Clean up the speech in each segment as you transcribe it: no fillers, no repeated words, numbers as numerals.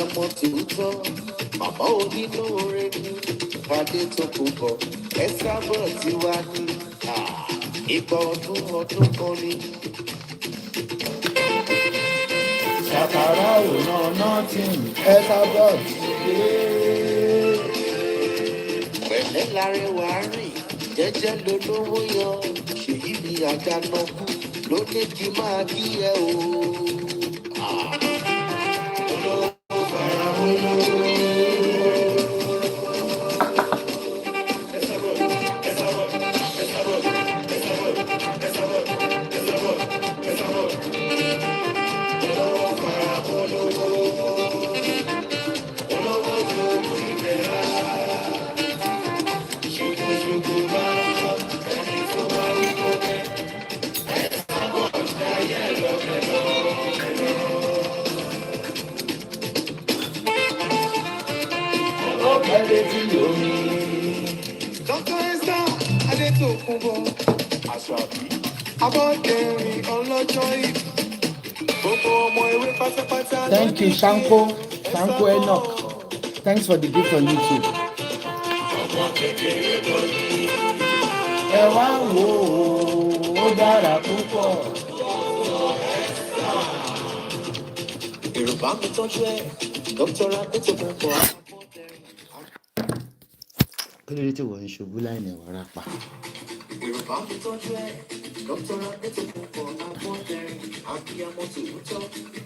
abiyamọ tòótọ́, màmá onínúure ni, Fadé tó kò bọ̀, Esabod ti wá ní, ìgbà ọdún kan ni. Ṣàkàrà ò ná nothing, Esabod ti dé. Pẹ̀lẹ́ lárẹwà rìn, jẹ́jẹ́ lolówó yọ, ṣèyí ni àjànàkú ló ní kí máa kí ẹ o. Thank you, Shanko Enoch. Thanks for the gift on YouTube. Ẹ wá wò ó dára púpọ̀. Yorùbá mi tọ́jú ẹ̀, dókítà Adétòkun pọ̀. Kí ló dé tí wọ́n ń ṣubú láì ní wàrà pa? Yorùbá mi tọ́jú ẹ̀, dókítà Adétòkun pọ̀ àpọ̀tẹ̀rìn, abiyamọ tòótọ́,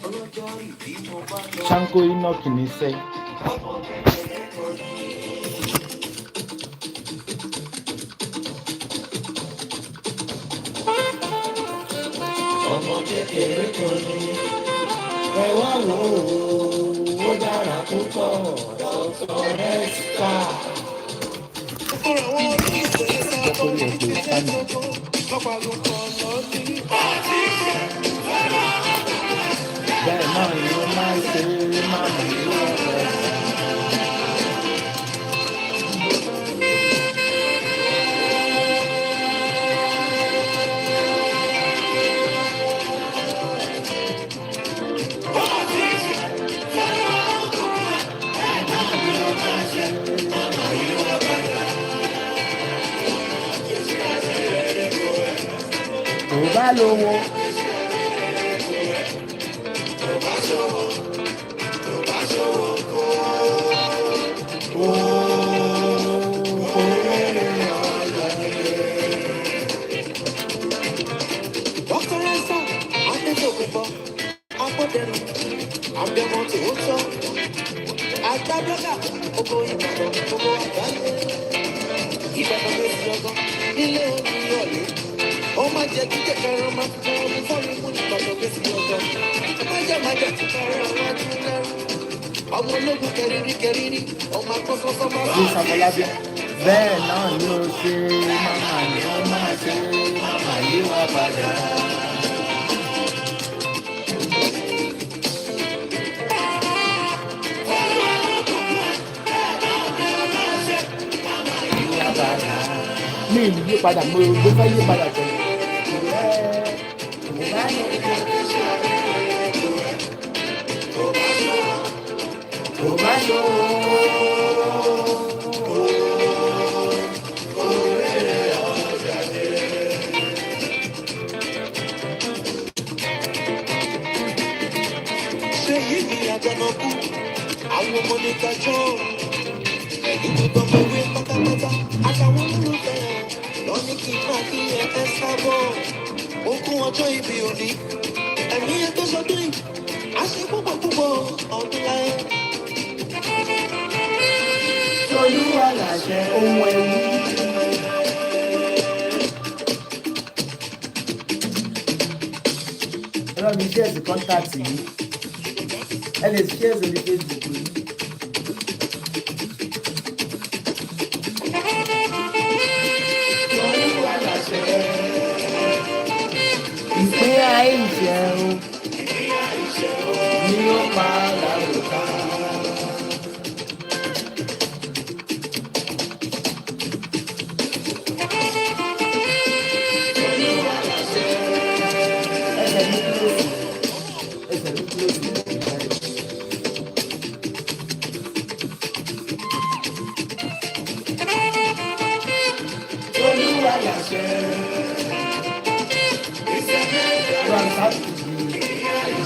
ọlọ́jọ́ ìbí mo bá lọ. Shanko Enoch ní sẹ́. Ọmọ kékeré kan ní, Ẹ wá wò ó dára púpọ̀. Dr. Esther. Bẹ́ẹ̀ náà ni ó máa ń ṣe máa mú ìlú ọ̀rẹ́. Tó bá lówó. Abiyamọ tòótọ́, àgbàdọ́gà, gbogbo Ìbàdàn, gbogbo àgbáyé. Ìbàdàn ló fi ọgbọ́n nílé Olúyọ̀lé. Ó máa jẹ kí kẹ̀kẹ́rẹ́ máa fi kọ́ ọdún fọ́ọ̀rù mú Ìbàdàn ló fi ọgbọ́n. Májẹ̀ tí kẹrẹ́ ọ̀rọ̀ adún lẹ́rù. Ọmọ ológun kẹrìírí, ọmọ akọ́sọ́sọ́ máa Bí Sàmọ́lábí. Bẹ́ẹ̀ náà ni ó ṣe máma ni ó máa ṣe máma yí wá padà. Mi ì yí padà, mo fẹ́ yí padà tẹ̀lé. Tó bá ṣó ṣe yí ni àjànàkú, àwọn ọmọ ní kájọ́. Ẹ̀yìn gbogbo ọmọ ìwé pátápátá, àtàwọn olùfẹ́ lọ ní kí n máa kí ẹ Esabod. Ogún ọjọ́ ìbí òní, ẹ̀mí ẹ tó sọdún yìí, a ṣe púpọ̀ ọdún láyé. Olúwa làṣẹ ohun ẹ̀wù. Ẹ̀rọ mi ṣe ẹ̀sìn kọ́ńtàtì yìí. Ẹ lè ṣe ẹ̀sìn ní Facebook yìí. Olúwa làṣẹ. Ìpín àìjẹun ni ó máa làwùká.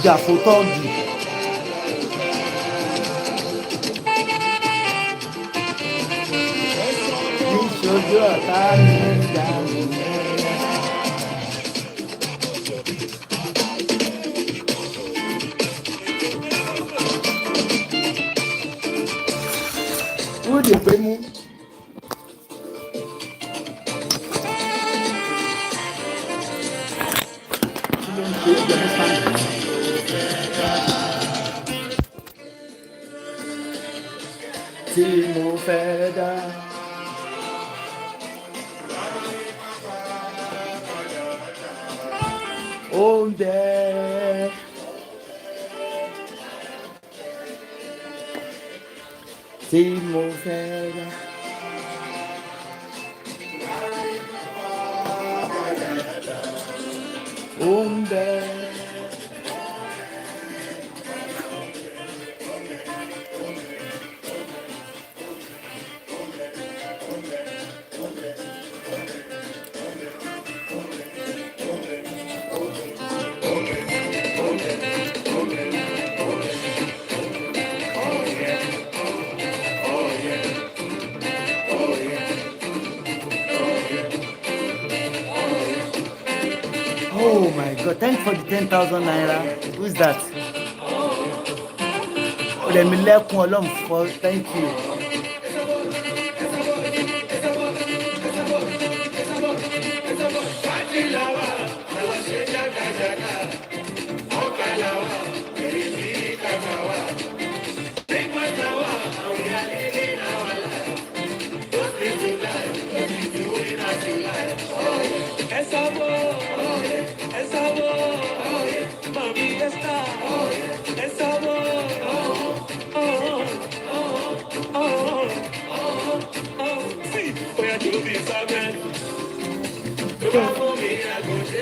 jàfó tọ́ọ̀gì. Níṣojú ọ̀tá mi ń jà mí. Wúdì pé mú. Kí ló ń ṣe é jẹ́ sáǹdì? Tí mo fẹ́ dá. Oúnjẹ. Tí mo fẹ́ dá. Oúnjẹ. Oh my God, thanks for the 10,000 naira. Who is that? Remilekun Olomfo, thank you.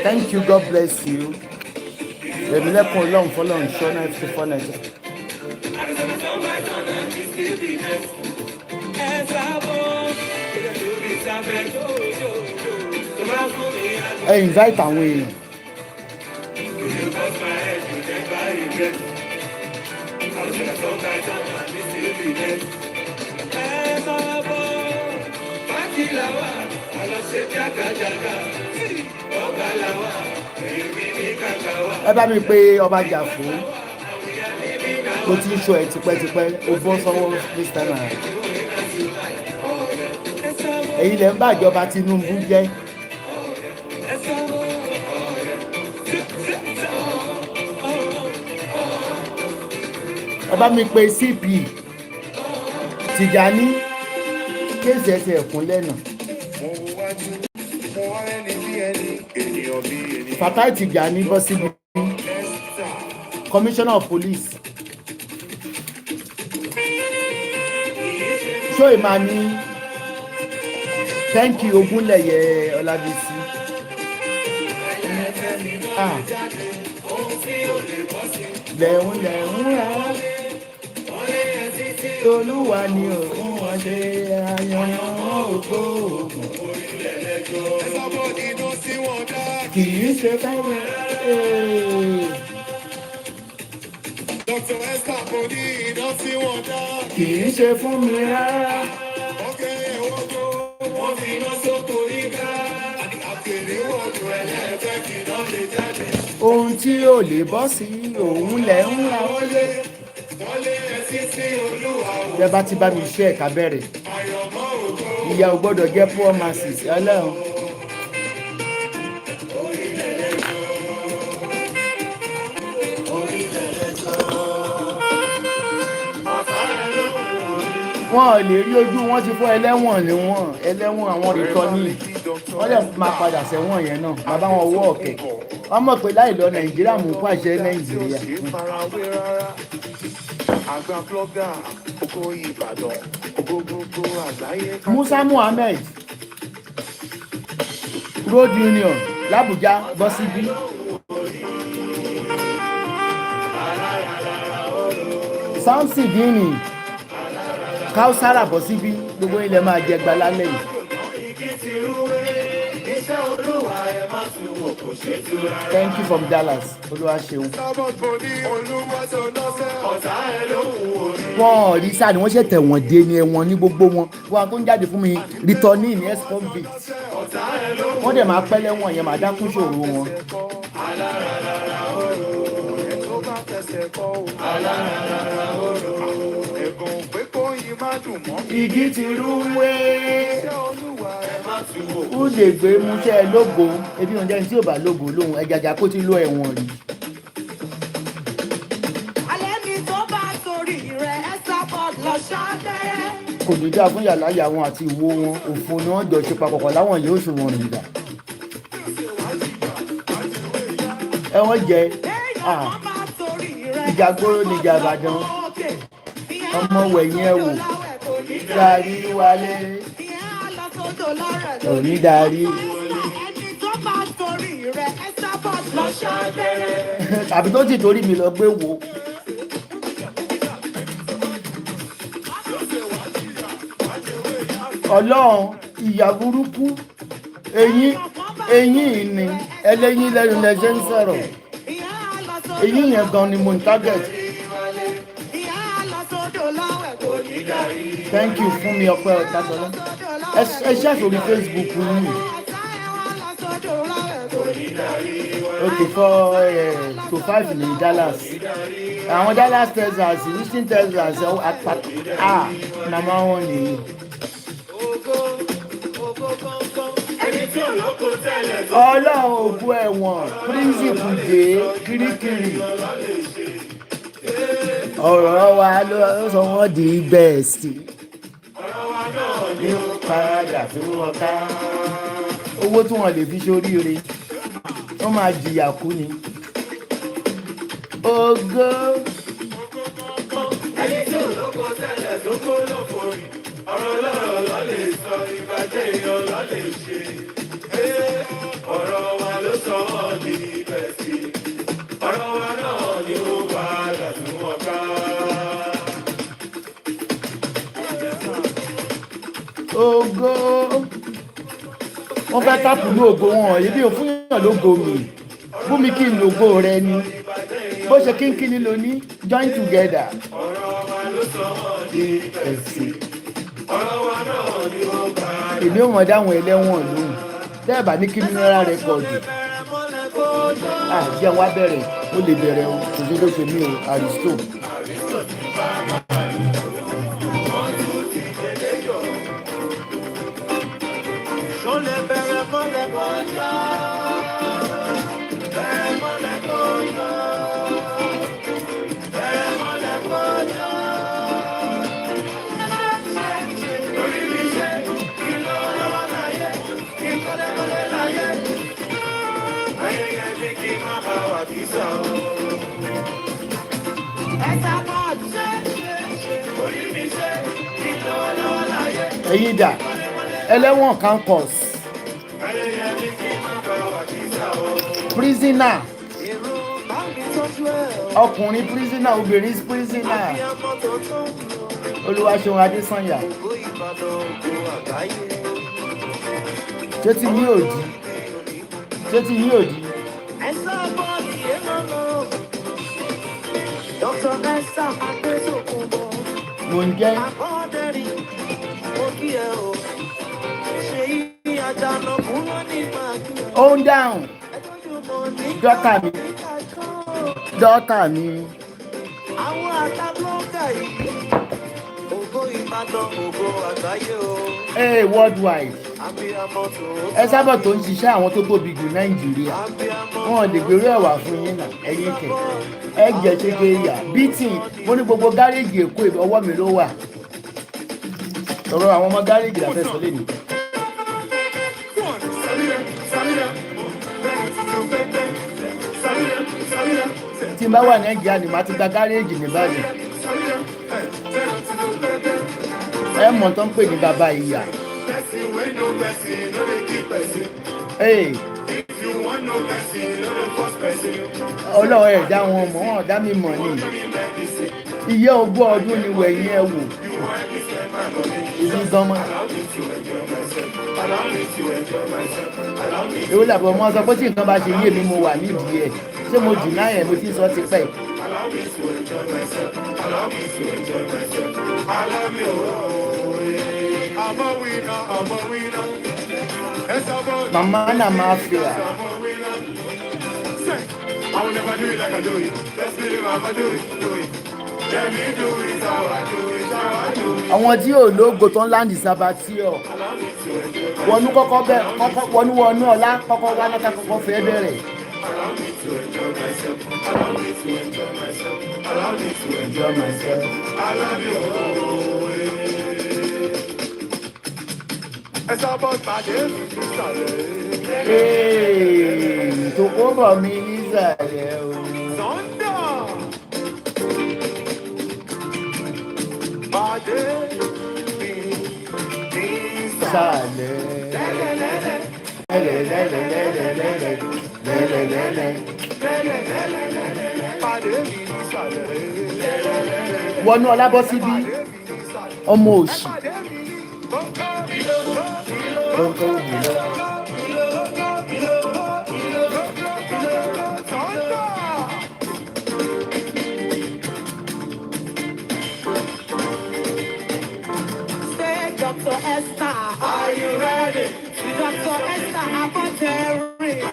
Thank you, God bless you. Remilekun Olomfo Olomfo 9490. Ẹ invite àwọn èèyàn. Ẹ bá mi pé ọba Jàfó. Mo ti ń sọ ẹ̀ tipẹ́tipẹ́, ó bọ́ sọ́wọ́ this time around. Ẹ̀yin lẹ ń bá ìjọba Tinubu jẹ́. Ẹ bá mi pé CP Tìjání kéèsì ẹsẹ̀ ẹ̀kún lẹ́nà. Fatai Tìjání bọ́ síbi Commissioner of Police. Ṣó ìmá ní thank you Ogunleye Ọlábísí. Lẹ́hún rà Olúwa ni òun wọ́n ṣe àyànyàn ògbó ògùn. Kì í ṣe káyọ̀. Kì í ṣe fún mi rárá. Ohun tí ò lè bọ́ sí òun lẹ̀ ń ra wọlé. Bẹ́ẹ̀ bá ti bá mi ṣe ẹ̀ka bẹ̀rẹ̀. Ìyà ò gbọ́dọ̀ jẹ́ poor masses Ọlọ́run. Wọ́n ò lè rí ojú wọn ti fọ́ ẹlẹ́wọ̀n ni wọ́n ẹlẹ́wọ̀n àwọn ìtọ́ni wọ́n lè máa padà sẹ́wọ̀n yẹn náà bàbá wọn wọ́ ọ̀kẹ́ wọ́n mọ̀ pé láì lọ Nàìjíríà mú pàṣẹ Nàìjíríà. Musa Muhammed Road Union l'Abuja bọ́ síbí. Samson Dini Kausara bọ́ síbí gbogbo ilẹ̀ máa jẹ gba lálẹ́ yìí. Thank you from Dallas. Olúwa ṣeun. Wọ́n rí sáà ni wọ́n ṣe tẹ̀wọ̀n dé ní ẹ̀wọ̀n ní gbogbo wọn. Wọ́n tó ń jáde fún mi returning ní ex-convict. Wọ́n dẹ̀ máa pẹ́ lẹ́wọ̀n yẹn máa dákún ṣòro wọn. Igi ti rúwé. Ó lè gbé múṣẹ́ lógo. Ebi oúnjẹ tí ò bá lógo lóhun ẹjajà kó ti lọ ẹ̀wọ̀n rí. Kò ní dáa fún yàláyà wọn àti ìwo wọn òfò ni wọ́n jọ ṣe papọ̀ láwọn yóò ṣe wọn rìn dà. Ẹ̀wọ̀n jẹ ìjàgbóró ní ìjà Ìbàdàn ọmọ wẹ̀yìn ẹ̀ wò darí wálé òní darí. Tàbí tó ti torí mi lọ gbé wo. Ọlọ́run ìyà burúkú eyín ìní ẹlẹ́yìn lẹ́nu lẹ́sẹ̀ ń sọ̀rọ̀ eyín yẹn gan ni mo ń target. Thank you fún mi ọpẹ́ ọ̀tásọ́lá ẹ ṣáà sórí Facebook yìí. Okay, to 5 ní Dallas. Àwọn Dallas Texas, Houston Texas, nàmá wọn nìyí. Ọlọ́run ògùn ẹ̀wọ̀n prínsìpù dé kirikiri. Ọ̀rọ̀ wa ló sọ wọ́n di best. Ní padà tó wọ́n ká. Owó tí wọ́n lè fi ṣoríire. Wọ́n máa jìyà kú ni. Ògo. Ẹni tí ò lóko tẹ́lẹ̀ tó kó lóko rí. Ọ̀rọ̀ lọ́rọ̀ lọ́ lè sọ ìbàjẹ́ èèyàn lọ́ lè ṣe. Ọ̀rọ̀ wa ló sọ wọ́n di bẹ̀sì. Ọ̀rọ̀ wa náà ni ó padà tún wọn ká. Ògo. Wọ́n fẹ́ tápù ní ògo wọn yìí bí o fún yàn lógo mi fún mi kí n lògo rẹ ni bó ṣe kínkínní ló ní join together. Èmi ò mọ̀ dáhùn ẹlẹ́wọ̀n lóhùn tẹ́ ẹ̀ bá ní criminal record jẹ́ wá bẹ̀rẹ̀ ó lè bẹ̀rẹ̀ o kò sí ló ṣe mí o aristo. Èyí dà ẹlẹ́wọ̀n campus prisoner ọkùnrin prisoner obìnrin prisoner Olúwaṣeun Adésànyà ṣé ti ní òdì mo ń jẹ́ hold down dọ́tà mi. Àwọn àtàblọ́gà yìí ògo Ìbàdàn ògo àgbáyé o. Worldwide Esabod tó ń ṣiṣẹ́ àwọn tó tóbi jù Nàìjíríà wọn lè gbèrú ẹ̀wà fún yín náà ẹ̀yìn kẹ̀ ẹ̀ jẹ́ ṣége yà bítì mo ní gbogbo gáréèjì Èkó ọwọ́ mi ló wà ọ̀rọ̀ àwọn ọmọ gáréèjì la fẹ́ sọ lé ní. Tí n bá wà Nàìjíríà ni màá ti gba gáréèjì ní báyìí ẹ mọ̀ tó ń pè ní bàbá ìyá. Ọlọ́run ẹ̀ dá wọn mọ̀ wọn dá mi mọ̀ ni iye ogún ọdún ni wẹ̀yìn ẹ wò ìdí gan mọ́ èwo làbọ̀ mọ́ sọ pé tí nǹkan bá ṣe yé mi mo wà nídìí ẹ̀ ṣé mo dì náà yẹn mo ti sọ ti pẹ́. Mama na mafia. I will never do it like I do it. Let's believe I'ma do it, do it. Let me do it how I do it, how I do it. Àwọn tí ò lógo tó ń láǹdì sabatio wọnú kọ́kọ́ bẹ kọ́kọ́ wọnú ọlá kọ́kọ́ wá náà kọ́kọ́ fẹ́ bẹ̀rẹ̀. Allow me to enjoy myself. Allow me to enjoy myself. Allow me to enjoy myself. I love you. Esabod my day, tó kó bọ̀ mí nísàlẹ̀ o. Wọnú ọlá bọ́ síbí ọmọ òṣì. Dr. Esther, are you ready? Dr. Esther,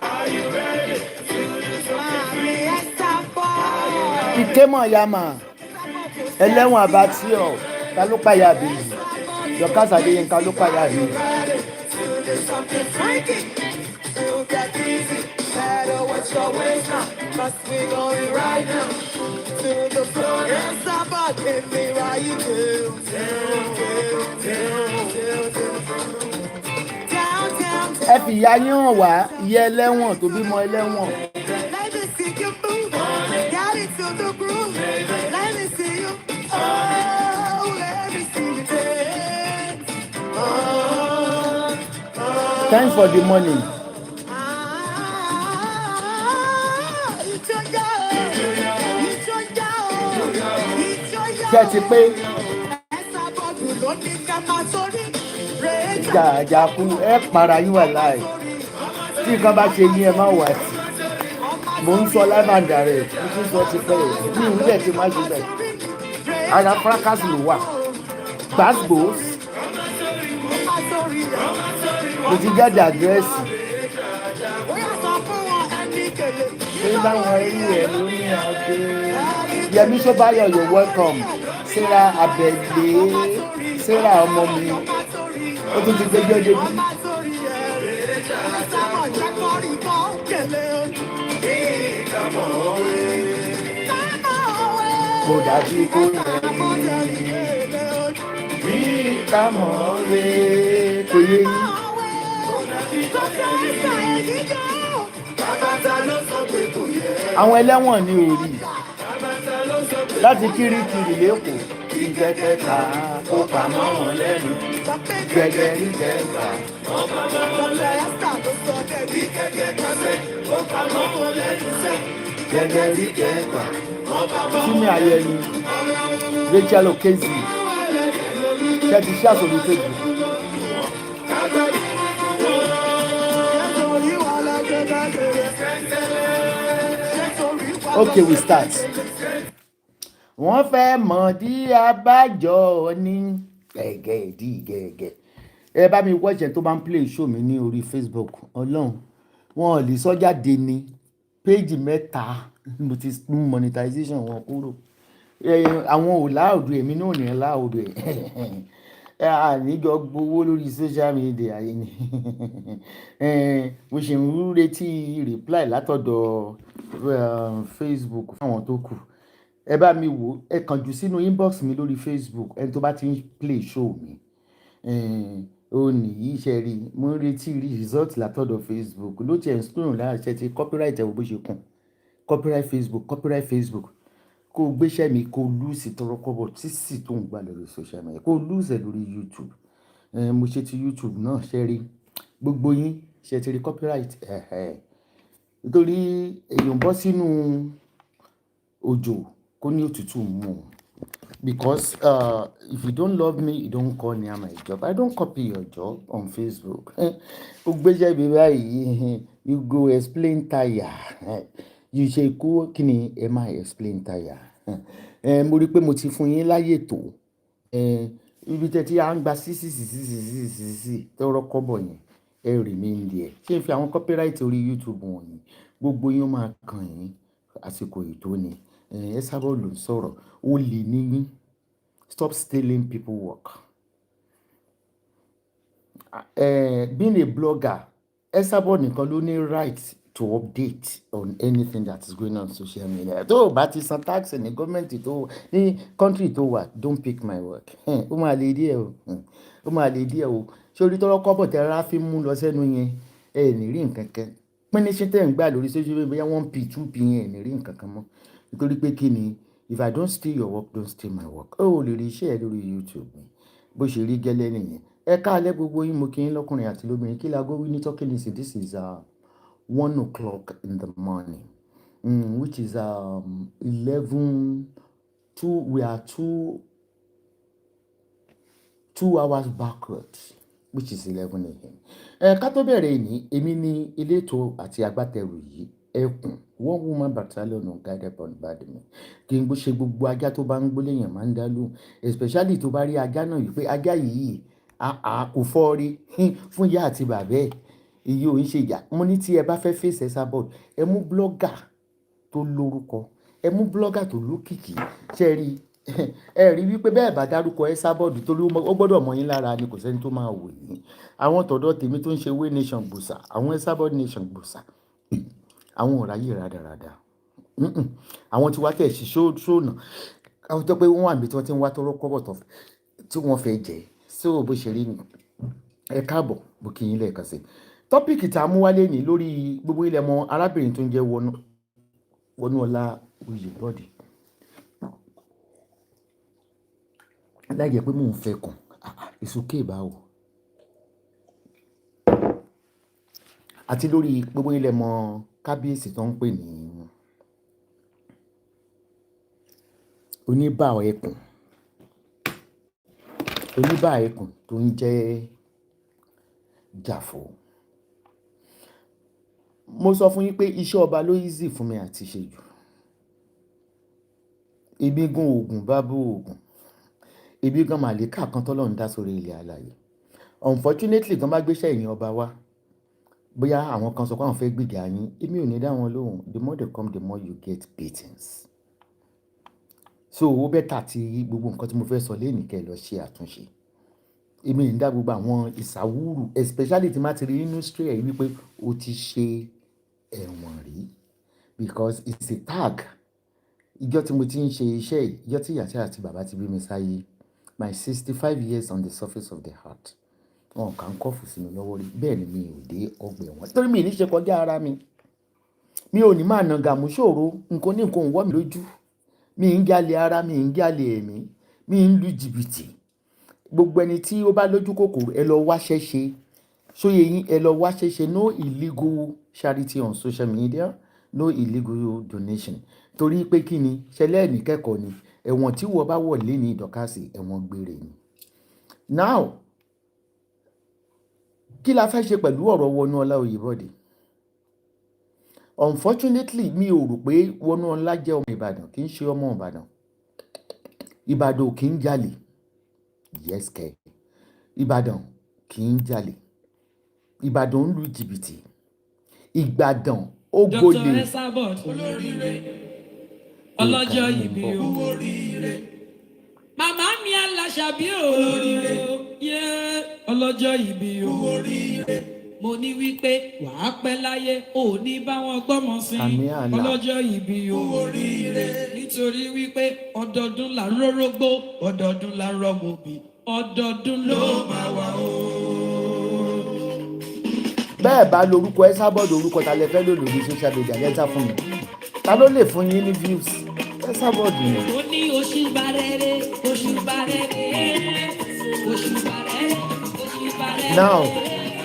are you ready? Ìkémọ̀ yamà ẹlẹ́wọ̀n àbátíọ̀ ta ló pàyà bèèrè Dorcas Adéyínká ló pàyà bèèrè. Ẹ fi ìyá yín hàn wá ìyá ẹlẹ́wọ̀n tó bímọ ẹlẹ́wọ̀n. Thanks for the money. Ṣé ti pé ìjà kú ẹ para yín wà láì tí nǹkan bá ṣe yín ẹ má wà sí. Mo ń sọ lábàdà rẹ̀ mo tún sọ ti pẹ́ rẹ̀ ní ìwúlẹ̀ tí má ṣe bẹ̀. Ara fracas ló wà. Gbàgbós mo ti jáde àdírẹ́sì. Ṣé báwọn ẹrí ẹ̀ ló ní àgbẹ̀? Yẹmí Ṣọ́báyọ̀, you're welcome. Sarah Abẹ́lé, Sarah ọmọ mi, ó tún ti gbẹjọ́ débi. Kò dájú kó rẹ̀ bí kámọ̀ rẹ̀ kò yé yín. Àwọn ẹlẹ́wọ̀n ní orí láti Kirikiri lẹ́kọ̀ọ́ ìjẹ́kẹta kó pamọ́ wọn lẹ́nu gẹ́gẹ́rí gẹ́gbà. Gẹ́gẹ́rí gẹ́gbà. Fúnmi Ayẹni, Rachel Okezi, ṣe ti ṣe àsòrí Facebook. Okay, we start. Wọ́n fẹ́ mọ̀ dí abájọ ní gẹ́gẹ́ dí gẹ́gẹ́. Ẹ bá mi wọ́ọ̀ṣẹ̀ tó bá ń play show mi ní orí Facebook. Ọlọ́run wọn ò lè sọ jáde ní péjì mẹ́ta mo ti mú monetization wọn kúrò. Àwọn ò láòdù èmi náà ní láòdù ẹ̀ àníjọ gbowó lórí social media yìí ni mo ṣe ń retí reply látọ̀dọ̀ Facebook fáwọn tó kù. Ẹ bá mi wò ẹ kàn jù sínú inbox mi lórí Facebook ẹni tó bá ti ń play show mi ó nìyí ṣe rí mo ń retí result látọ̀dọ̀ Facebook ló tiẹ̀ ń sọ̀rọ̀ lára ṣe ti copyright ẹ̀ wò bó ṣe kùn copyright Facebook kó o gbéṣẹ́ mi kó o lùsì tọrọkọ́bọ̀ títí tó ń gbà lórí social media kó o lùsẹ̀ lórí YouTube mo ṣe ti YouTube náà ṣe rí gbogbo yín ṣe ti rí copyright nítorí èèyàn bọ́ sínú òjò kó ní òtútù mú Because if you don't love me, you don't call near my job. I don't copy your job on Facebook. You go explain tire. You ṣe kú kí ni ẹ máa explain tire. Mo rí pé mo ti fún yín láyè tó. Ibi tẹ́ tí a ń gba sí tọrọ kọ́bọ̀ yẹn ẹ rí mi ń di ẹ̀. Ṣé n fi àwọn copyright orí YouTube wọ̀nyí gbogbo yín máa kàn yín àsìkò ètò ni. Esabod ló ń sọ̀rọ̀ ó lè ní yín. Stop stealing people work. Being a blogger, Esabod nìkan ló ní right to update on anything that is going on social media. Tó o bá ti san tax ní gọ́ọ̀mẹ̀ntì tó ní country tó wà, don't pick my work. Ó máa lè díẹ̀ o. Ó máa lè díẹ̀ o. Ṣé orí tọ́rọ́ kọ́bọ̀ tẹ rárá fi mú lọ sẹ́nu yẹn? Ẹ ní rí nǹkan kan. Pínísí tẹ̀ ń gbà lórí social media bóyá 1p 2p yẹn ẹ ní rí nǹkan kan mọ́. Nítorí pé kí ni? If I don't steal your work, don't steal my work. Ó lè rí iṣẹ́ ẹ lórí YouTube mi. Bó ṣe rí gẹ́lẹ́ nìyẹn. Ẹ káalẹ́ gbogbo yín mo kí yín lọ́kùnrin àti lóbìnrin. Kí láago wí ní talking this? This is 1 o'clock in the morning, which is 11, 2, we are 2 hours backwards, which is 11 a.m. Ká tó bẹ̀rẹ̀ ní èmi ní elétò àti agbátẹrù yìí Ekun, one woman battalion guided by me. Kí n bó ṣe gbogbo ajá tó bá ń gbó léèyàn máa ń dá lóhùn, especially tó bá rí ajá náà yìí pé ajá yìí kò fọ́ rí fún ìyá àti bàbá ẹ̀. Iye ò ń ṣe ìyá. Mo ní tí ẹ bá fẹ́ face Esabod, ẹ mú blogger tó lórúkọ, ẹ mú blogger tó lókìkí. Ṣé rí ẹ rí wípé bẹ́ẹ̀ bá dárúkọ Esabod torí ó gbọ́dọ̀ mọ yín lára ni kò sẹ́ni tó máa wò yín. Àwọn tọ̀dọ̀ tèmi tó ń ṣe way nation gbòsà, àwọn Esabod nation gbòsà, àwọn ò ráyè rádaràda. Àwọn tí wá tẹ̀ sí ṣóònà, àwọn tó pé wọ́n wà níbi tí wọ́n ti ń wá tọrọ kọ́bọ̀ tí wọ́n fẹ́ jẹ. So bó ṣe rí ni ẹ káàbọ̀ bó kí yín lẹ́ẹ̀kan sí. Tọ́pìkì tá a mú wálé ní lórí gbogbo ilẹ̀ mọ arábìnrin tó ń jẹ́ Wọnúọlá Oyèbọ́dì. Láyé pé mò ń fẹ́ kàn ìsúké ìbáwò. Àti lórí gbogbo ilẹ̀ mọ kábíyèsí tó ń pè ní Oniba Ekun. Oniba Ekun tó ń jẹ́ Jàfó. Mo sọ fún yín pé iṣẹ́ ọba ló easy fún mi àti ṣe jù. Ibi gun oògùn bá bó oògùn. Ibi gan màlíkà kan tọ́lọ́run dá sórí ilẹ̀ alààyè. Unfortunately gan bá gbéṣẹ́ ìyẹn ọba wá, bóyá àwọn kan sọ pé àwọn fẹ́ gbìjà yín, èmi ò ní dá wọn lóhùn. The more they come, the more you get beatings. So ó bẹ́tà tí gbogbo nǹkan tí mo fẹ́ sọ lénìí kẹ́ lọ ṣe àtúnṣe. Èmi ń dá gbogbo àwọn ìsàwúrù, especially tí máa ti rí nínú history ẹ̀ wípé ó ti ṣe ẹ̀wọ̀n rí, because it's a tag. Ìjọ́ tí mo ti ń ṣe iṣẹ́ yìí, ìjọ́ tí ìyá àti bàbá ti bí mi sáyé, my 65 years on the surface of the heart. Wọn kàn kọ́fù sí mi lọ́wọ́ rí. Bẹ́ẹ̀ ni mi ò dé ọgbà ẹ̀wọ̀n. Torí mi ní ṣe kọjá ara mi. Mi ò ní máa nà gàmú ṣòro, nǹkan ní nǹkan ò wọ́ mi lójú. Mi ń jalè ara, mi ń jalè ẹ̀mí, mi ń lu jìbìtì. Gbogbo ẹni tí ó bá lójú kòkòrò ẹ lọ wáṣẹ́ ṣe. Sóye yín ẹ lọ wáṣẹ́ ṣe. No illegal charity on social media, no illegal donation. Torí pé kí ni ṣẹlẹ̀ ní kẹ́kọ̀ọ́ ni ẹ̀wọ̀n tí wọ́n bá wọ̀ lé ní ìdọ̀kásì ẹ̀wọ̀n gbére ni. Now kí la fẹ́ ṣe pẹ̀lú ọ̀rọ̀ Wọnúọlá Oyèbọ́dì? Unfortunately mi ò rò pé Wọnúọlá jẹ́ ọmọ Ìbàdàn, kì í ṣe ọmọ Ìbàdàn. Ìbàdàn kì í jalè. Yes kẹ́. Ìbàdàn kì í jalè. Ìbàdàn ń lu jìbìtì. Ìbàdàn ó gbolè. Dr. Esabod olóríire ọlọ́jọ́ ìbí olóríire. Màmá mi Aláṣàbí olóríire. Ọlọ́jọ́ ìbí olóríire. Mo ní wípé wàá pẹ́ láyé ò ní bá wọn gbọ́mọ sí ọlọ́jọ́ ìbí olóríire. Nítorí wípé ọdọọdún là ń rórógbó, ọdọọdún là ń rọ́mọbì, ọdọọdún ló máa wà o. Bẹ́ẹ̀ bá lórúkọ Esabod, orúkọ ta lẹ fẹ́ lò lórí social media lẹ́tà fún mi. Ta ló lè fún yín ní views? Esabod ni. Ó ní oṣù bàrẹ́rẹ́, oṣù bàrẹ́rẹ́, oṣù bàrẹ́rẹ́, oṣù bàrẹ́rẹ́. Now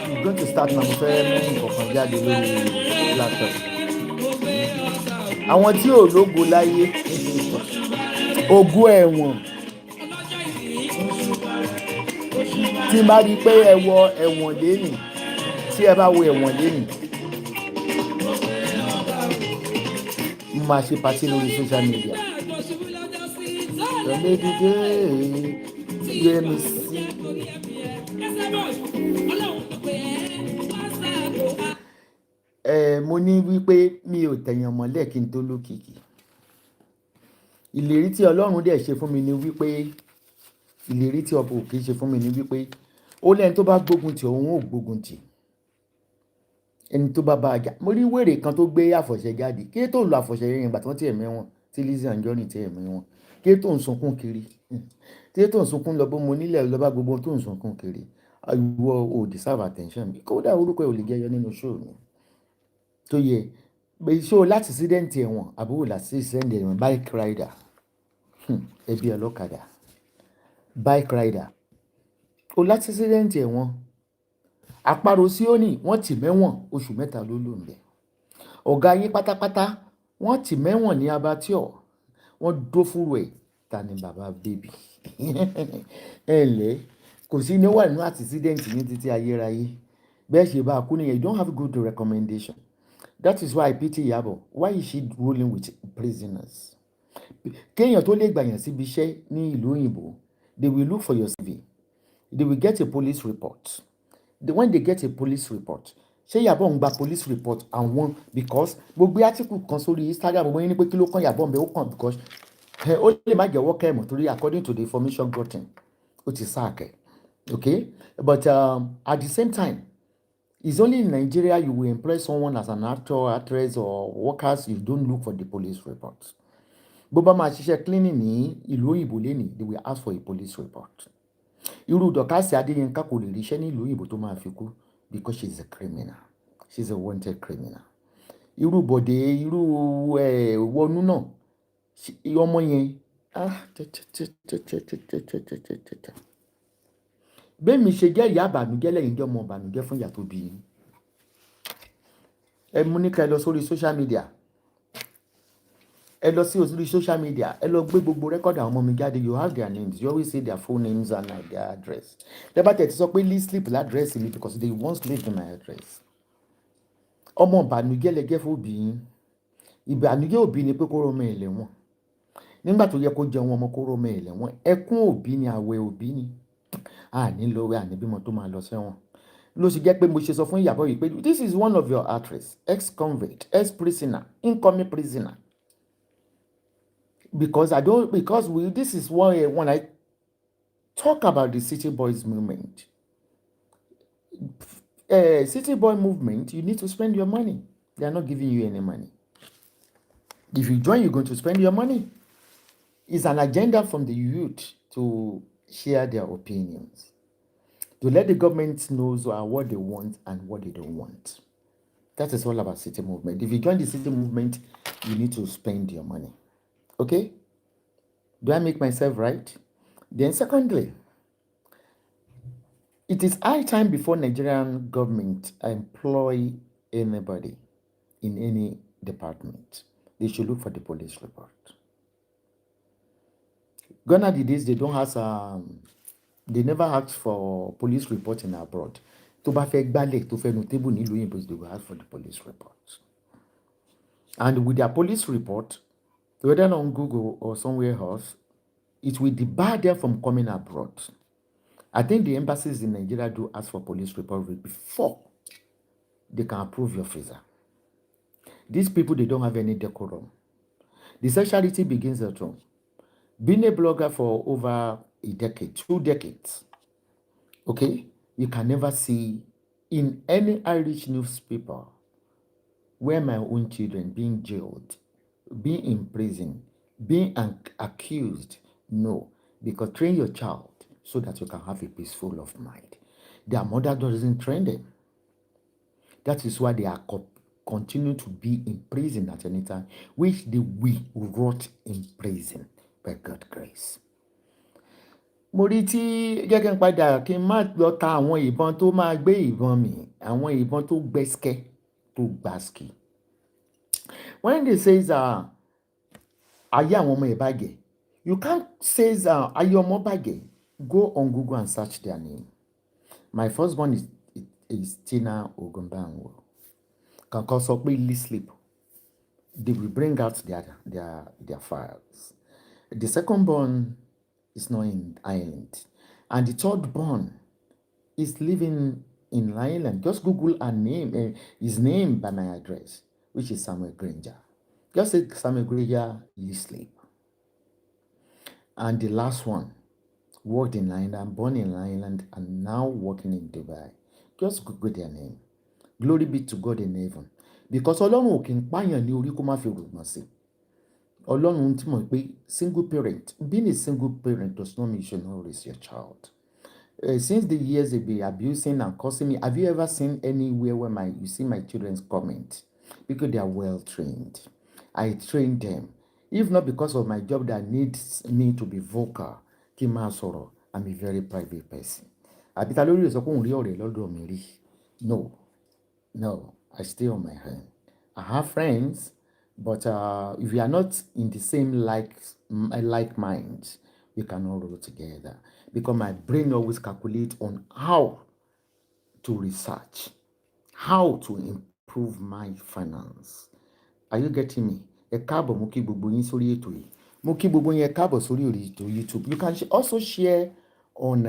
I'm going to start now. Mo fẹ́ mú nǹkan jáde lórí laptop. Àwọn tí ò lógo láyé ogún ẹ̀wọ̀n tí n bá rí i pé ẹ wọ ẹ̀wọ̀n lénìí tí ẹ bá wọ ẹ̀wọ̀n lénìí mo máa ṣe pàtí lórí social media lọ́lẹ́dídé yẹmi sí. Mo ní wípé mi ò tẹ̀yàn mọ́lẹ̀ kí n tó lókìkí. Ìlérí tí Ọlọ́run dẹ̀ ṣe fún mi ni wípé ìlérí tí ọba òkè ṣe fún mi ni wípé ó lẹ́ni tó bá gbógun tì òun ò gbógun tì ẹni tó bá bá a jà. Mo rí wèrè kan tó gbé àfọ̀ṣẹ jáde kí tó lo àfọ̀ṣẹ yẹn ìgbà tí wọ́n ti ẹ̀mí wọn tí Lizzy Anjorin ti ẹ̀mí wọn kí tó ń sunkún kiri kí tó ń sunkún lọ bó mo nílẹ̀ lọ bá gbogbo tó ń sunkún kiri ìwọ ò deserve attention mi kódà orúkọ ò lè jẹyọ nínú show mi tó yẹ pé show láti accident ẹ̀wọ̀n àbúrò láti accident ẹ̀wọ̀n bike rider ẹbí ọlọ́kadà bike rider o láti accident ẹ̀wọ̀n àparò Síónì wọ́n tì mẹ́wọ̀n oṣù mẹ́ta ló lò ń bẹ̀ ọ̀gá yín pátápátá wọ́n tì mẹ́wọ̀n ní abattoir wọ́n dó fúru ẹ̀ ta ni bàbá bébì ẹ ǹlẹ́ kò sí ní wà nínú accident ní títí ayérayé bẹ́ẹ̀ ṣe bá a kú nìyẹn you don't have good recommendation that is why I pity Iyabo why is she ruling with prisoners kéèyàn tó lè gbàyàn síbi iṣẹ́ ní ìlú òyìnbó they will look for your CV they will get a police report when they get a police report ṣé Iyabo ń gba police report àwọn because mo gbé article kan sórí Instagram mo ní pé kí ló kàn Iyabo ń bẹ ó kàn because ó lè má jẹ́wọ́ kẹ́mọ̀ torí according to the information gotten ó ti sáàkẹ́ okay but at the same time it's only in Nigeria you will employ someone as an actor actress or workers you don't look for the police report bó bá máa ṣiṣẹ́ cleaning ní ìlú òyìnbó lẹ́nìí they will ask for a police report irú Dọ̀kásì Adéyínká kò lè ríṣẹ́ ní ìlú òyìnbó tó máa fi kú because she is a criminal she is a wanted criminal irú Bọ̀dé irú Wọnú náà ọmọ yẹn bẹ́ẹ̀ mi ṣe jẹ́ ìyá àbànújẹ́ lẹ́yìn jẹ́ ọmọ àbànújẹ́ fún ìyá tó bí yín ẹ mú ní ká ẹ lọ sórí social media ẹ lọ sí orí social media ẹ lọ gbé gbogbo rẹ́kọ̀dì àwọn ọmọ mi jáde you have their names you always say their full names and their address tẹ bá tẹ̀ ti sọ pé lee sleep ládírẹ́sì mi because they once lived in my address ọmọ ìbànújẹ́ lẹ́gẹ́ fún òbí yín ìbànújẹ́ òbí ni pé kó rọmọ ẹ̀ lẹ́wọ̀n nígbà tó yẹ kó jẹun ọmọ kó rọmọ ẹ̀ lẹ́wọ̀n ẹkún òbí ni àwẹ̀ òbí ni àní lọ́wọ́ àní bímọ tó máa lọ sẹ́wọ̀n ló ṣe jẹ́ pé mo ṣe sọ fún Ìyábọ̀ yìí pé this is one of your actress ex-convict ex-prisoner incoming prisoner because this is why when I talk about the City Boys movement City Boy movement you need to spend your money they are not giving you any money if you join you're going to spend your money it's an agenda from the youth to share their opinions to let the government know what they want and what they don't want. That is all about City Movement. If you join the City Movement, you need to spend your money. Okay? Do I make myself right? Then secondly, it is high time before Nigerian government employ anybody in any department. They should look for the police report. Gone are the days they don't have they never asked for police report in abroad. Tó bá fẹ́ gbálẹ̀ tó fẹ́ nu table nílùú òyìnbó they will ask for the police report. And with their police report, whether on Google or somewhere else, it will debar them from coming abroad. I think the embassies in Nigeria do ask for police report before they can approve your visa. These people, they don't have any decorum. The sexuality begins at home. Being a blogger for over a decade, 2 decades, okay, you can never see in any Irish newspaper where my own children being jailed, being in prison, being accused. No, because train your child so that you can have a peaceful of mind. Their mother doesn't train them. That is why they are continue to be in prison at any time, which they will rot in prison by God's grace. Mo rí tí jẹ́ kí n padà kí n má lọ ta àwọn ìbọn tó máa gbé ìbọn mi, àwọn ìbọn tó gbẹ́skẹ́ tó gbàskì. When they say ayé àwọn ọmọ ìbàjẹ́, You can't say Ayomobage. Go on Google and search their name. My firstborn is Tina Ogumbanwo. Can call up sleep. They will bring out their files. The second born is not in Ireland. And the third born is living in Ireland. Just Google his name by my address, which is Samuel Granger. Just say Samuel Granger, sleep. And the last one worked in Ireland, born in Ireland, and now working in Dubai. Just Google their name. Glory be to God in heaven. Because Ọlọ́run ò kí ń pààyàn ní orí kó má fi rògbòn sí. Ọlọ́run tí mọ̀ pé single parent, being a single parent does not mean you should not raise your child. Since the years they've been abusing and cursing me, have you ever seen anywhere where you see my children's comment? Because they are well trained. I train them. If not because of my job that needs me to be vocal, kí n máa sọ̀rọ̀, I'm a very private person. Àbí ta lórí rẹ̀ sọ pé òun rí ọ̀rẹ́ lọ́dọ̀ mi rí? No, I stay on my own. I have friends, but if we are not in the same like minds, we cannot roll together. Because my brain always calculates on how to research, how to improve my finance. Are you getting me? Ẹ káàbọ̀, mo kí gbogbo yín sórí ètò yìí. Mo kí gbogbo yín ẹ káàbọ̀ sórí ètò YouTube. You can also share on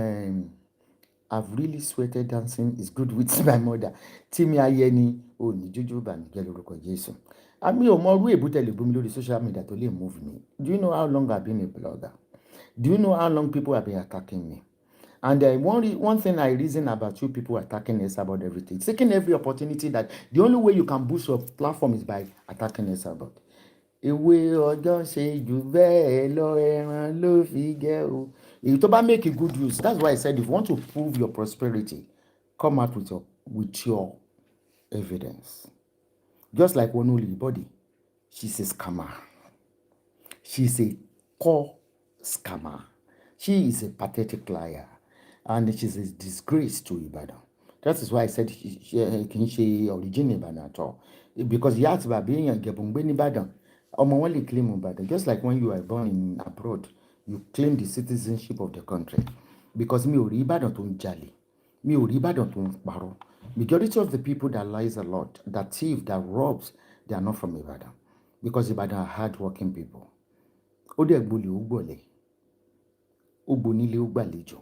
I've really sweated dancing is good with my mother. Timi Ayeni ò ní jójó bànújẹ́ lórúkọ Jésù. Àmì ò mọ orú èbútẹ́lẹ̀ bú mi lórí social media tó lè move me. Do you know how long I've been a blogger? Do you know how long people have been attacking me? And one thing I reason about you people attacking Esabod everything, taking every opportunity that the only way you can boost your platform is by attacking Esabod. Ìwé ọjọ́ ṣe jù bẹ́ẹ̀ lọ ẹran ló fi gẹ́ o. Èyí tó bá make a good use. That's why I said if you want to prove your prosperity, come out with your evidence. Just like Wonoli Body, she's a scammer. She's a core scammer. She is a pathetic liar. And she's a disgrace to Ibadan. That is why I said can she origin Ibadan at all. Because he asked about being a Gebungbe in Ibadan. Only claim Ibadan. Just like when you are born in abroad, you claim the citizenship of the country. Because mi ò rí Ibadan tó ń jalè. Mi ò rí Ibadan tó ń parọ́. Majority of the people that lies a lot, that thief, that robs, they are not from Ibadan. Because Ibadan are hard-working people. Ó dẹ̀ gbolè ó gbọ̀lẹ̀. Ó gbonílé ó gbàlejò.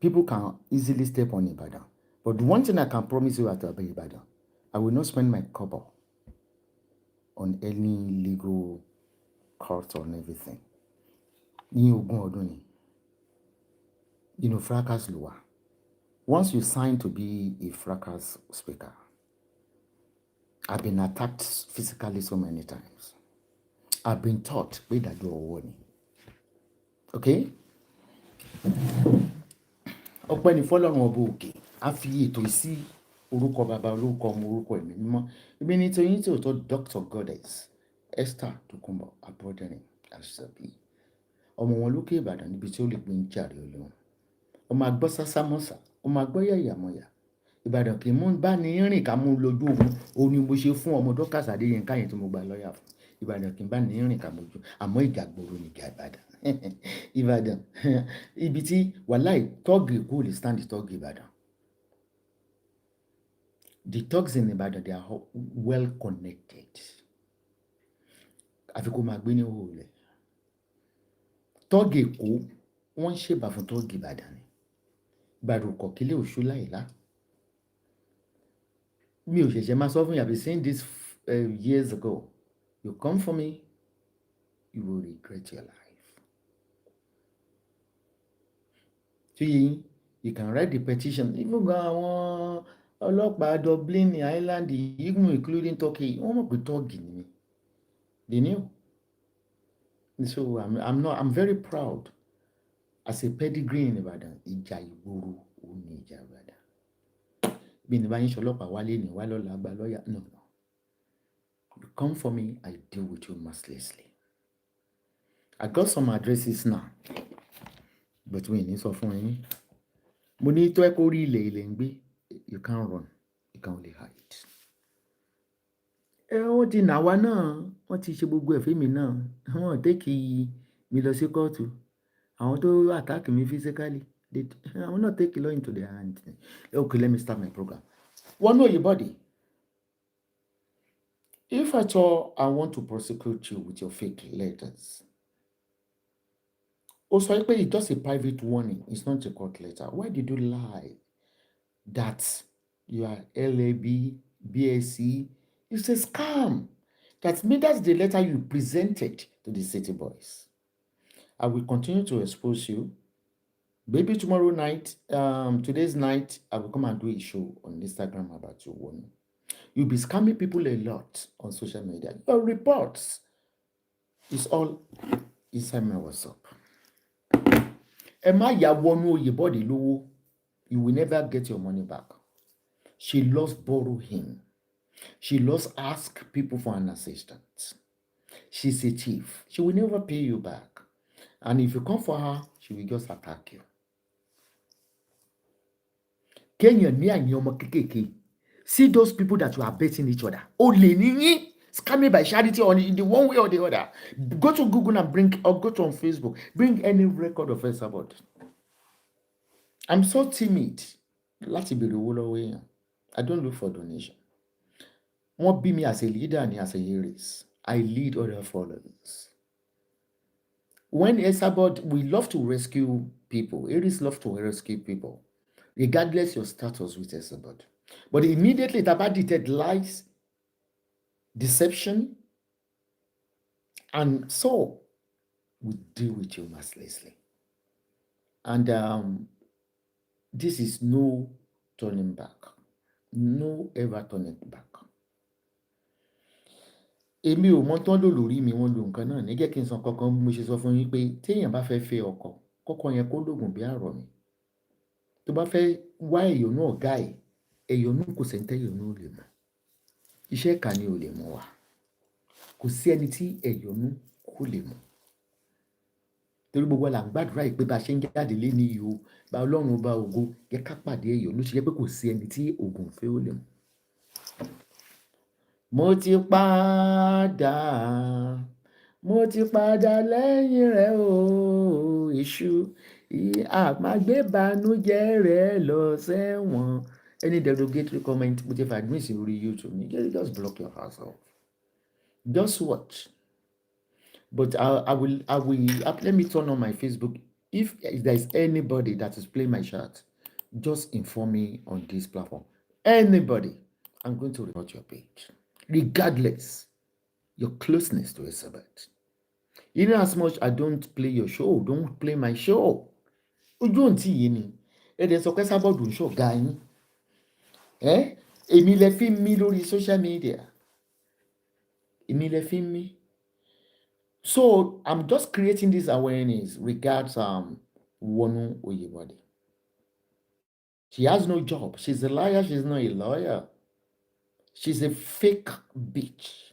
People can easily step on Ibadan. But the one thing I can promise you about Ibadan, I will not spend my kobo on any legal court on everything. Ní ogún ọdún ni. You know, fracas ló. Once you sign to be a fracas speaker, I've been attacked physically so many times. I've been taught pé ìdájọ́ ọwọ́ ni. Okay? Ọpẹ́ ni fọ́lọ́run ọba òkè. A fi ètò sí orúkọ bàbá orúkọ ọmọ orúkọ ẹ̀mí mímọ́. Ibi ní toyin tí ò tó Dr. Goddess Esther Tokunbo Abọ́dẹ̀rìn Àṣàbí. Ọmọ wọn lókè Ìbàdàn níbi tí ó lè gbé ń jàre Ọlọ́run. Ọmọ agbọ́ sásámọ́sà, ọmọ agbọ́ yàyàmọ́yà. Ìbàdàn kì í mú bá ní rìn ká mú lójú ogun. Ó ní mo ṣe fún ọmọ Dorcas Adéyínká yẹn tí mo gba lọ́yà fún. Ìbàdàn kì í bá ní rìn ká mójú. Àmọ́ ìjà gbòòrò ní ìjà Ìbàdàn. Ìbàdàn ibi tí wàláì tọ́ọ̀gì kò lè stand the tọ́ọ̀gì Ìbàdàn. The thugs in Ibadan, they are well connected. Àfi kó máa gbé ní òòlẹ̀. Tọ́ọ̀gì Èkó wọ́n ń ṣèbà fún tọ́ọ̀gì Ìbàdàn ni. Ìbàdàn kọ̀ kílé òṣù láìlá. Mi ò ṣẹ̀ṣẹ̀ máa sọ fún yín, I've been saying this years ago. You come for me, you will regret your life. So you can write the petition. Even àwọn ọlọ́pàá Dublin, Ireland, even including Turkey, wọ́n mọ̀ pé tọ́ọ̀gì ni mi. They knew. So I'm very proud. As a pedigree in Ibadan, ìjà ìgboro ò ní ìjà Ìbàdàn. Bí ní báyìí ṣọlọ́pàá wálé ní wá lọ́la gba lọ́yà. No. You come for me, I deal with you mercilessly. I got some addresses now. But we ní sọ fún yín. Mo ní tó ẹ kó rí ilẹ̀ ń gbé. You can't run. You can only hide. Wọ́n ti nà wá náà. Wọ́n ti ṣe gbogbo ẹ̀fẹ́ mi náà. Wọ́n tẹ́kì mi lọ sí kóòtù. Àwọn tó attack me physically, I will not take law into their hands. Okay, let me start my program. One know your body. If at all I want to prosecute you with your fake letters, also it's just a private warning. It's not a court letter. Why did you lie that you are LAB, BSc? It's a scam. That's the letter you presented to the city boys. I will continue to expose you. Maybe tomorrow night, today's night, I will come and do a show on Instagram about your woman. You'll be scamming people a lot on social media. Your reports is all inside my WhatsApp. Emma Yawonu Oyebode Lowo, you will never get your money back. She lost borrow him. She lost ask people for an assistance. She's a thief. She will never pay you back. And if you come for her, she will just attack you. Kenya ni àyìn ọmọ kékèké. See those people that you are betting each other. Olè níyín, scamming by charity or in the one way or the other. Go to Google and bring, or go to on Facebook, bring any record of Esabod. I'm so timid. Láti bèrè owó lọ́wọ́ èèyàn. I don't look for donation. Wọ́n bí mi as a leader and as a heiress. I lead other followers. When Esabod, we love to rescue people. Aries love to rescue people, regardless your status with Esabod. But immediately Taba detect lies, deception, and so we deal with you mercilessly. And this is no turning back. No ever turning back. Èmi ò mọ tán lò lórí mi, wọ́n lo nǹkan náà ní jẹ́ kí n sọ kankan bí mo ṣe sọ fún yín pé téèyàn bá fẹ́ fẹ́ ọkọ, kọ́kọ́ yẹn kó lògùn bí àrọ̀ mi. Tó bá fẹ́ wá ẹ̀yọ́nú ọ̀gá ẹ̀, ẹ̀yọ́nú kò sẹ́ńtẹ́ ẹ̀yọ́nú ò lè mọ̀. Iṣẹ́ ìkà ni ò lè mọ̀ wá. Kò sí ẹni tí ẹ̀yọ́nú kò lè mọ̀. Torí gbogbo là ń gbàdúrà pé bá a ṣe ń jáde lé ní ìhò, bá Ọlọ́run bá ògo, yẹ ká pàdé ẹ̀yọ́nú ṣe jẹ́ pé kò sí ẹni tí ògùn fẹ́ ò lè mọ̀. Mo ti padà lẹ́yìn rẹ̀ o, èṣù, àmágbébànújẹ́ rẹ̀ lọ sẹ́wọ̀n. Any derogatory comment, if I admit you on YouTube, just block your house off. Just watch. But I will, let me turn on my Facebook. If there's anybody that is playing my chat, just inform me on this platform. Anybody, I'm going to report your page. Regardless your closeness to Esabod. Even as much I don't play your show, don't play my show. Ojú òǹtí yìí ni. Ẹ̀dẹ̀ sọ pé Esabod ń ṣọ̀gá yín. Èmi lẹ fi mí lórí social media. Èmi lẹ fi mí. So I'm just creating this awareness regards Wonu Oyebode. She has no job. She's a liar. She's not a lawyer. She's a fake bitch.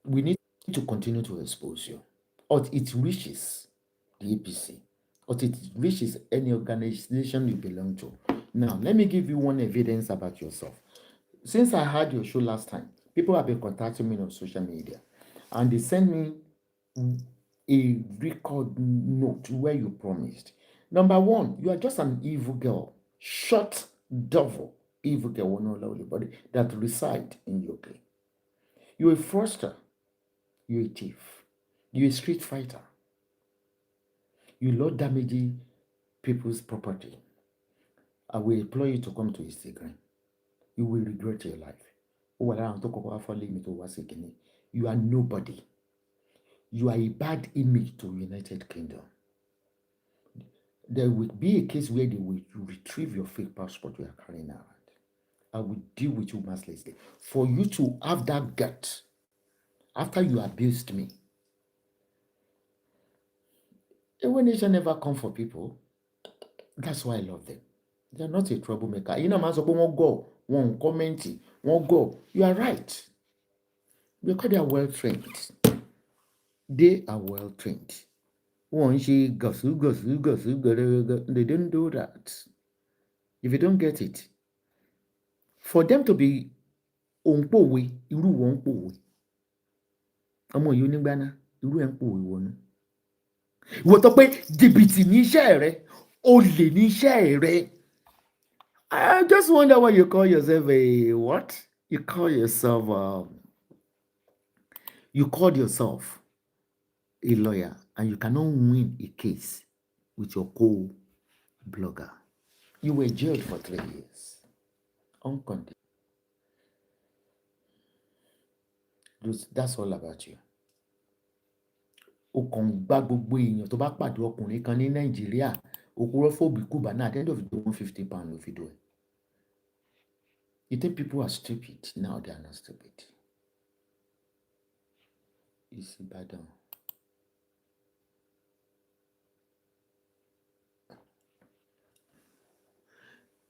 We need to continue to expose you, or it reaches the APC, or it reaches any organization you belong to. Now, let me give you one evidence about yourself. Since I had your show last time, people have been contacting me on social media, and they send me a record note where you promised. Number one, you are just an evil girl, short devil, evil girl, that reside in UK. You're a fraudster. You're a thief. You're a street fighter. You love damaging people's property. I will employ you to come to Instagram. You will regret your life. You are nobody. You are a bad image to United Kingdom. There will be a case where they will retrieve your fake passport you are carrying around. I will deal with you mercilessly. For you to have that gut after you abused me. A nation never come for people. That's why I love them. They're not a troublemaker. You know, man, so won't go, won't comment, won't go. You are right. Because they are well trained. They are well trained. They don't do that. If you don't get it, for them to be onpowe, irú won powe. Ọmọ yìí onígbáná, irú ẹ̀ ń pòwe wọnú. ìwọ tó pé jìbìtì ní iṣẹ́ rẹ, olè ní iṣẹ́ rẹ. I just wonder why you call yourself a what? You called yourself a lawyer, and you cannot win a case with your co-blogger. You were jailed for 3 years. Unconditional. That's all about you. O kàn gbá gbogbo èèyàn tó bá pàdé ọkùnrin kan ní Nàìjíríà, òkúrọ́ fòbí kùbà náà, at the end of the day, £150 ló fi do it. You think people are stupid? No, they are not stupid. It's bad.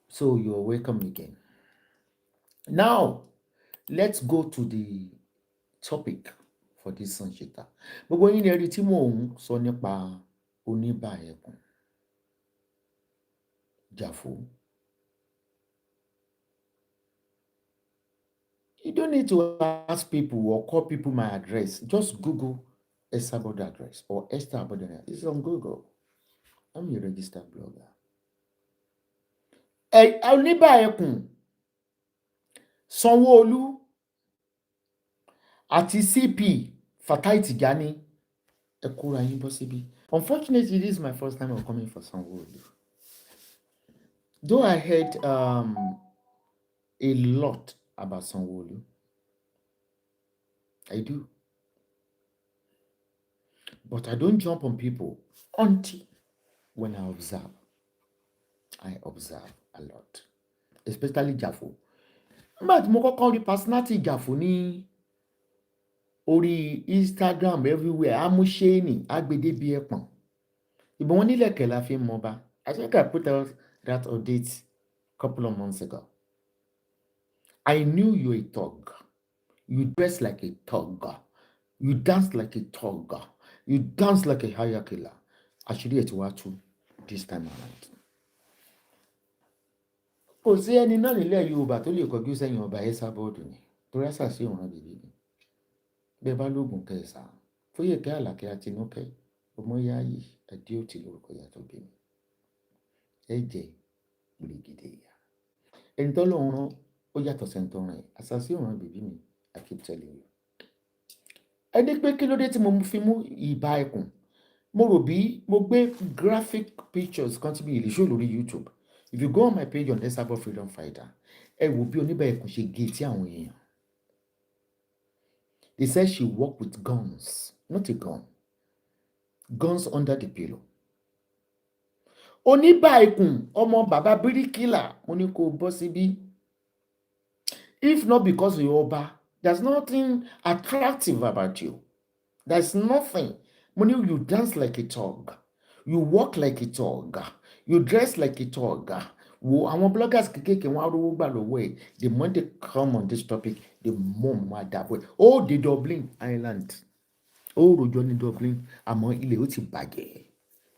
So you're welcome again. Now, let's go to the topic for this Sanchita. Gbogbo yín lè rí tí mò ń sọ nípa Oniba Ekun. Jafo. You don't need to ask people or call people my address. Just Google Esabod address or Esabod address. It's on Google. I'm a registered blogger. Oniba Ekun, Sanwo-Olu, àti CP Fatai Tijani, Ekura yín bọ́ síbí. Unfortunately, this is my first time of coming for Sanwo-Olu. Though I heard a lot about Sanwo-Olu. I do. But I don't jump on people until when I observe. I observe a lot. Especially Jafo. But mo kọ́kọ́ rí personality Jafo ní orí Instagram everywhere. Amusheni, agbede bí ẹpọ̀n. Ìbọn wọn nílẹ̀ kẹ̀lá fi mọ́ bá. I think I put out that update a couple of months ago. I knew you're a thug. You dress like a thug. You dance like a thug. You dance like a hire killer. Actually, it's what to this time around. Kò sí ẹni náà nílẹ̀ Yorùbá tó lè kọjú sẹ́yìn ọba Esabod ni. Torí àṣà sí òun bèbí ni. Bẹ́ẹ̀ bá lóògùn kẹsà. Fóyèké Àlàkẹ́ Àtinúkẹ́. Ọmọ Yáyì Adéòtì lórúkọ ìyá tó bí mi. Ẹ jẹ́ gbèrègìdè ìyá. Ẹni tó lọ́run rán ó yàtọ̀ sẹ́ni tó rán ẹ̀. Àṣà sí òun bèbí mi. I keep telling you. Ẹni pé kí ló dé tí mo fi mú Ìbà Ẹkùn? Mo rò bí mo gbé graphic pictures kan tí mi lè show lórí YouTube. If you go on my page on Esabod Freedom Fighter, ẹ wò bí Oniba Ekun ṣe gé tí àwọn èèyàn. They said she worked with guns, not a gun. Guns under the pillow. Oniba Ekun, ọmọ bàbá bíríkìlà, mo ní kó bọ́ síbí. If not because you're Oba, there's nothing attractive about you. There's nothing. Money, you dance like a thug. You walk like a thug. You dress like a thug. Àwọn bloggers kékèké wọn arówó gbà lọ́wọ́ ẹ̀. The more they come on this topic, the more wọ́n dàbọ̀. Oh, the Dublin Island. Oh, rojọ́ ní Dublin. Àmọ́ ilẹ̀ ó ti bàjẹ́.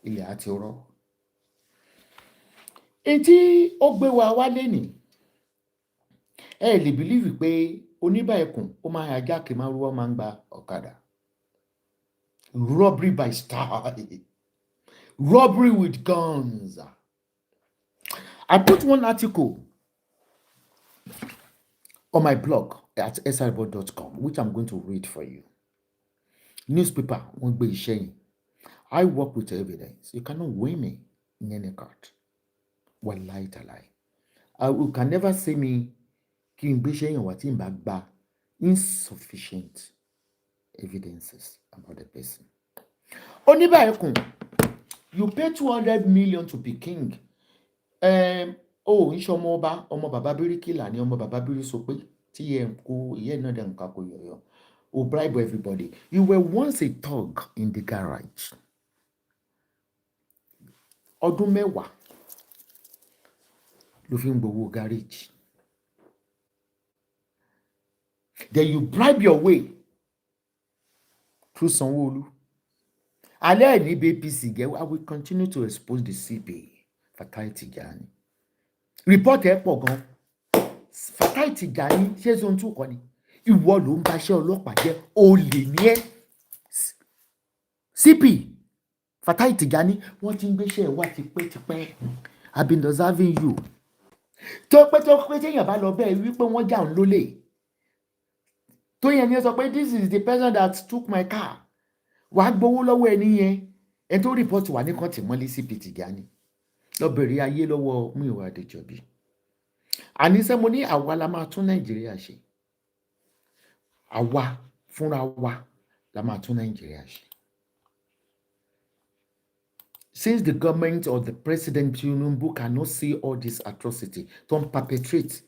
Ilẹ̀ á ti rọ̀. Ètí ó gbé wa wálé ni. Ẹ lè believe pé Oniba Ekun ó máa hijack márúwá máa ń gba ọ̀kadà. Robbery by style. Robbery with guns. I put one article on my blog at esabod.com, which I'm going to read for you. Newspaper won't be sharing. I work with evidence. You cannot win me in any court. Wallahi talai. You can never say me kí n gbé ṣẹ́yìn wá tí n bá gba insufficient evidences about the person. Oniba Ekun, you pay 200 million to be king. Iṣẹ́ ọmọ ọba, ọmọ bàbá bíríkìlà ni ọmọ bàbá bírí sọ pé tí ẹ kó ìyẹn náà dẹ̀ nǹkan kò yọ̀yọ̀. O bribe everybody. You were once a thug in the garage. Ọdún mẹ́wàá ló fi ń gbowó garage. Then you bribe your way through Sanwo-Olu. Alẹ́ ní APC gẹ̀, I will continue to expose the CP Fatai Tijani. Report ẹ̀ pọ̀ gan. Fatai Tijani ṣé zone 2 kọ́ ni? Ìwọ ló ń báṣẹ́ ọlọ́pàá jẹ́, olè ní ẹ́. CP Fatai Tijani wọ́n ti ń gbéṣẹ́ wá tipẹ́tipẹ́. I've been observing you. Tó pé téèyàn bá lọ bẹ́ẹ̀ wípé wọ́n jà ń lólè. Tó yẹn ni ẹ sọ pé this is the person that took my car. Wàá gbowó lọ́wọ́ ẹni yẹn. Ẹ tó rìpọ́tù wà ní kan tì mọ́lé sí Tijani. Lọ bèrè ayé lọ́wọ́ Múyìwá Adéjọbí. Àníṣe mo ní àwa la máa tún Nàìjíríà ṣe. Àwa fúnra wa la máa tún Nàìjíríà ṣe. Since the government or the President Tinubu cannot see all this atrocity, don't perpetrate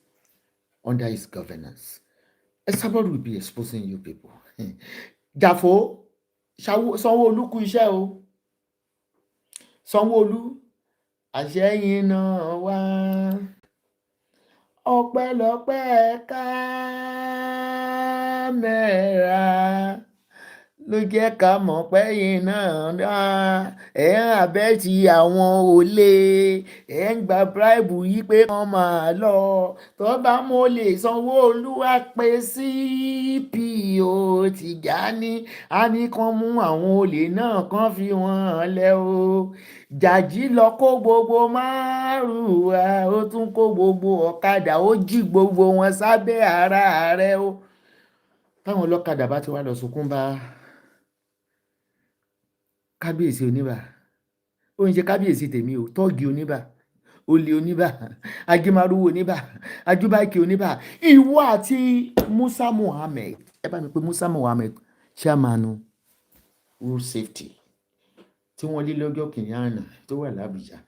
under his governance, Esabod will be exposing you people. Jafo, Sanwó-Olú kú iṣẹ́ o. Sanwó-Olú, àṣẹyìn náà wá. Ọpẹ́lọpẹ́ kámẹ́rà ló jẹ́ ká mọ̀ pé yìí náà dá. Ẹ̀ ń àbẹ́tì àwọn olè. Ẹ̀ ń gba bribe yìí pé wọ́n máa lọ. Tó bá mo lè Sanwó-Olú wá pé CPO Tijani. A ní kán mú àwọn olè náà kán fi wọ́n lẹ̀ o. Jàjí lọ kó gbogbo márùwá. Ó tún kó gbogbo ọ̀kadà. Ó jí gbogbo wọn sábẹ́ ara rẹ̀ o. Táwọn ọlọ́kadà bá ti wá lọ sunkún bá kábíyèsí Oníbà. Ó ń ṣe kábíyèsí tèmi o. Tọ́ọ̀gì Oníbà, olè Oníbà, ajímárúwò Oníbà, ajúbáìkì Oníbà. Ìwọ àti Musa Muhammed. Ẹ bá mi pé Musa Muhammed, chairman road safety, tí wọ́n lé lọ́jọ́ kìíní àná tó wà l'Ábùjá.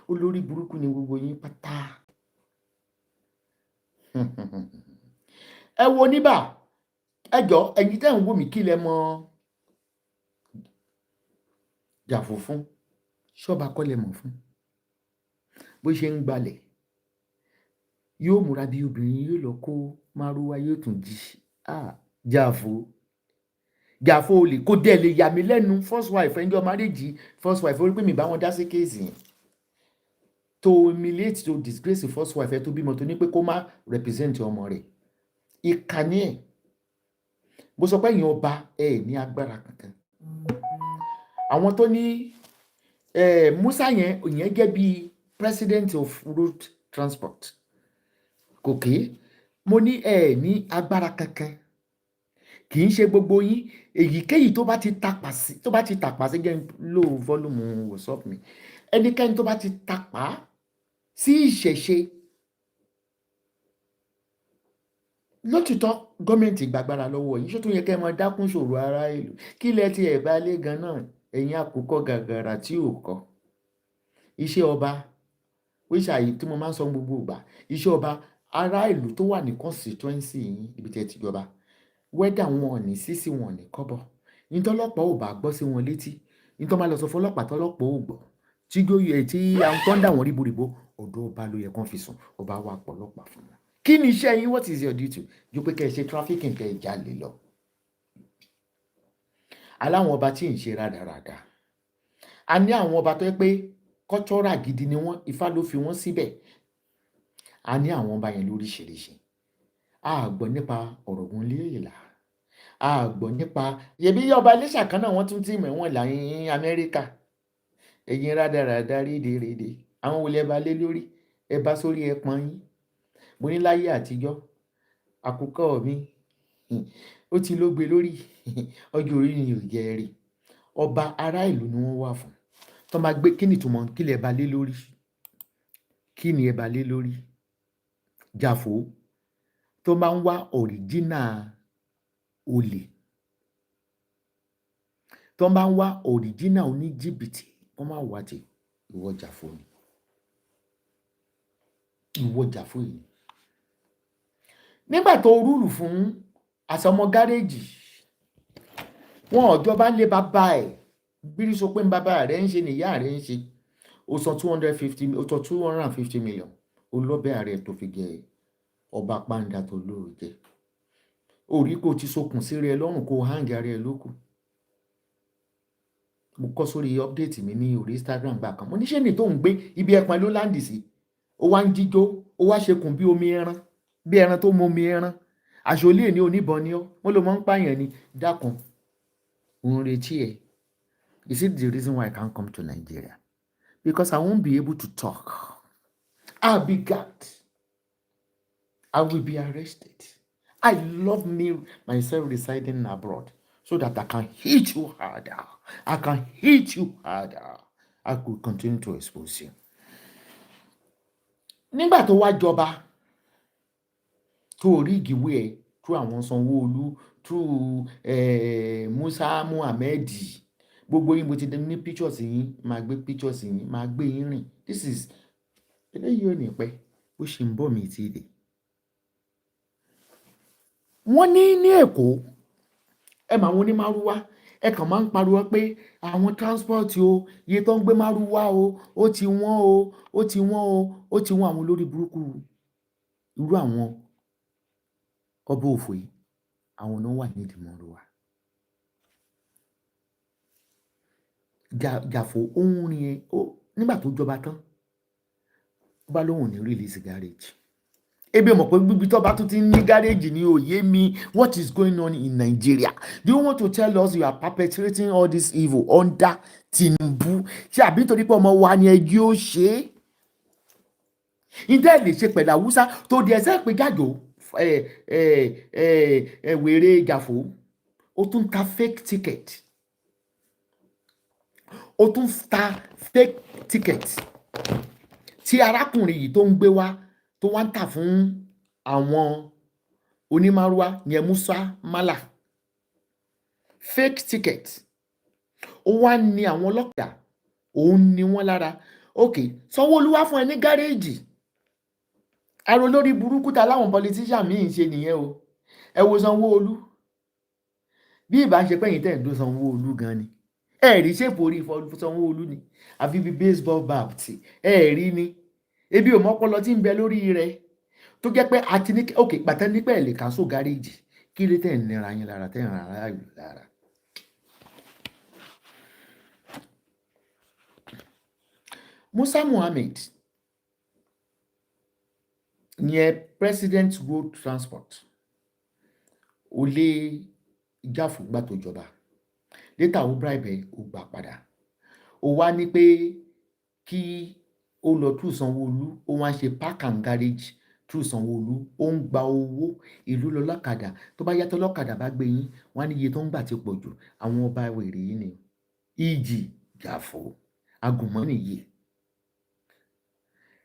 Olórí burúkú ni gbogbo yín pátá. Ẹ wo Oníbà. Ẹ jọ̀ọ́ ẹ̀yin tẹ́ ń wò mí kí lẹ mọ̀ Jàfó fún. Ṣọ́ba kọ́ lẹ mọ̀ fún. Bó ṣe ń gbalẹ̀. Yóò múra bí obìnrin, yóò lọ kó márúwá, yóò tún jí. Jàfó olè kó dẹ̀ lè yà mí lẹ́nu. First wife ẹnjọ́ marriage, first wife orí pé mi bá wọn dá sí kéèsì yẹn. To humiliate, to disgrace the first wife ẹ tó bímọ tó ní pé kó má represent ọmọ rẹ̀. Ìkànnì ẹ̀. Bó sọ pé ẹ̀yin ọba ẹ̀ ní agbára kankan. Àwọn tó ní Musa yẹn jẹ́ bí president of road transport. Kòkè. Mo ní ní agbára kankan. Kì í ṣe gbogbo yín. Èyíkéyìí tó bá ti tàpá sí jẹ́ low volume WhatsApp mi. Ẹnikẹ́ni tó bá ti tàpá sí ìṣẹ̀ṣe. Lótìtọ́ gọ́ọ̀mẹ̀ntì gbàgbára lọ́wọ́ yín. Ṣó tún yẹ kẹ́ ẹ máa dákún ṣòro ará ìlú. Kí lẹ ti ẹ̀ bá lé gan náà. Ẹ̀yin àkùkọ gàgàrà tí ò kọ́. Iṣẹ́ ọba, which tí mo máa ń sọ gbogbo ìgbà. Iṣẹ́ ọba ará ìlú tó wà ní constituency yín ibi tí ẹ ti jọba. Wẹ́dà wọn ní sísí wọn ní kọ́bọ̀. Ní tọ́lọ́pàá ò bá gbọ́ sí wọn létí. Ní tọ́ máa lọ sọ fún ọlọ́pàá tọ́lọ́pàá ò gbọ́. Tí àwọn tó ń dà wọ́n ríboríbo, ọ̀dọ̀ ọba ló yẹ kán fi sùn. Ọba wà pọ̀lọ́pàá fún wọn. Kí ni iṣẹ́ yín? What is your duty? Ju pé kẹ́ ẹ ṣe trafficking, kẹ́ ẹ jalè lọ. Aláwọn ọba tí ń ṣe rádaràda. A ní àwọn ọba tó yẹ pé kọ́tọ́rà gidi ni wọ́n. Ifá ló fi wọ́n síbẹ̀. A ní àwọn ọba yẹn lóríṣiríṣi. A gbọ́ nípa Ọ̀ràngúnléèlà. A gbọ́ nípa yẹ̀bí ọba Iléṣà kan náà wọ́n tún tì mọ̀ wọ́n là ní Amẹ́ríkà. Ẹ̀yin rádaràda rédèrèdè. Àwọn olè bá lé lórí. Ẹ bá sórí ẹpọn yín. Mo ní láyé àtijọ́. Àkùkọ mi. Ó ti ló gbé lórí. Ọjọ́ orí ni ò jẹ́ rí. Ọba ará ìlú ni wọ́n wà fún. Tó máa gbé kí ni ìtumọ̀ kí lẹ bá lé lórí. Kí ni ẹ bá lé lórí? Jàfó tó máa ń wá original olè. Tó máa ń wá original oníjìbìtì. Wọ́n máa wá ti ìwọ Jàfó ni. Ìwọ Jàfó yìí. Nígbà tó rúlù fún àsọmọ gáréèjì. Wọn ọ̀jọba lé bàbá ẹ̀. Bírí sọ pé bàbá rẹ̀ ń ṣe ni ìyá rẹ̀ ń ṣe. Ó sọ 250 million. Olóbẹ̀ ààrẹ tó fi jẹ ọba pàǹdà tó lóò jẹ. Orí kò ti sokùn sí rẹ lọ́rùn kó hang ara ẹ lókù. Mo kọ sórí update mi ní orí Instagram gbà kan. Mo ní ṣé ní tó ń gbé ibi ẹpọn ló láǹdì sí. Ó wá ń jíjó. Ó wá ṣekùn bí omi ẹran. Bí ẹran tó mọ omi ẹran. Àṣọlé ní oníbọn ni ọ́. Wọ́n ló máa ń pààyàn ni. Dákun. Òun retí ẹ̀. Is it the reason why I can't come to Nigeria? Because I won't be able to talk. I'll be gagged. I will be arrested. I love myself residing abroad so that I can hit you harder. I can hit you harder. I could continue to expose you. Nígbà tó wá jọba, tó rí ìgìwé ẹ̀ through àwọn Sanwó-Olú, through Musa Muhammed, gbogbo yín mo ti ní pictures yín, máa gbé pictures yín, máa gbé yín rìn. This is eléyìí ò ní pẹ́, ó ṣì ń bọ̀ mí tí dé. Wọ́n ní Èkó, ẹ mà wọn ní márúwá, ẹ kàn máa ń pariwo pé àwọn transport o, iye tó ń gbé márúwá o, ó ti wọ́n o, ó ti wọ́n o, ó ti wọ́n. Àwọn olórí burúkú irú àwọn ọba òfò yìí, àwọn náà wà nídìí márúwá. Jàfó ohun rìn yẹn nígbà tó jọba tán, ó bá lóhùn ní release garage. Ebi mọ̀ pé bíbí tó bá tún ti ní garage ní òye mi. What is going on in Nigeria? Do you want to tell us you are perpetrating all this evil under Tinubu? Ṣé àbí nítorí pé ọmọ wa ni ẹjọ́ ó ṣe é? Ǹjẹ́ lè ṣe pẹ̀lú Haúsá tó di ẹsẹ̀ pé Gàjò wèrè Jàfó, ó tún ta fake ticket. Ó tún ta fake ticket tí arákùnrin yìí tó ń gbé wá tó wá ń tà fún àwọn onímárúwá yẹn Musa Mala. Fake ticket. Ó wá ní àwọn ọlọ́pàá, òun ni wọ́n lára. Okay, Sanwó-Olú wá fún ẹ ní gáréèjì. Aró lórí burúkú ta láwọn politician míì ń ṣe nìyẹn o. Ẹ wo Sanwó-Olú. Bí ìbá ṣe pẹ́yìn tẹ̀ ń dó Sanwó-Olú gan ni. Ẹ rí ṣèpò orí Sanwó-Olú ni. Àfi bí baseball bat. Ẹ rí ni. Ebi ò mọ́pọlọ tí ń bẹ lórí rẹ̀. Tó jẹ́ pé àti ní okay, gbàtẹ́ nípa ẹ̀ lè cancel gáréèjì. Kí ló tẹ̀ ń nira yín lára, tẹ̀ ń ra aráàlú lára? Musa Muhammed yẹn President Road Transport, ó lé Jàfó gbà tó jọba. Later ó bribe ó gbà padà. Ó wá ní pé kí ó lọ through Sanwó-Olú, ó wá ń ṣe park and garage through Sanwó-Olú. Ó ń gba owó ìlú lọ lọ́kadà. Tó bá yàtọ̀ lọ́kadà bá gbé yín, wọ́n á ní iye tó ń gbà ti pọ̀ jù. Àwọn ọba wèrè yìí ni. Ìjì Jàfó, agùnmọ́ nìyí.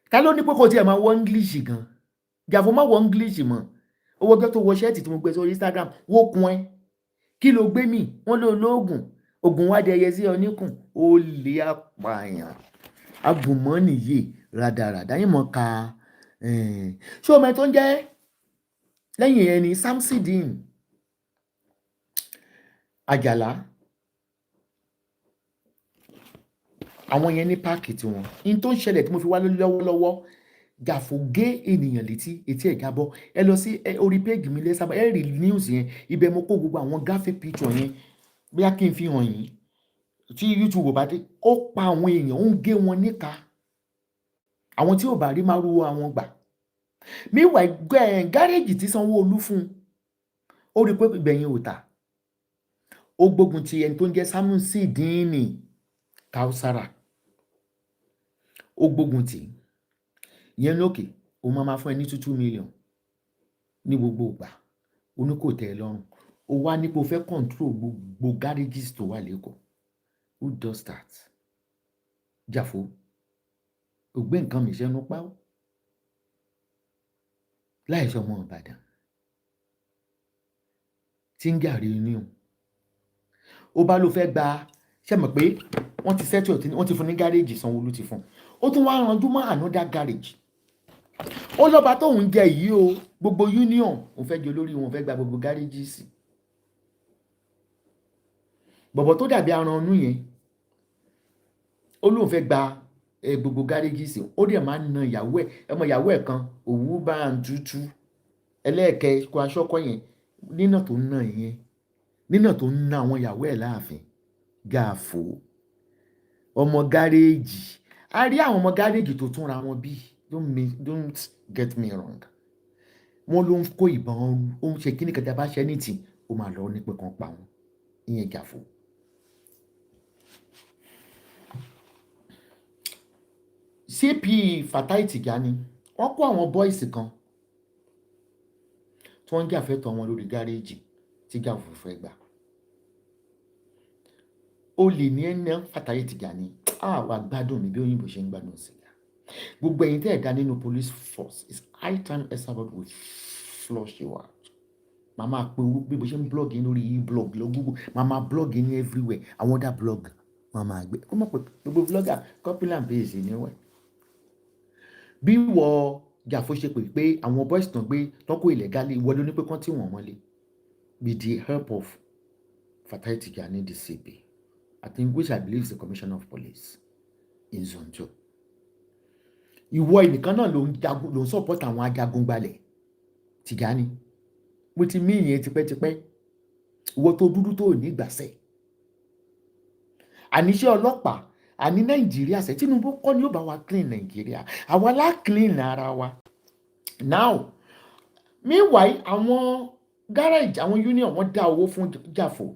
Ta ló ní pé kò tiẹ̀ máa wọ English gan? Jàfó má wọ English mọ́. Owó gbé tó wọ ṣẹ́ẹ̀tì tí mo gbé sórí Instagram, wó kun ẹ. Kí ló gbé mi? Wọ́n lé olóògùn. Ògùn wá dẹyẹ sí ọ níkùn. Ó lè apààyàn. Agùnmọ́ nìyí rádaràdá. Yín mọ̀ ká. Ṣé ọmọ ẹ tó ń jẹ́ lẹ́yìn ẹni Samsideen Àjàlá? Àwọn yẹn ní páàkì tiwọn. In tó ń ṣẹlẹ̀ tí mo fi wá lọ́wọ́lọ́wọ́, Jàfó gé ènìyàn létí, etí ẹ̀ jábọ́. Ẹ lọ sí orí péègì mi lẹ́sàbọ̀, ẹ rí news yẹn. Ibẹ̀ mo kó gbogbo àwọn graphic picture yẹn. Bóyá kí n fi hàn yín. Tí YouTube bá dé, ó pa àwọn èèyàn, ó ń gé wọn níka. Àwọn tí ò bá rí márúwá àwọn gbà. Meanwhile, gáréèjì tí Sanwó-Olú fún, ó rí pé ìgbẹ̀yìn ò tà. Ó gbógun ti ẹni tó ń jẹ́ Samsideen Kausara. Ó gbógun tì. Yẹn lókè, ó máa fún ẹ ní 2 million ní gbogbo ìgbà. Ó ní kò tẹ́ ẹ lọ́rùn. Ó wá ní pé ó fẹ́ control gbogbo garages tó wà lÉkòó. Who does that? Jàfó, ó gbé nǹkan mi sẹ́nu pa ó. Láì ṣe ọmọ Ìbàdàn. Tí ń gàrí ní o. Ó bá ló fẹ́ gba, ṣé mọ̀ pé wọ́n ti settle, wọ́n ti fún ní gáréèjì, Sanwó-Olú ti fún. Ó tún wá ranjú mọ́ another garage. Ó lọ́ba tóun jẹ yìí o, gbogbo union òun fẹ́ jẹ olórí wọn, fẹ́ gba gbogbo gáréjìsì. Bọ̀bọ̀ tó dàbí aran ọnú yẹn, ó lóun fẹ́ gba gbogbo gáréjìsì. Ó dẹ̀ máa ń na ìyàwó ẹ̀. Ọmọ ìyàwó ẹ̀ kan, òwú bá ń tútú. Ẹlẹ́ẹ̀kẹ́ kó aṣọ́kọ́ yẹn, nínà tó ń na yẹn, nínà tó ń na àwọn ìyàwó ẹ̀ láàfin. Jàfó, ọmọ gáréèjì. A rí àwọn ọmọ gáréèjì tó túnra wọn bí. Don't get me wrong. Wọ́n ló ń kó ìbọn, ó ń ṣe kíní kẹta bá ṣẹ́ ní tì, ó máa lọ ní pé kan pa wọn. Ìyẹn Jàfó. CP Fatai Tijani wọ́n kó àwọn boys kan tí wọ́n ń jà fẹ́tọ̀ wọn lórí gáréèjì tí Gàfó fẹ́ gbà. ó lè ní ẹni Fatai Tijani wà gbádùn mi bí òyìnbó ṣe ń gbádùn sìgá. Gbogbo ẹ̀yin tẹ́ ẹ̀ dá nínú police force is high time Esabod will flush you out. Màmá pé bí mo ṣe ń blog yín lórí e-blog lọ Google, màmá blog yín everywhere. Àwọn other blog màmá gbé ó mọ̀ pé gbogbo blogger copy and paste ní wẹ̀. Bí wọ Gàfó ṣe pé àwọn boys tán gbé tọ́kọ̀ illegally ìwọ ló ní pé kán tí wọ́n mọ́lé with the help of Fatai Tijani the CP, I think, which I believe is the Commissioner of Police in Zone 2. Ìwọ ẹnìkan náà ló ń support àwọn ajagunbalẹ̀ Tijani. Mo ti mí ìyẹn tipẹ́tipẹ́. Ìwọ tó dúdú tó ní ìgbàsẹ̀. Àníṣe ọlọ́pàá àní Nàìjíríà ṣe Tinubu kọ́ ni ó bá wa clean Nàìjíríà. Àwa lá clean ara wa. Now, meanwhile, àwọn garage, àwọn union wọ́n dá owó fún Gàfó.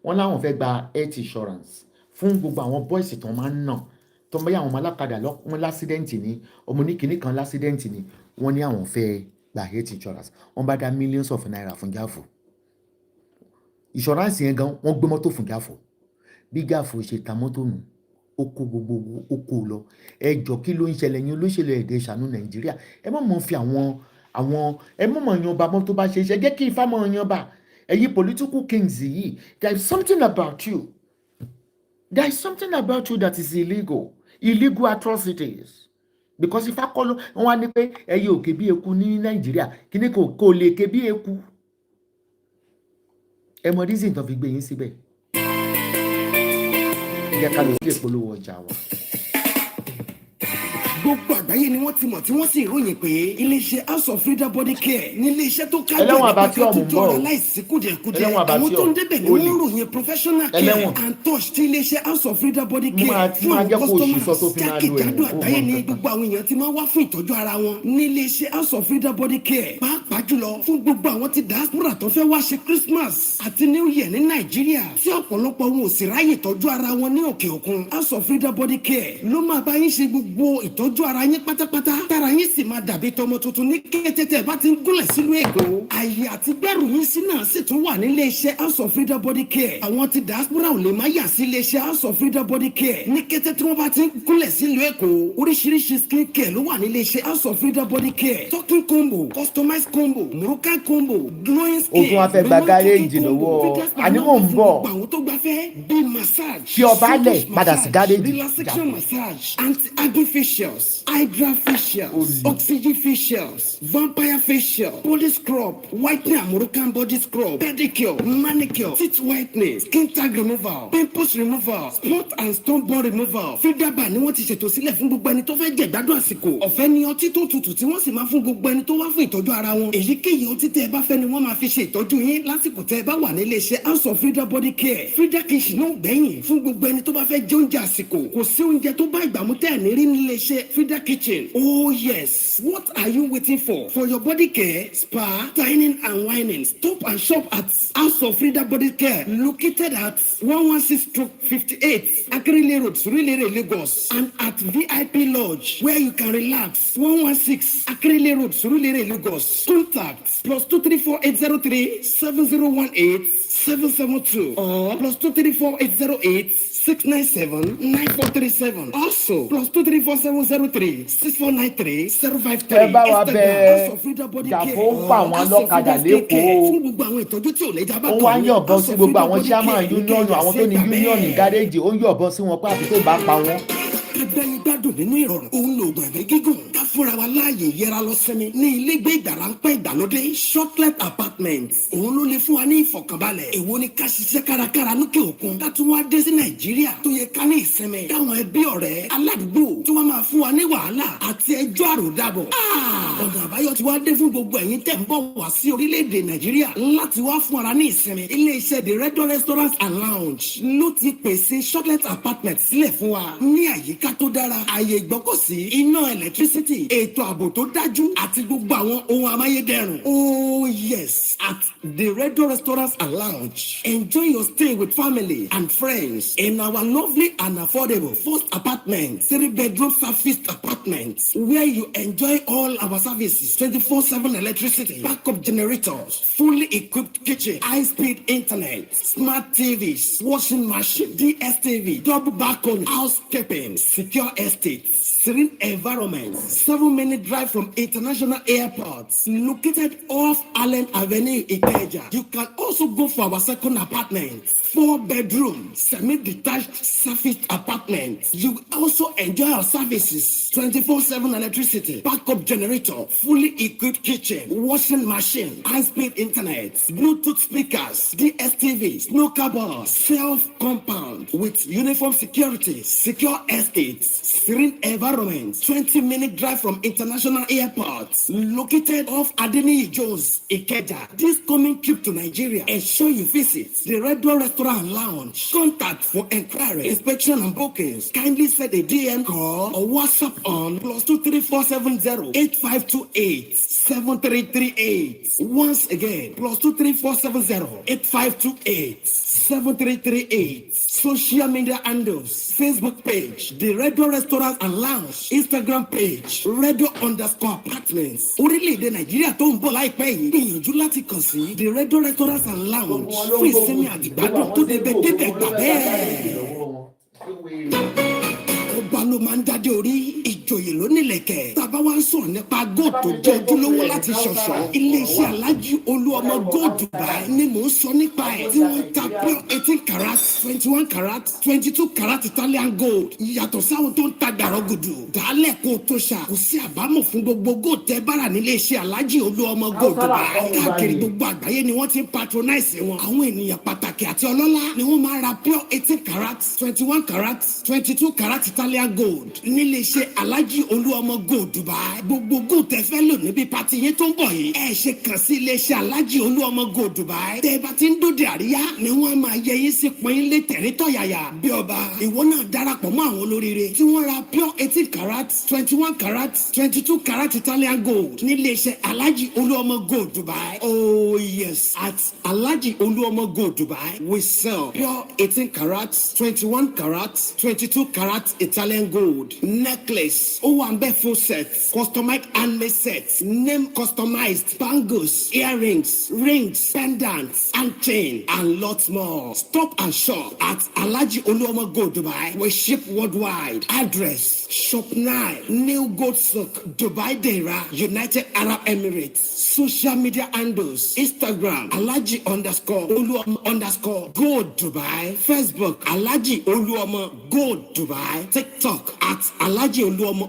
Wọ́n láwọn fẹ́ gba health insurance fún gbogbo àwọn boys tó máa ń nà. Tó ń bá àwọn alákadà wọn lásídẹ́ǹtì ni, ọmọ oníkìní kan lásídẹ́ǹtì ni, wọ́n ní àwọn fẹ́ gba health insurance. Wọ́n bá dá millions of naira fún Gàfó. Insurance yẹn gan wọ́n gbé mọ́tò fún Gàfó. Bí Gàfó ṣe ta mọ́tò nù, ó kó gbogbo owó, ó kó lọ. Ẹ jọ kí ló ń ṣẹlẹ̀ yín olóṣèlú ẹ̀dẹ̀ ṣàánú Nàìjíríà. Ẹ má mọ̀ fi ẹ má mọ̀ yan ọba mọ́ tó bá ṣe iṣẹ́. Jẹ́ kí Ifá mọ̀ yan ọba. Ẹ̀yin political kings yìí, there is something about you. There is something about you that is illegal. Illegal atrocities. Because Ifá kọ́ ló wọ́n wá ní pé ẹyẹ òkè bí eku ní Nàìjíríà kí ni kò lè ké bí eku. Ẹ mọ reason tó fi gbé yín síbẹ̀. Ẹ ká lọ sí ìpolówó ọjà wa. Gbogbo àgbáyé ni wọ́n ti mọ̀ tí wọ́n sì ròyìn pé iléeṣẹ́ House of Freedom Body Care ní iléeṣẹ́ tó kájú ẹ̀ka tó jọra láìsí kùdìẹ̀kudìẹ. Àwọn tó ń débẹ̀ ni wọ́n ròyìn professional care and touch tí iléeṣẹ́ House of Freedom Body Care fún àwọn customers jákèjádò àgbáyé ni gbogbo àwọn èèyàn ti máa wá fún ìtọ́jú ara wọn ní iléeṣẹ́ House of Freedom Body Care. Pàápàá jùlọ fún gbogbo àwọn tí diaspora tó fẹ́ wá ṣe Christmas àti New Year ní Nàìjíríà tí ọ̀pọ̀lọpọ̀ wọn ò sì ráyè tọ́jú ara wọn ní òkè òkun. House of Freedom Body Care ló máa bá yín ṣe gbogbo ìtọ́jú ara yín pátápátá tára yín sì máa dàbí tọmọ tuntun ní kété tẹ́ bá ti ń gúnlẹ̀ sílùú Èkó. Àyè àti gbẹ́rù yín sí náà sì tún wà nílé iṣẹ́ House of Freedom Body Care. Àwọn ti diaspora ò lè má yà sí ilé iṣẹ́ House of Freedom Body Care ní kété tí wọ́n bá ti ń gúnlẹ̀ sílùú Èkó. Oríṣiríṣi skin care ló wà nílé iṣẹ́ House of Freedom Body Care. Talking combo, customized combo, Moroccan combo, glowing skin. O tún wá fẹ́ gba gáréèjì lọ́wọ́ ànímọ̀ ń bọ̀. Àwọn tó gbafẹ́ bíi massage, kí ọba lẹ̀ padà sí gáréèjì. relaxation massage, anti-aging facials, hydra facials, oxygen facials, vampire facial, body scrub, whitening and Moroccan body scrub, pedicure, manicure, teeth whitening, skin tag removal, pimples removal, spot and stone ball removal. Fídàbà ni wọ́n ti ṣètò sílẹ̀ fún gbogbo ẹni tó fẹ́ jẹ ìgbádùn àsìkò. Ọ̀fẹ́ ni ọtí tó tutù tí wọ́n sì máa fún gbogbo ẹni tó wá fún ìtọ́jú ara wọn. Èyíkéyìí ọtí tẹ́ ẹ bá fẹ́ ni wọ́n máa fi ṣe ìtọ́jú yín lásìkò tẹ́ ẹ bá wà nílé iṣẹ́ House of Freedom Body Care. Frida Kitchen náà gbẹ̀yìn fún gbogbo ẹni tó bá fẹ́ jẹ oúnjẹ àsìkò. Kò sí oúnjẹ tó bá ìgbà mú tẹ́ ẹ̀ ní rí nílé iṣẹ́ Frida Kitchen. Oh yes, what are you waiting for? For your body care, spa, dining and whining. Stop and shop at House of Freedom Body Care, located at 116/58 Akérèlé Road, Surulere, Lagos, and at VIP Lodge, where you can relax. 116 Akérèlé Road, Surulere, Lagos. Contact +234-803 7018 772 or +234-808 697-9437. Also, +234-703 6493 053. Ẹ bá wa bẹ Gàfó ń pa àwọn ọlọ́kadà lẹ́kọ̀ọ́. Fún gbogbo àwọn ìtọ́jú tí ò lè jábá tó. Ó wá ń yọ̀bọ sí gbogbo àwọn chairman union, àwọn tó ní union gáréèjì, ó ń yọ̀bọ sí wọn pé àfi tó bá pa wọn. Agbẹ́yìn gbádùn nínú ìrọ̀rùn. Òun lo oògùn ẹ̀mí gígùn. Ká fúnra wa láàyè yẹra lọ sẹ́mi. Ní ilé gbé ìgbàlá ń pẹ́ ìgbàlódé. Shortlet apartment. Òun ló lè fún wa ní ìfọ̀kànbalẹ̀. Èwo ni ká ṣiṣẹ́ kárakára lókè òkun. Ká tún wá dé sí Nàìjíríà. Tó yẹ ká ní ìsinmi. Káwọn ẹbí ọ̀rẹ́ aládùúgbò tí wọ́n máa fún wa ní wàhálà àti ẹjọ́ àròdàbọ̀. Ọ̀nà àbáyọ ti wá dé fún gbogbo ẹ̀yin tẹ̀ ń bọ̀ wá sí orílẹ̀-èdè Nàìjíríà láti wá fún ara ní ìsinmi. Ilé-iṣẹ́ The Red Door Restaurant and Lounge ló ti pèsè Shortlet apartment sílẹ̀ fún wa ní àyíká tó dára. Àyè ìgbọ́kọ̀sí, iná ẹ̀lẹ́tírísítì, security, ètò ààbò tó dájú àti gbogbo àwọn ohun amáyédẹrùn. Oh yes, at the Radio Restaurants and Lounge. Enjoy your stay with family and friends in our lovely and affordable first apartment, 3-bedroom serviced apartments, where you enjoy all our services, 24/7 electricity, backup generators, fully equipped kitchen, high-speed internet, smart TVs, washing machine, DSTV, double balcony, housekeeping, secure estates, serene environment, 7-minute drive from international airports, located off Allen Avenue, Ikeja. You can also go for our second apartment, 4-bedroom, semi-detached serviced apartment. You also enjoy our services, 24/7 electricity, backup generator, fully equipped kitchen, washing machine, high-speed internet, Bluetooth speakers, DSTV, snooker bars, self-compound with uniform security, secure estates, serene environment, 20-minute drive from international airports, located off Adeniyi Jones, Ikeja. This coming trip to Nigeria, ensure you visit the Red Door Restaurant and Lounge. Contact for inquiry, inspection and bookings. Kindly send a DM, call or WhatsApp on +23470 8528 7338. Once again, +23470 8528 7338. Social media handles: Facebook page, the Radio Restaurant and Lounge, Instagram page, Radio_apartments. Orílẹ̀-èdè Nàìjíríà tó ń bọ̀ láìpẹ́ yìí, gbìyànjú láti kàn sí the Radio Restaurant and Lounge fún ìsinmi àtìgbádùn tó débẹ̀ gbà bẹ́ẹ̀. Ọba ló máa ń dádé orí, ìjòyè ló nílẹ̀kẹ̀. Tàbá wá ń sọ̀rọ̀ nípa gold tó jẹ́ ojúlówó láti ṣọ̀ṣọ́. Iléeṣẹ́ Aláàjì Olúọmọ Gold Dubai ni mò ń sọ nípa ẹ̀. Tí wọ́n ń ta pure 18 karat, 21 karat, 22 karat Italian gold. Yàtọ̀ sáwọn tó ń ta dàrọ́gùdù. Dàálẹ̀ kó o tó ṣà. Kò sí àbámọ̀ fún gbogbo gold tẹ́ bára níléeṣẹ́ Aláàjì Olúọmọ Gold Dubai. Káàkiri gbogbo àgbáyé ni wọ́n ti ń patronize wọn. Àwọn ènìyàn pàtàkì àti ọlọ́lá ni wọ́n máa ra pure 18 karat, 21 karat, 22 karat Italian gold níléeṣẹ́ Aláàjì Olúọmọ Gold Dubai. Gbogbo gold tẹ́ fẹ́ lò níbi pati yẹn tó ń bọ̀ yìí, ẹ ṣe kàn sí iléeṣẹ́ Aláàjì Olúọmọ Gold Dubai. Tẹ́ bá ti ń dòde àríyá ni wọ́n máa yẹ yín sí pọ́n lé tẹ̀rítọ̀yàyà bí ọba. Ìwọ náà darapọ̀ mọ́ àwọn olóríire tí wọ́n ra pure 18 karat, 21 karat, 22 karat Italian gold níléeṣẹ́ Aláàjì Olúọmọ Gold Dubai. Oh yes, at Aláàjì Olúọmọ Gold Dubai we sell pure 18 karat, 21 karat, 22 karat Italian gold necklace, owambe full set, customized handmade sets, name customized bangles, earrings, rings, pendants, and chain, and lots more. Stop and shop at Aláàjì Olúọmọ Gold Dubai. We ship worldwide. Address: Shop 9, New Gold Souk, Dubai Deira, United Arab Emirates. Social media handles: Instagram Aláàjì_Olúọmọ_ Gold Dubai, Facebook Aláàjì Olúọmọ Gold Dubai, TikTok at Aláàjì Olúọmọ_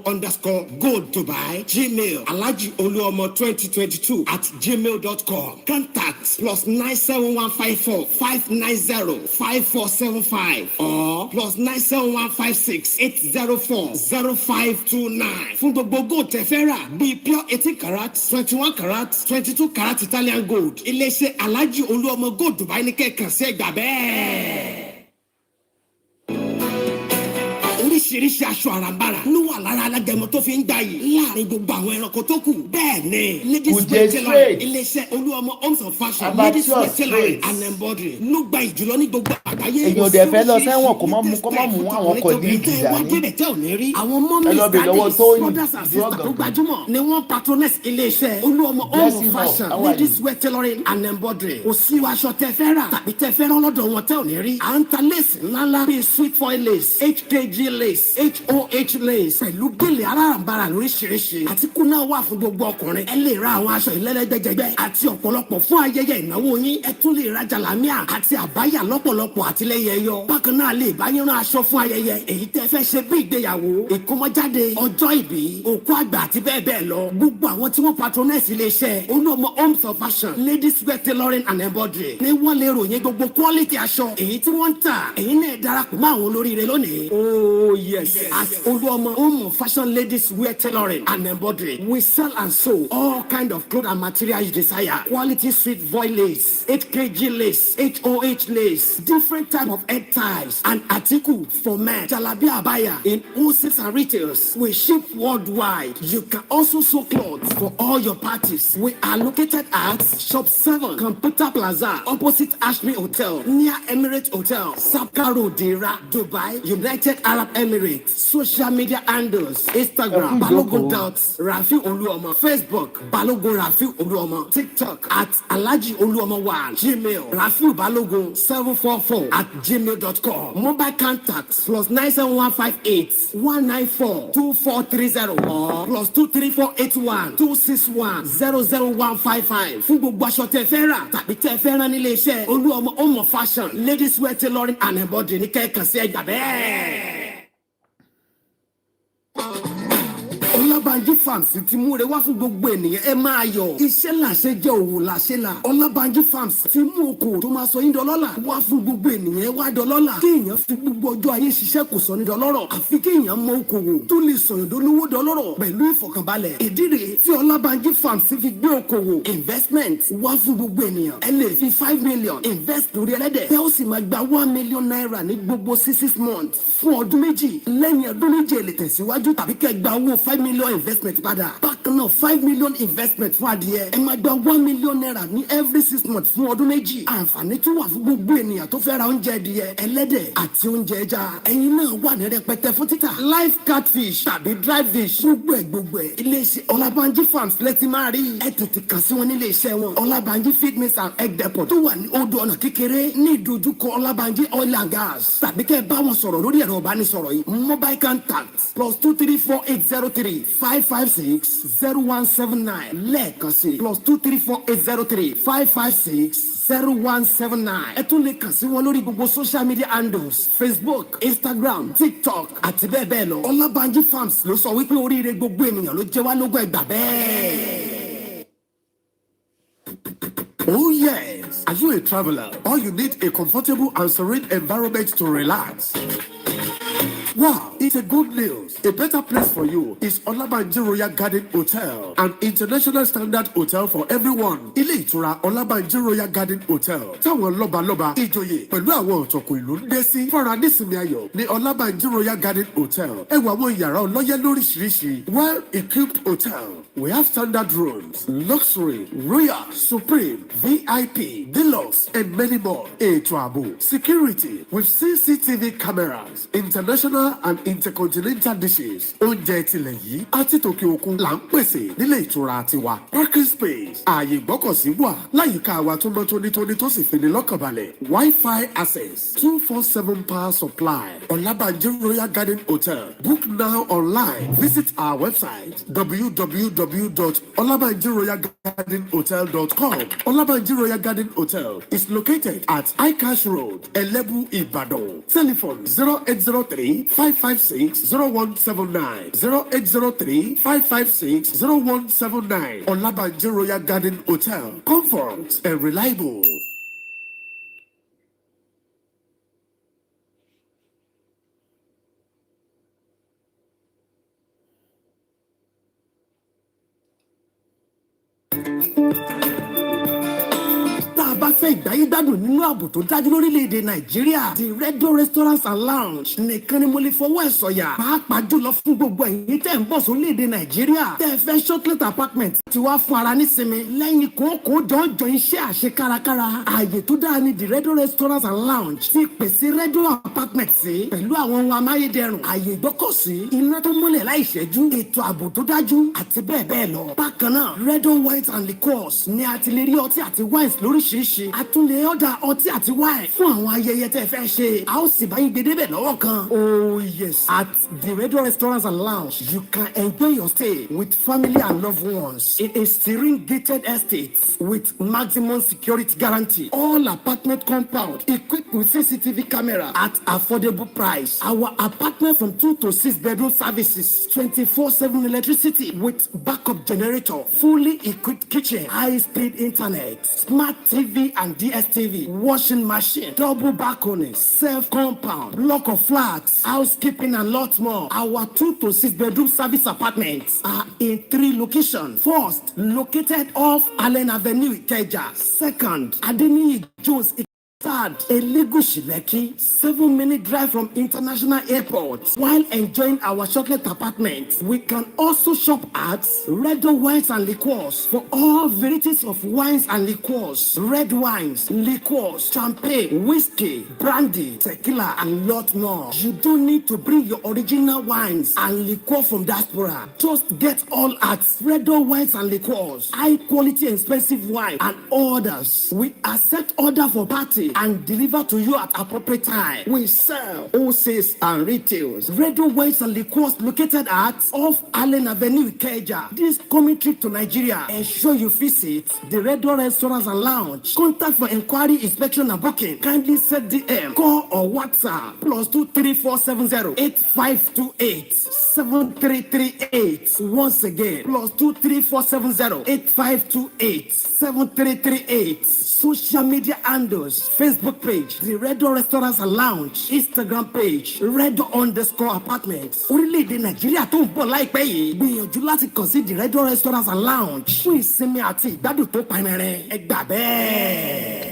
Gold Dubai, Gmail AláàjìOlúọmọ2022 at gmail.com. Contact +97154 590 5475 or +97156 804 0529. Fún gbogbo gold tẹ́ fẹ́ rà bíi pure 18 karat, 21 karat, 22 karat Italian gold, iléeṣẹ́ Aláàjì Olúọmọ Gold Dubai ní kẹ́kàn sí ẹgbà bẹ́ẹ̀. Oríṣiríṣi aṣọ àràǹbarà ló wà lára alágẹmọ tó fi ń gbà yìí láàrin gbogbo àwọn ẹranko tó kù. Bẹ́ẹ̀ ni ladies wear tailoring, iléeṣẹ́ Olúọmọ homes of fashion, ladies wear tailoring and embroidery ló gba ìjùlọ ní gbogbo àgbáyé. Èyàn dẹ̀ fẹ́ lọ sẹ́wọ̀n kó má mú àwọn colleagues dání. Àwọn mọ́mí brothers and sisters tó gbajúmọ̀ ni wọ́n patronize iléeṣẹ́ Olúọmọ homes of fashion, ladies wear tailoring and embroidery. Kò sí aṣọ tẹ́ fẹ́ rà tàbí tẹ́ fẹ́ rán lọ́dọ̀ wọn tẹ́ ò ní rí. À ń ta lace ńláńlá bíi sweet foil lace, HKG lace, HOH lace pẹ̀lú gèlè alárànbarà lóríṣiríṣi àti kúnà wà fún gbogbo ọkùnrin. Ẹ lè ra àwọn aṣọ ìlẹ́lẹ́gbẹ́jẹgbẹ́ àti ọ̀pọ̀lọpọ̀ fún ayẹyẹ ìnáwó yín. Ẹ tún lè ra jàlámíà àti àbáyà lọ́pọ̀lọpọ̀ àtìlẹ́yẹ yọ. Bákan náà lè bá yín rán aṣọ fún ayẹyẹ èyí tẹ́ fẹ́ ṣe bí ìgbéyàwó, ìkómọjáde, ọjọ́ ìbí, òkú àgbà àti bẹ́ẹ̀ bẹ́ẹ̀ lọ. Gbogbo àwọn tí wọ́n patronize iléeṣẹ́ Olúọmọ homes of fashion, ladies wear tailoring and embroidery ni wọ́n lè ròyìn gbogbo quality aṣọ èyí tí wọ́n ń tà. Èyí náà darapọ̀ mọ́ àwọn olóríire lónìí. Oh yes. At Oluomo Home of Fashion Ladies Wear Tailoring and Embroidery, we sell and sew all kind of clothes and material you desire. Quality sweet voile lace, 8 kg lace, HOH lace, different type of head ties, and article for men. Jalabia abaya in wholesale and retails. We ship worldwide. You can also sew clothes for all your parties. We are located at Shop 7, Computer Plaza, opposite Ashby Hotel, near Emirates Hotel, Sapka Road, Dira, Dubai, United Arab Emirates. Social media handles: Instagram, Balogun Dots, Rafi Oluomo, Facebook, Balogun Rafi Oluomo, TikTok at Alaji Oluomo 1, Gmail, Rafi Balogun 744 at gmail.com. Mobile contacts plus 97158 194 2430 or plus 23481 261 00155. Fún gbogbo aṣọ tẹ́ fẹ́ rà tàbí tẹ́ fẹ́ rán nílé iṣẹ́ Oluomo Home of Fashion Ladies Wear Tailoring and Embroidery ní kẹ́kàn sí ẹgbà bẹ́ẹ̀. Olabanji Farms ti múre wá fún gbogbo ènìyàn ẹ máa yọ̀. Iṣẹ́ làṣẹ jẹ́ òwò làṣẹ là. Olabanji Farms ti mú okòwò tó máa sọ yín dọlọ́lá wá fún gbogbo ènìyàn wá dọlọ́lá. Kí èèyàn fi gbogbo ọjọ́ ayé ṣiṣẹ́ kò sọ ní dọlọ́rọ̀. Àfi kí èèyàn mọ okòwò tó lè sọ̀yìn dolówó dọlọ́rọ̀ pẹ̀lú ìfọ̀kànbalẹ̀. Ìdí rèé tí Olabanji Farms fi gbé okòwò investment wá fún gbogbo ènìyàn. Ẹ lè fi 5 million invest lórí ẹlẹ́dẹ̀. Ẹ ó sì máa gba 1 million naira ní gbogbo 6 months fún ọdún méjì. Lẹ́yìn ọdún méjì ẹ lè tẹ̀síwájú tàbí kẹ́ gba owó 5 million investment padà. Bákan náà 5 million investment fún adìẹ. Ẹ máa gba 1 million naira ní every 6 months fún ọdún méjì. Àǹfààní tún wà fún gbogbo ènìyàn tó fẹ́ ra oúnjẹ adìẹ, ẹlẹ́dẹ̀ àti oúnjẹ ẹja. Ẹyin náà wà ní rẹpẹtẹ fún títà. Live catfish tàbí dry fish gbogbo ẹ̀. Iléeṣẹ́ Olabanji Farms lẹ́tí máa rí. Ẹ tètè kàn sí wọn nílé iṣẹ́ wọn. Olabanji Feed Mix and Egg Depot tó wà ní odò ọ̀nà kékeré ní ìdojúkọ Olabanji Oil and Gas. Tàbí kẹ́ ẹ bá wọn sọ̀rọ̀ lórí ẹ̀rọ ìbánisọ̀rọ̀ yìí. Mobile contact plus 234803556 0179 lẹ́ẹ̀kan sí plus 234803556 0179. Ẹ tún lè kàn sí wọn lórí gbogbo social media handles: Facebook, Instagram, TikTok àti bẹ́ẹ̀ bẹ́ẹ̀ lọ. Olabanji Farms ló sọ wípé oríire gbogbo ènìyàn ló jẹ́ wá lógún ẹgbà bẹ́ẹ̀. Oh yes, are you a traveler or you need a comfortable and serene environment to relax? Wow, it's a good news. A better place for you is Olabanji Royal Garden Hotel, an international standard hotel for everyone. Ilé ìtura Olabanji Royal Garden Hotel. Táwọn lọ́balọ́ba ìjòyè pẹ̀lú àwọn ọ̀tọ̀kùn ìlú ń dé sí. Fọ́nra nísìnyí ayọ̀ ní Olabanji Royal Garden Hotel. Ẹ wo àwọn yàrá ọlọ́yẹ́ lóríṣiríṣi. Well-equipped hotel. We have standard rooms, luxury, royal, supreme, VIP, deluxe, and many more. Ètò ààbò, security with CCTV cameras, international and intercontinental dishes. Oúnjẹ tilẹ̀ yìí àti tòkè òkun là ń pèsè nílé ìtura tiwa. Parking space, ààyè ìgbọ́kọ̀sí wà láyìíká wa tó mọ́ tónítóní tó sì fini lọ́kànbalẹ̀. Wi-Fi access, 247 power supply. Olabanji Royal Garden Hotel. Book now online. Visit our website www.olabanjiroyalgardenhotel.com. Olabanji Royal Garden Hotel is located at Ikash Road, Elebu, Ibadan. Telephone 0803-556-0179. 0803-556-0179. Olabanji Royal Garden Hotel. Comfort and reliable. Fẹ́ ìgbáyé gbádùn nínú ààbò tó dájú lórílẹ̀‐èdè Nàìjíríà. The Redo Restaurants and Lounge nìkan ni mo lè fọwọ́ ẹ̀ sọ̀yà. Pàápàá jùlọ fún gbogbo ẹ̀yin tẹ́ ń bọ̀ sórílẹ̀‐èdè Nàìjíríà. Tẹ́ ẹ fẹ́ chocolate apartment ti wá fún ara nísinmi lẹ́yìn kókó jọ̀ọ́jọ̀ iṣẹ́ àṣekárakára. Ààyè tó dáa ni The Redo Restaurants and Lounge ti pèsè Redo apartment sí pẹ̀lú àwọn ohun amáyédẹrùn. Ààyè ìgbọ́kọ̀sí, iná tó múlẹ̀ láìṣẹ́jú, ètò ààbò tó dájú àti bẹ́ẹ̀ bẹ́ẹ̀ lọ. Bákan náà, Redo Wines and Liqueurs ni a ti lè rí ọtí àti wines lóríṣiríṣi. A tún lè ọ̀dà ọtí àti wine fún àwọn ayẹyẹ tẹ́ fẹ́ ṣe. A ó sì bá yín gbedébẹ̀ lọ́wọ́ kan. Oh yes, at the Redo Restaurants and Lounge, you can enjoy your stay with family and loved ones in a serene gated estate with maximum security guarantee. All apartment compound equipped with CCTV camera at affordable price. Our apartment from 2 to 6 bedroom services, 24/7 electricity with backup generator, fully equipped kitchen, high-speed internet, smart TV and DSTV, washing machine, double balcony, self-compound, block of flats, housekeeping and lots more. Our 2 to 6 bedroom service apartments are in 3 locations. First, located off Allen Avenue, Ikeja. Second, Adeniyi Jones, Third, Elegushi Lekki, 7-minute drive from International Airport. While enjoying our chocolate apartment, we can also shop at Red Wines and Liqueurs for all varieties of wines and liqueurs, red wines, liqueurs, champagne, whiskey, brandy, tequila, and lot more. You don't need to bring your original wines and liqueur from diaspora. Just get all at Red Wines and Liqueurs. High quality, expensive wine and orders. We accept order for party and deliver to you at appropriate time. We sell wholesales and retails. Red Wines and Liqueurs located at off Allen Avenue, Ikeja. This coming trip to Nigeria, ensure you visit the Red Restaurants and Lounge. Contact for inquiry, inspection, and booking. Kindly set DM, call or WhatsApp +23470 8528 7338. Once again, +23470 8528 7338. Social media handles: Facebook page, the Red Restaurants and Lounge; Instagram page, Red_apartments. Orílẹ̀-èdè Nàìjíríà tó ń bọ̀ láìpẹ́ yìí, gbìyànjú láti kàn sí the Red Restaurants and Lounge fún ìsinmi àti ìgbádùn tó pinrin. Ẹ gbà bẹ́ẹ̀.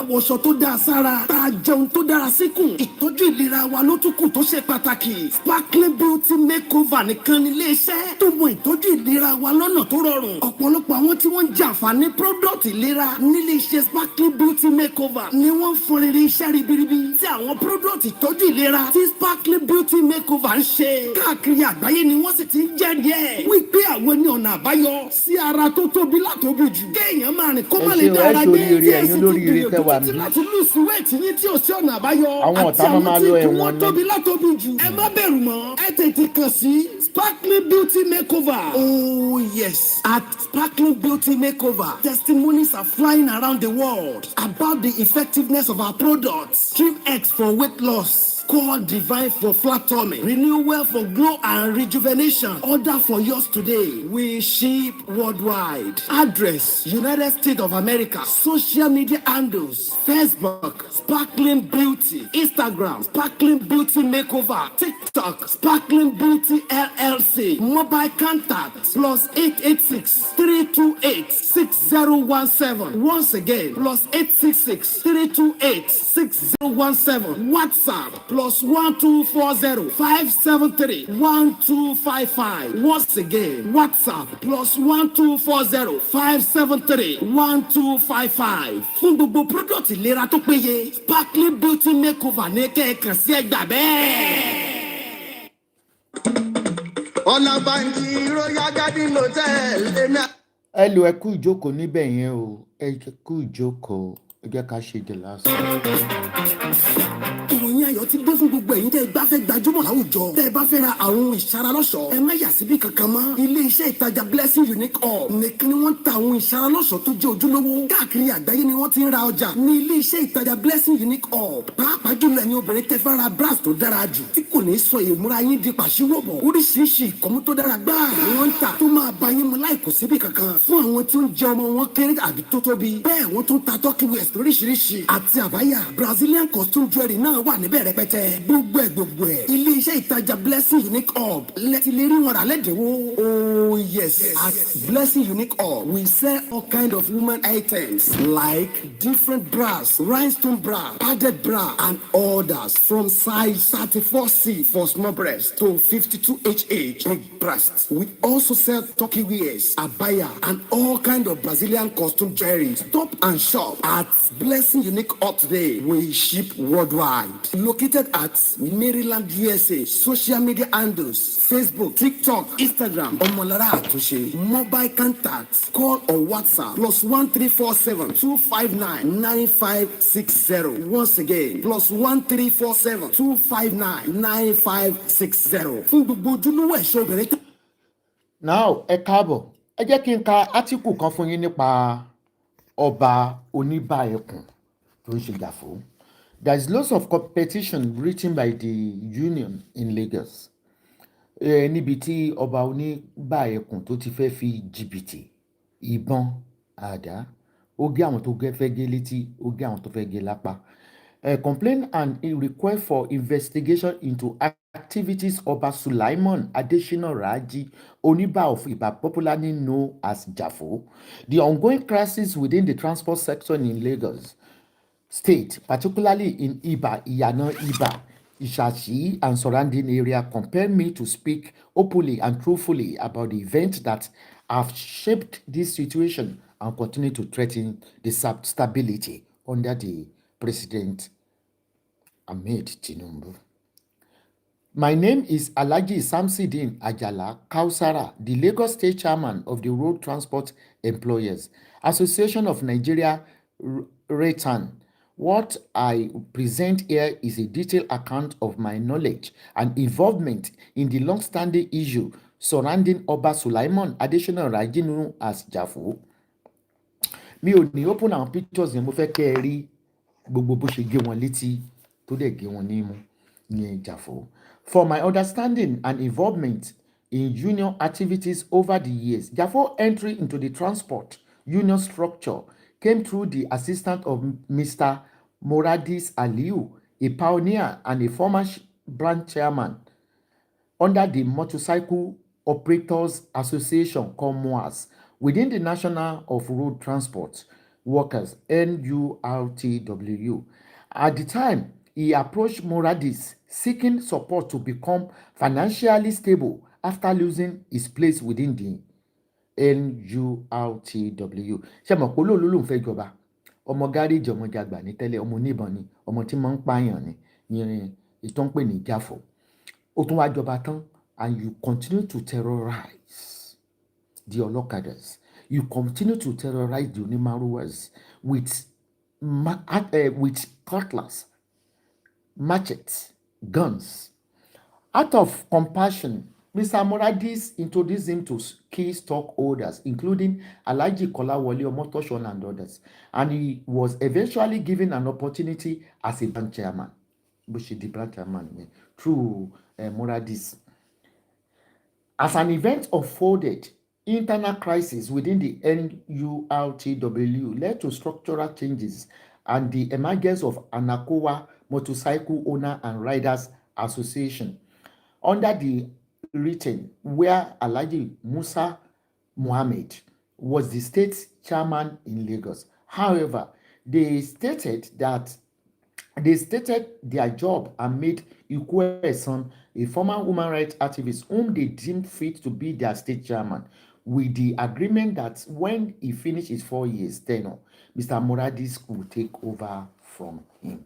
Wọṣọ tó dáa sára, tá a jẹun tó dára síkùn, ìtọ́jú ìlera wa ló tún kù tó ṣe pàtàkì. Sparkling Beauty Makeover nìkan ni ilé-iṣẹ́ tó mọ ìtọ́jú ìlera wa lọ́nà tó rọrùn. Ọ̀pọ̀lọpọ̀ àwọn tí wọ́n ń jẹ àǹfààní product ìlera nílé-iṣẹ́ Sparkling Beauty Makeover ni wọ́n ń fún rere iṣẹ́ ribiribi tí àwọn product ìtọ́jú ìlera tí Sparkling Beauty Makeover ń ṣe. Káàkiri àgbáyé ni wọ́n sì ti ń jẹ́rìí ẹ̀ wípé àwọn ní ọ̀nà àbáyọ sí ara tó tóbi látòbí jù. Kéèyàn máa rìn kó má lè dára gbé tí èsì ti gbìyànjú títí láti lùsì wéètì yín tí ò sí ọ̀nà àbáyọ. Àwọn ọ̀tá máa lo ẹ̀wọ̀n ní. Tóbi látòbí jù. Ẹ má bẹ̀rù mọ́. Ẹ tètè kàn sí Sparkling Beauty Makeover. Oh yes, at Sparkling Beauty Makeover, testimonies are flying around the world about the effectiveness of our products. Trim X for weight loss. Call Divine for flat tummy. Renewal for glow and rejuvenation. Order for yours today. We ship worldwide. Address: United States of America. Social media handles: Facebook, Sparkling Beauty. Instagram, Sparkling Beauty Makeover. TikTok, Sparkling Beauty LLC. Mobile contact +886 328 6017. Once again, +866 328 6017. WhatsApp +1240 573 1255. Once again, WhatsApp +1240 573 1255. Fún gbogbo product ìlera tó péye, Sparkling Beauty Makeover ní kẹ́ẹ̀kan sí ẹgbà bẹ́ẹ̀. Ọ̀nà bàǹkì Royal Garden Hotel. Ẹ lo ẹ kú ìjókòó níbẹ̀ yẹn o. Ẹ kú ìjókòó. Ẹ jẹ́ ká ṣe the last one. Ìròyìn ayọ̀ ti dé fún gbogbo ẹ̀yin tẹ́ ẹ bá fẹ́ gbajúmọ̀ láwùjọ. Tẹ́ ẹ bá fẹ́ ra àwọn ìṣaralọ́ṣọ̀ọ́, ẹ má yà síbí kankan mọ́. Ilé-iṣẹ́ ìtajà Blessing Unique Hub nìkan ni wọ́n ń ta àwọn ìṣaralọ́ṣọ̀ọ́ tó jẹ́ ojúlówó. Káàkiri àgbáyé ni wọ́n ti ń ra ọjà ní ilé-iṣẹ́ ìtajà Blessing Unique Hub. Pàápàá jùlọ ẹ̀yin obìnrin tẹ́ fẹ́ ra bras tó dára jù tí kò ní sọ ìmúra yín di pàṣíwọ̀bọ̀. Oríṣiríṣi ìkọ́mú tó dára gbáà ni wọ́n ń tà tó máa bá yín mu láìkò síbí kankan. Fún àwọn tí ó ń jẹ ọmọ wọn kéré àbí tó tóbi. Bẹ́ẹ̀ wọ́n tún ta turkey wears lóríṣiríṣi àti àbáyà. Brazilian costume jewelry náà wà níbẹ̀ rẹpẹtẹ. Gbogbo ẹ̀. Ilé-iṣẹ́ ìtajà Blessing Unique Hub lẹ́tí lè rí wọn rà lẹ́dínwó. Oh yes. At Blessing Unique Hub, we sell all kind of women items like different bras, rhinestone bra, padded bra, and others from size 34C for small breasts to 52HH big breasts. We also sell turkey wears, abaya, and all kind of Brazilian costume jewelry. Stop and shop at Blessing Unique Hub today. We ship worldwide. Located at Maryland, USA. Social media handles: Facebook, TikTok, Instagram. Omolara Atushe. Mobile contacts: call or WhatsApp +1347 259 9560. Once again, +1347 259 9560. Fún gbogbo ojúlówó ẹ̀ṣọ́ obìnrin. Now, ẹ káàbọ̀. Ẹ jẹ́ kí n ka átíkù kan fún yín nípa ọba Oniba Ekun tó ń ṣe gàfó. There is lots of competition written by the union in Lagos. Níbi tí ọba Oniba Ekun tó ti fẹ́ fi jìbìtì ìbọn, àdá, ó gé àwọn tó fẹ́ gé létí, ó gé àwọn tó fẹ́ gé lápá. Complaint and a request for investigation into activities Oba Sulaiman Adesina Raji, Oniba of Iba, popularly known as Jafo. The ongoing crisis within the transport sector in Lagos State, particularly in Iba, Iyana Iba, Ishashi, and surrounding area, compelled me to speak openly and truthfully about the events that have shaped this situation and continue to threaten the stability under the President Ahmed Tinubu. My name is Alhaji Samsideen Ajala Kausara, the Lagos State Chairman of the Road Transport Employers Association of Nigeria, RATAN. What I present here is a detailed account of my knowledge and involvement in the long-standing issue surrounding Oba Sulaiman Adesina Rajinu as Jafo. Mi ò ní open àwọn pictures yẹn, mo fẹ́ kẹ́ ẹ rí gbogbo bó ṣe gé wọn létí tó dẹ̀ gé wọn nímú ní Jafo. For my understanding and involvement in union activities over the years, Jafo entry into the transport union structure came through the assistance of Mr. Moradis Aliu, a pioneer and a former branch chairman under the Motorcycle Operators Association (COMOAS) within the National of Road Transport Workers (NURTW). At the time, he approached Moradis seeking support to become financially stable after losing his place within the NURTW. Ṣé mọ̀ pé olóòlù ló ń fẹ́ jọba? Ọmọ gáréèjì ọmọ jàgbà ní tẹ́lẹ̀, ọmọ oníbọn ni, ọmọ tí máa ń pààyàn ni, ìyẹn ìtọ́ ń pè ní Jafo. Ó tún wá jọba tán, and you continue to terrorize the Olokadas. You continue to terrorize the Onimaruwas with cutlass, machetes, guns. Out of compassion, Mr. Moradis introduced him to key stockholders, including Alhaji Kolawole Omotosho and others, and he was eventually given an opportunity as a branch chairman. Bushidi branch chairman through Moradis. As an event unfolded, internal crisis within the NURTW led to structural changes and the emergence of Anakowa Motorcycle Owner and Riders Association under the written, where Alhaji Musa Muhammad was the state chairman in Lagos. However, they stated their job and made Ikwe-son, a former human rights activist whom they deemed fit to be their state chairman, with the agreement that when he finished his 4 years tenure, Mr. Moradis would take over from him.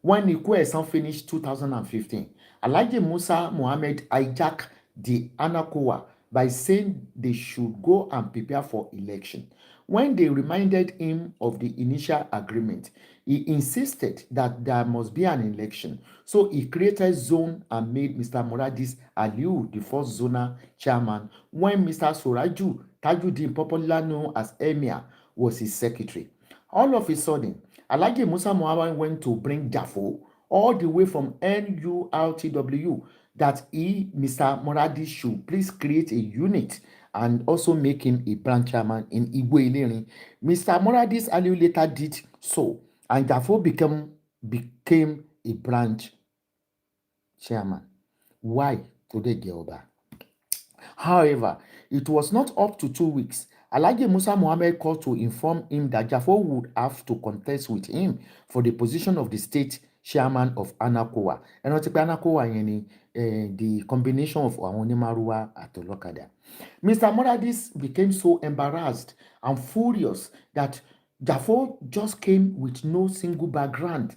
When Ikwe-son finished 2015, Alhaji Musa Muhammad hijacked the Anakowa by saying they should go and prepare for election. When they reminded him of the initial agreement, he insisted that there must be an election. So he created zone and made Mr. Moradis Aliu the first zonal chairman, when Mr. Suraju Tajuddin, popularly known as Emir, was his secretary. All of a sudden, Alhaji Musa Muhammad went to bring Jafo all the way from NURTW that Mr. Moradis, should please create a unit and also make him a branch chairman in Igbo Ilerin. Mr. Moradis Aliu later did so, and Jafo became a branch chairman. Why? Today, Geoba. However, it was not up to 2 weeks. Alhaji Musa Muhammad called to inform him that Jafo would have to contest with him for the position of the state chairman of Anakowa. And Anakowa is the combination of Onimaruwa at Olokada. Mr. Moradis became so embarrassed and furious that Jafo just came with no single background,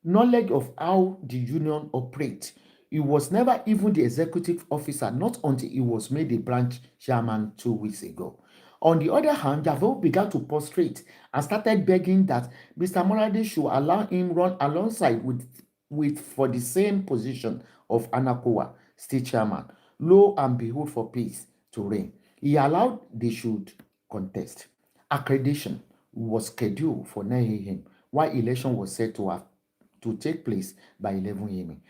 knowledge of how the union operates. He was never even the executive officer, not until he was made a branch chairman 2 weeks ago. On the other hand, Jafo began to prostrate and started begging that Mr. Moradis should allow him run alongside with for the same position of Anakowa state chairman. Lo and behold, for peace to reign, he allowed they should contest. Accreditation was scheduled for 9 a.m., while election was set to take place by 11 a.m.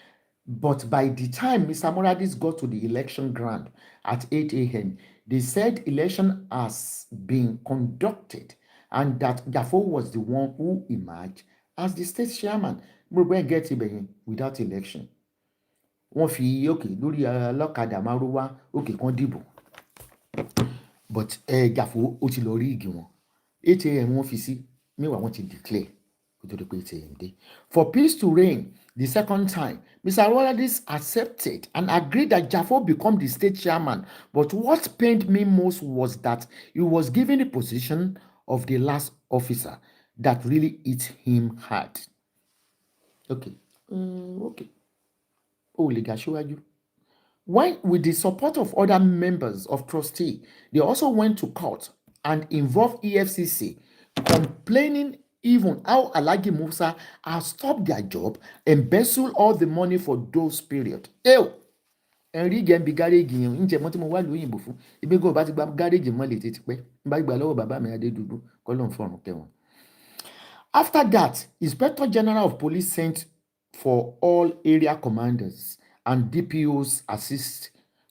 But by the time Mr. Moradis got to the election ground at 8 a.m., they said election has been conducted and that Jafo was the one who emerged as the state chairman. Gbogbo get it without election. Wọ́n fi òkè lórí ọlọ́kadà márúwá òkè kan dìbò. But Jafo ó ti lọ rí igi wọn. 8 a.m. wọ́n fi sí, meanwhile wọ́n ti declare. For peace to reign the second time, Mr. Moradis accepted and agreed that Jafo become the state chairman. But what pained me most was that he was given the position of the last officer that really hit him hard. Okay. When, with the support of other members of trustee, they also went to court and involved EFCC, complaining even how Alhaji Musa has stopped their job, embezzled all the money for those period. Ẹ̀rí gẹ̀ ń bi gáréèjì yẹn ń jẹ́ mọ́ tí mo wá lóyìnbó fún ibi gbọ́dọ̀ bá ti gba gáréèjì mọ́ létí ti pẹ́ ń bá gbà lọ́wọ́ bàbá mi Adédùdú kọ́lọ́n fọ̀rùn kẹwọn. After that, Inspector General of Police sent for all area commanders and DPOs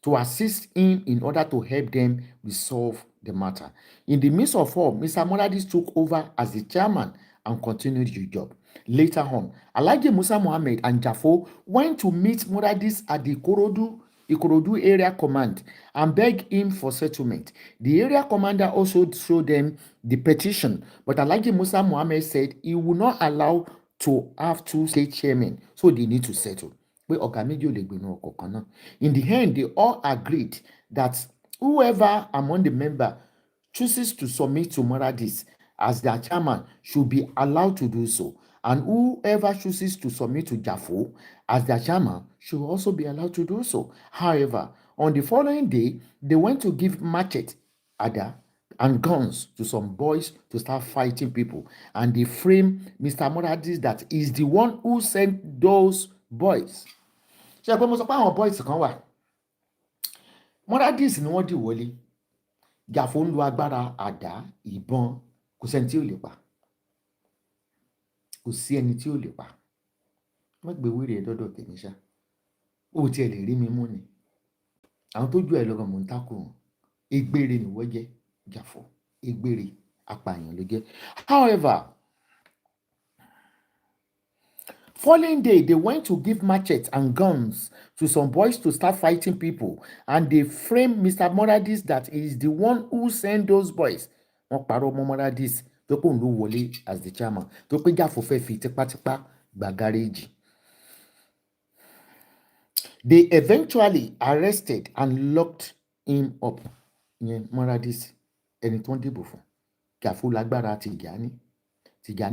to assist him in order to help them resolve the matter. In the midst of all, Mr. Moradis took over as the chairman and continued the job. Later on, Alhaji Musa Mohammed and Jafo went to meet Moradis at the Ikorodu area command and begged him for settlement. The area commander also showed them the petition, but Alhaji Musa Mohammed said he would not allow to have two state chairmen, so they need to settle. In the end, they all agreed that whoever among the members chooses to submit to Moradis as their chairman should be allowed to do so, and whoever chooses to submit to Jafo as their chairman should also be allowed to do so. However, on the following day, they went to give machete, ada, and guns to some boys to start fighting people, and they framed Mr. Moradis that is the one who sent those boys. Ṣé ẹ pé mo sọ pé àwọn boys kan wà? Moradis ni wọ́n dì wọlé. Jafo ń lo agbára àdá, ìbọn, kò sẹ́ni tí ò lè pa. Kò sí ẹni tí ò lè pa. Má gbé wèrè ẹ̀ dọ́dọ̀ tèmi ṣá. Ó tiẹ̀ lè rí mi mú ni. Àwọn tó jù ẹ lọ́gàn mò ń tákù wọn. Egbére ni wọ́n jẹ́ Jafo. Egbére apààyàn ló jẹ́. However, following day, they went to give machetes and guns to some boys to start fighting people, and they framed Mr. Moradis that he is the one who sent those boys. Wọ́n parọ́ mọ́ Moradis tó pé òun ló wọlé as the chairman, tó pé Jafo fẹ́ fi tipátipá gba gáréèjì. They eventually arrested and locked him up. Moradis, ẹni tó ń dìbò fún. Jafo lágbára Tìjàní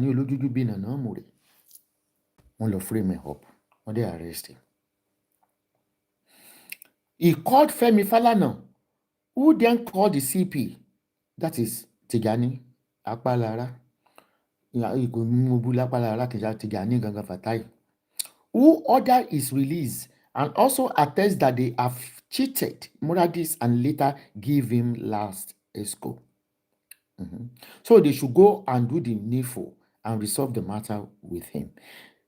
olójújú bí nàná mú rè. Wọ́n lọ frame him up. Wọ́n dé arrest him. He called Femi Falana, who then called the CP, that is Tijani Apalara, Tijani Ganga Fatai, who ordered his release and also attests that they have cheated Moradis and later give him last escort. So they should go and do the needful and resolve the matter with him.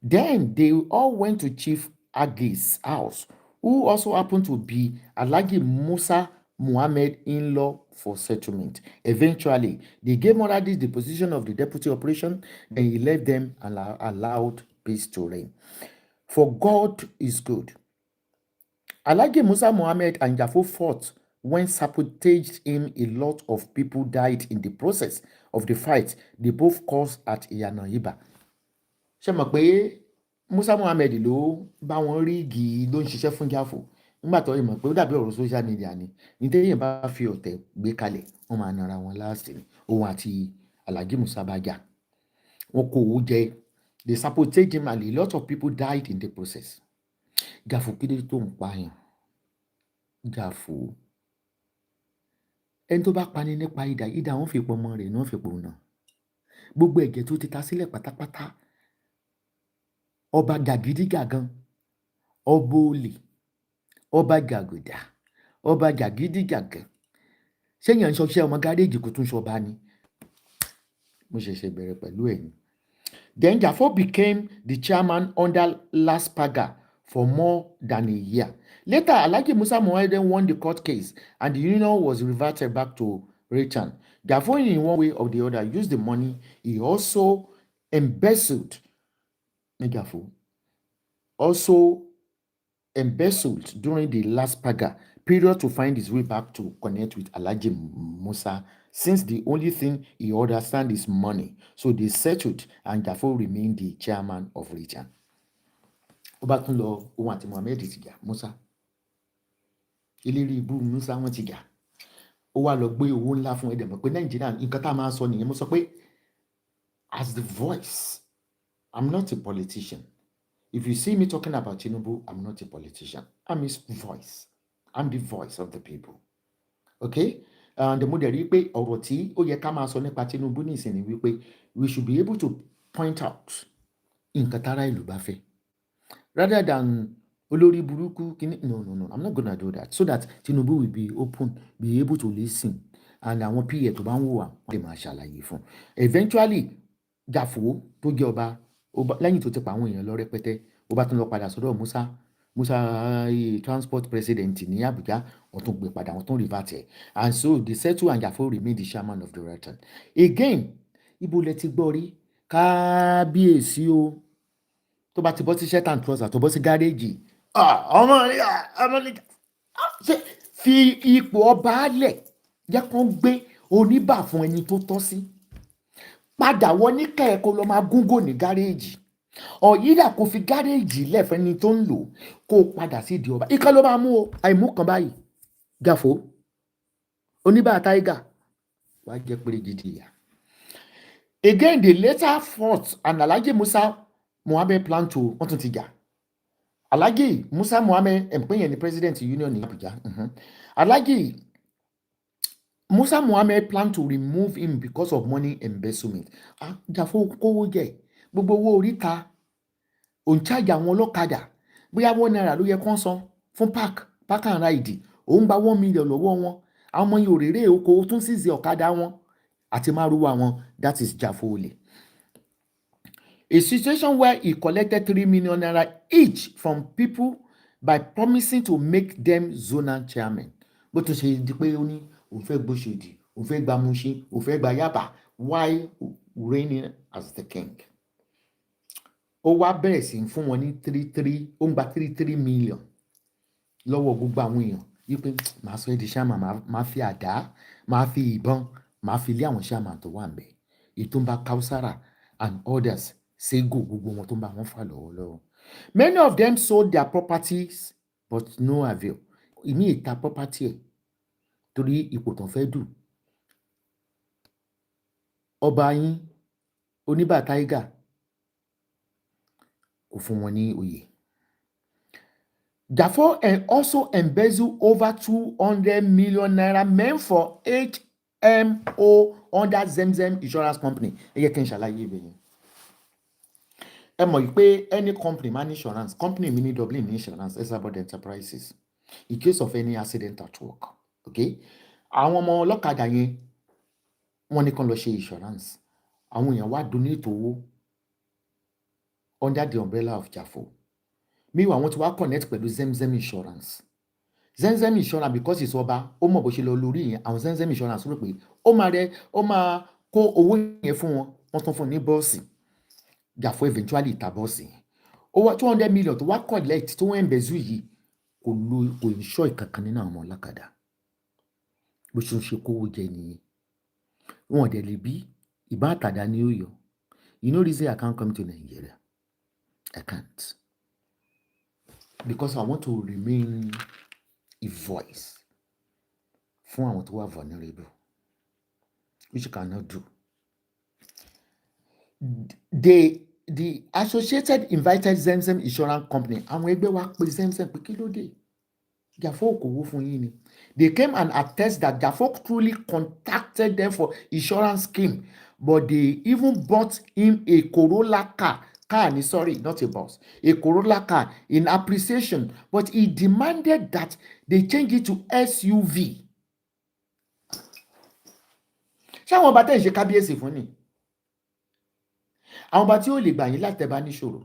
Then they all went to Chief Agi's house, who also happened to be Alhaji Musa Muhammad in-law for settlement. Eventually, they gave Moradis the position of the deputy operation, then he left them and allowed peace to reign. For God is good. Alhaji Musa Muhammad and Jafo fought when sabotaged him. A lot of people died in the process of the fight they both caused at Oniba. Ṣé mọ̀ pé Musa Muhammad ló bá wọn rí igi ló ń ṣiṣẹ́ fún Jafo nígbà tó mọ̀ pé ó dàbí ọ̀rọ̀ social media ni ní téèyàn bá fi ọ̀tẹ̀ gbé kalẹ̀ wọ́n máa nara wọn láàsì ni òun àti Alhaji Musa bá jà wọn kò owó jẹ. They sabotaged him and a lot of people died in the process. Jafo kéde tó ń pààyàn. Jafo ẹni tó bá pani nípa ìdá wọn fi pọ̀ ọmọ rẹ̀ ní wọ́n fi pọ̀ náà. Gbogbo ẹ̀jẹ̀ tó ti ta sílẹ̀ pátápátá. Ọba jàgídíjàgan, ọba olè, ọba jàgùdà, ọba jàgídíjàgan. Ṣéyàn ń ṣọṣẹ́ ọmọ gáréèjì kò tún ṣọba ni. Mo ṣẹ̀ṣẹ̀ bẹ̀rẹ̀ pẹ̀lú ẹ̀yìn. Then Jafo became the chairman under Las Paga for more than a year. Later, Alhaji Musa Muhammad won the court case and the union was reverted back to Ratan. Therefore, in one way or the other, used the money. He also embezzled during the last paga period to find his way back to connect with Alhaji Musa, since the only thing he understands is money. So they settled and therefore remained the chairman of Ratan. Ó bá tún lọ òun àti Muhammed ti jà Musa. Ìlérí ibú Musa wọ́n ti jà. Ó wá lọ gbé owó ńlá fún ẹ̀dẹ̀ mọ̀ pé Nàìjíríà nǹkan tá a máa sọ nìyẹn. Mo sọ pé as the voice, I'm not a politician. If you see me talking about Tinubu, I'm not a politician. I'm his voice. I'm the voice of the people. Okay? And mo dẹ̀ rí pé ọ̀rọ̀ tí ó yẹ ká máa sọ nípa Tinubu nísìnyí wípé we should be able to point out nǹkan tára ìlú bá fẹ́. Rather than olórí burúkú kini, no, I'm not gonna do that, so that Tinubu will be open, be able to listen, and àwọn PA tó bá ń wò wá wọ́n lè máa ṣàlàyé fún. Eventually Jafo tó jẹ́ ọba lẹ́yìn tó ti pa àwọn èèyàn lọ rẹpẹtẹ ó bá tún lọ padà sọ́dọ̀ Musa transport president ní Abuja, wọ́n tún gbé padà, wọ́n tún revert ẹ̀, and so they settle and Jafo remain the chairman of the Ratan. Again, ibo lẹ ti gbọ́ rí kábíyèsí o tó bá ti bọ́ sí shirt and trouser tó bọ́ sí gáréèjì ṣe fi ipò ọba lẹ̀ jẹ́ kó gbé oníbà fún ẹni tó tọ́ sí, padà wọ ní kẹ́ẹ̀kọ́ lọ máa gúngò ní gáréèjì, ọ̀yídà kò fi gáréèjì lẹ́fẹ̀ẹ́ ni tó ń lò kó padà sí ìdí ọba. Ìkan ló máa mú o, àìmú kan báyìí Jafo oníbà tiger wàá jẹ́ péré gidi ìyá. Again, they later fought and Alhaji Musa Muhammed plan to wọ́n tún ti jà. Alhaji Musa Muhammed ẹ̀mpẹ́yẹ̀ ní president union ní Abuja. Alhaji Musa Muhammed plan to remove him because of money embezzlement. Jafo kówó jẹ gbogbo owó oríta òun charge àwọn ọlọ́kadà bóyá £1 ló yẹ kán san fún park and ride, òun gba $1 million lọ́wọ́ wọn, àwọn ọmọ yìí ò rèrè oko tún sísè ọ̀kadà wọn àti márùwá wọn. That is Jafo olè. A situation where he collected $3 million each from people by promising to make them zonal chairman. Bó tún ṣe di pé ó ní òun fẹ́ gbóṣèdì, òun fẹ́ gba Mushin, òun fẹ́ gba Yaba while reigning as the king. Ó wá bẹ̀rẹ̀ sí fún wọn ní ó ń gba 33 million lọ́wọ́ gbogbo àwọn èèyàn wípé màá sọ èdè chairman, màá fi àdá, màá fi ìbọn, màá fi lé àwọn chairman tó wà ń bẹ̀. Ètò ń bá Kausara and others Sego gbogbo wọn tó ń bá wọn fà lọ́wọ́lọ́wọ́. Many of them sold their properties but no avail. Ìmí ìta property ẹ̀ torí ipò tán fẹ́ dù. Ọba yín oníbà tiger kò fún wọn ní oyè. Jafo also embezzled over 200 million naira meant for HMO under Zemzem Insurance Company. Ẹ yẹ kí n ṣàlàyé ibẹ̀ yẹn. Ẹ mọ̀ pé any company man insurance, company mi ní Dublin insurance, Esabod Enterprises, in case of any accident at work. Okay? Àwọn ọmọ ọlọ́kadà yẹn wọ́n ní kán lọ ṣe insurance. Àwọn èèyàn wá donate owó under the umbrella of Jafo. Meanwhile, wọ́n ti wá connect pẹ̀lú Zemzem Insurance. Zemzem Insurance because it's ọba, ó mọ̀ bó ṣe lọ lórí yẹn, àwọn Zemzem Insurance rò pé ó máa kó owó yẹn fún wọn, wọ́n tún fún ní bọ́ọ̀sì. Jafo eventually ta bọ́ọ̀sì yẹn. Over 200 million tó wá collect tó wọ́n embezzle yìí kò insure ìkankan nínú àwọn ọlọ́kadà. Bó ṣe ń ṣe kówó jẹ nìyẹn. Wọ́n dẹ̀ lè bí ìbá àtàdá ní Ọ̀yọ́. You know reason I can't come to Nigeria. I can't. Because I want to remain a voice fún àwọn tó wà vulnerable, which you cannot do. The associated invited Zemzem Insurance Company. Àwọn ẹgbẹ́ wa pè Zemzem pé kí ló dé? Jafo kò wó fún yín ni. They came and attest that Jafo truly contacted them for insurance scheme, but they even bought him a Corolla car, not a bus, a Corolla car in appreciation, but he demanded that they change it to SUV. Ṣé àwọn ọba tẹ́ ń ṣe kábíyèsí fún ni? Àwọn ọba tí ó lè gbà yín láti ẹ bá níṣòro.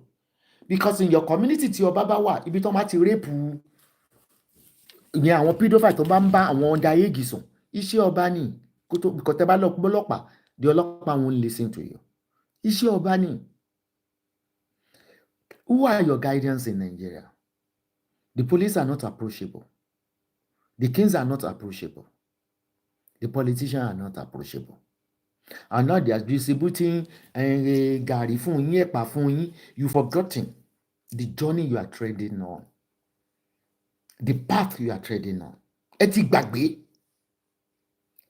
because in your community tí ọba bá wà ibi tó máa ti rape ìyẹn àwọn pedophile tó bá ń bá àwọn underage sùn iṣẹ́ ọba ni because tẹ́ bá lọ gbọ́lọ́pàá the ọlọ́pàá won't listen to you iṣẹ́ ọba ni. Who are your guardians in Nigeria? The police are not approachable. The kings are not approachable. The politicians are not approachable. And now they are distributing gàrí fún yín, ẹ̀pà fún yín. You've forgotten the journey you are treading on. The path you are treading on. Ẹ ti gbàgbé.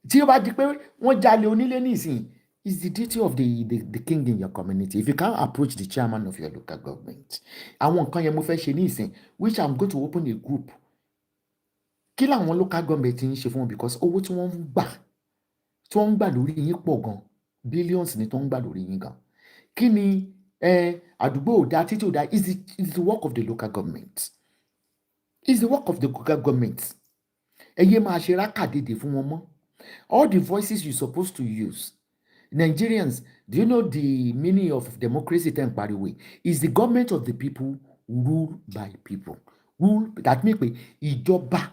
Tí ó bá di pé wọ́n jalè onílé nísìnyí, it's the duty of the king in your community. If you can't approach the chairman of your local government, àwọn nǹkan yẹn mo fẹ́ ṣe nísìnyí, which I'm going to open a group. Kí làwọn local government ń ṣe fún wọn because owó tí wọ́n ń gbà lórí yín pọ̀ gan, billions ni tó ń gbà lórí yín gan. Kí ni àdúgbò ò dá títí ò dá is the work of the local government. It's the work of the local government. Ẹ yé máa ṣe rákàdédé fún wọn mọ́. All the voices you're supposed to use. Nigerians, do you know the meaning of democracy? Is the government of the people ruled by people. Rule that means pé ìjọba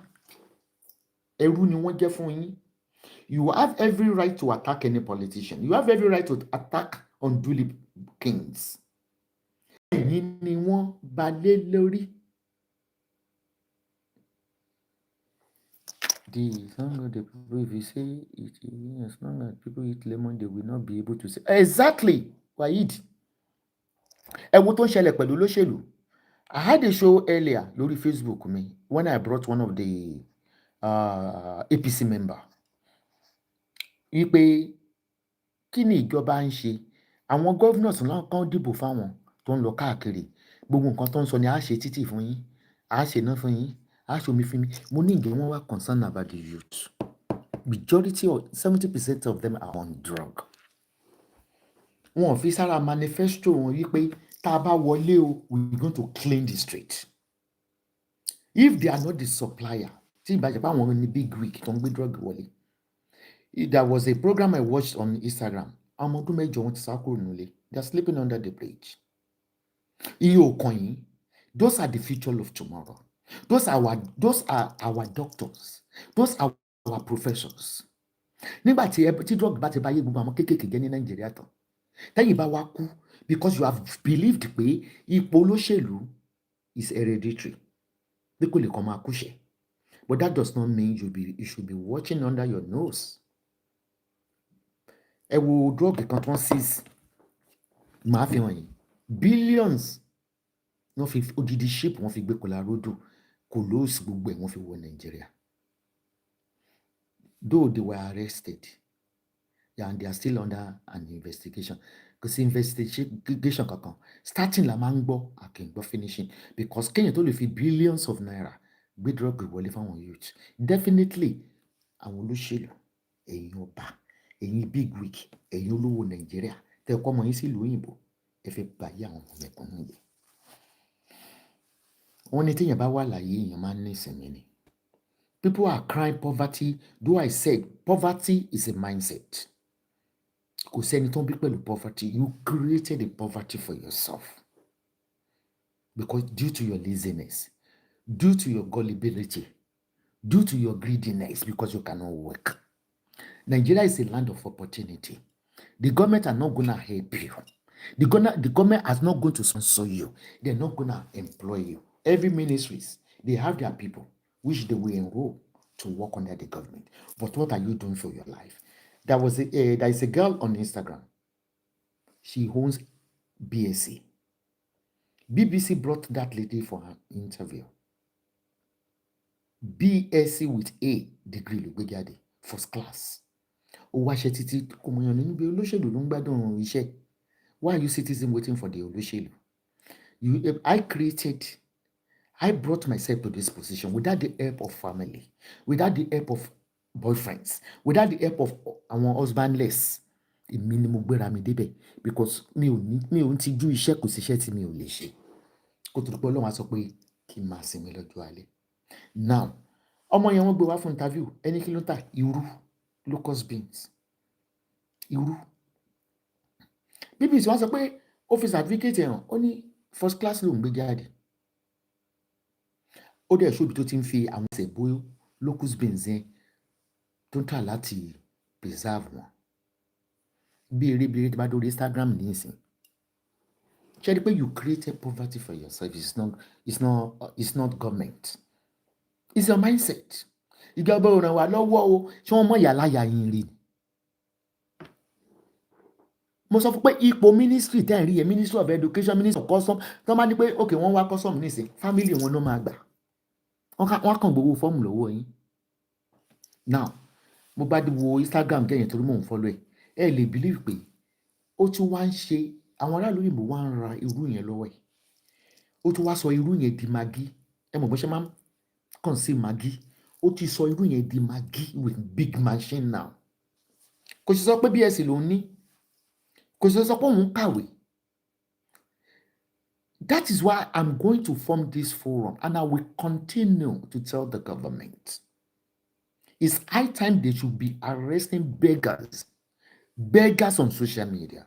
ẹrú ni wọ́n jẹ́ fún yín. You have every right to attack any politician. You have every right to attack unduly kings. Ẹ̀yin ni wọ́n bá lé lórí. The song of the people, if you say it, as long as people eat lemon, they will not be able to say. Exactly, Waheed. Ẹ wo tó ń ṣẹlẹ̀ pẹ̀lú olóṣèlú. I had a show earlier lórí Facebook mi when I brought one of the APC member. Wípé kí ni ìjọba ń ṣe? Àwọn governors náà kan dìbò fáwọn tó ń lọ káàkiri. Gbogbo nǹkan tó ń sọ ni a ṣe títì fún yín, a ṣe iná fún yín. Mo ní ìgbẹ́ wọn wá concerned about the youth. Majority of 70% of them are on drug. Wọn ò fi sára manifesto wọn wípé tá a bá wọlé o, we're going to clean the street. If they are not the supplier, tí ìbàjẹ́ bá wọn ní big week tó ń gbé drug wọlé. There was a program I watched on Instagram. Àwọn ọdún mẹ́jọ wọn ti sá kúrò nílé. They are sleeping under the bridge. Iye òkan yìí, those are the future of tomorrow. Those are our doctors. Those are our professors. Nígbà tí drug bá ti bá yé gbogbo àwọn kéékèèké jẹ́ ní Nàìjíríà tán. Tẹ́yìn bá wá kú because you have believed pé ipò olóṣèlú is hereditary. Bí kò lè kàn máa kúṣẹ̀. But that does not mean you should be watching under your nose. Ẹ wo drug kan tó ń seize. Màá fi hàn yín. Billions wọ́n fi odidi ship wọ́n fi gbé Colorado. Kolos gbogbo ẹ̀ wọ́n fi wọ Nigeria. Though they were arrested, and they are still under an investigation. Because investigation kankan starting la máa ń gbọ́ àkìngbọ́ finishing because Kenya tó lè fi billions of naira gbé drug wọlé fáwọn youth. Definitely àwọn olóṣèlú, ẹ̀yin ọba, ẹ̀yin big wig, ẹ̀yin olówó Nigeria tẹ́ ẹ kọ́ ọmọ yín sí ìlú òyìnbó ẹ fẹ́ báyé àwọn ọmọ mẹ́kànnú yìí. Wọ́n ní téèyàn bá wà láyé èèyàn máa ń ní ìsinmi ni. People are crying poverty. Though I said poverty is a mindset. Kò sẹ́ni tó ń bí pẹ̀lú poverty. You created the poverty for yourself. Because due to your laziness, due to your gullibility, due to your greediness, because you cannot work. Nigeria is a land of opportunity. The government are not going to help you. The government is not going to sponsor you. They're not going to employ you. Every ministries, they have their people, which they will enroll to work under the government. But what are you doing for your life? There is a girl on Instagram. She owns BSc. BBC brought that lady for her interview. BSc with A degree ló gbé jáde, first class. Ó wá ṣe títí kò mọ̀ yàn nínú bí olóṣèlú ló ń gbádùn iṣẹ́. Why are you citizens waiting for the olóṣèlú? I brought myself to this position without the help of family, without the help of boyfriends, without the help of our husbandless. Èmi ni mo gbéra mi débẹ̀ because mi ò ń tijú iṣẹ́ kò sí iṣẹ́ tí mi ò lè ṣe. Kó tó pé Ọlọ́run á sọ pé kí n máa sinmi lọ́jọ́ alẹ́. Now, ọmọ yẹn wọ́n gbé wá fún interview. Ẹni kí ló ń tà? Irú, locust beans. Irú. BBC wọ́n sọ pé ó fi certificate hàn. Ó ní first class ló ń gbé jáde. Ó dẹ̀ ṣóbi tó ti ń fi àwọn ẹsẹ̀ bó locus beans yẹn tó ń tà láti preserve wọn. Bí eré tí bá dórí Instagram ní ìsìn. Ṣé rí pé you created poverty for yourself? It's not government. It's your mindset. Ìjọba ò ràn wá lọ́wọ́ o, ṣé wọ́n mọ̀ ìyá láyà yín rí ni? Mo sọ fún pé ipò ministry tẹ́ ẹ̀ rí yẹn, ministry of education, ministry of custom, tó máa ní pé ok wọ́n wá custom nísìn, family wọn ló máa gbà. Wọ́n kàn gbowó fọ́ọ̀mù lọ́wọ́ yín. Now, mo bá wo Instagram kẹ́yìn torí mò ń follow ẹ̀, ẹ lè believe pé ó tún wá ń ṣe àwọn aráàlú òyìnbó wá ń ra irú yẹn lọ́wọ́ ẹ̀. Ó tún wá sọ irú yẹn di maggi. Ẹ mọ̀ bó ṣe máa ń kàn sí maggi. Ó ti sọ irú yẹn di maggi with big machine now. Kò sì sọ pé BSc ló ní. Kò sì sọ pé òun kàwé. That is why I'm going to form this forum and I will continue to tell the government. It's high time they should be arresting beggars on social media.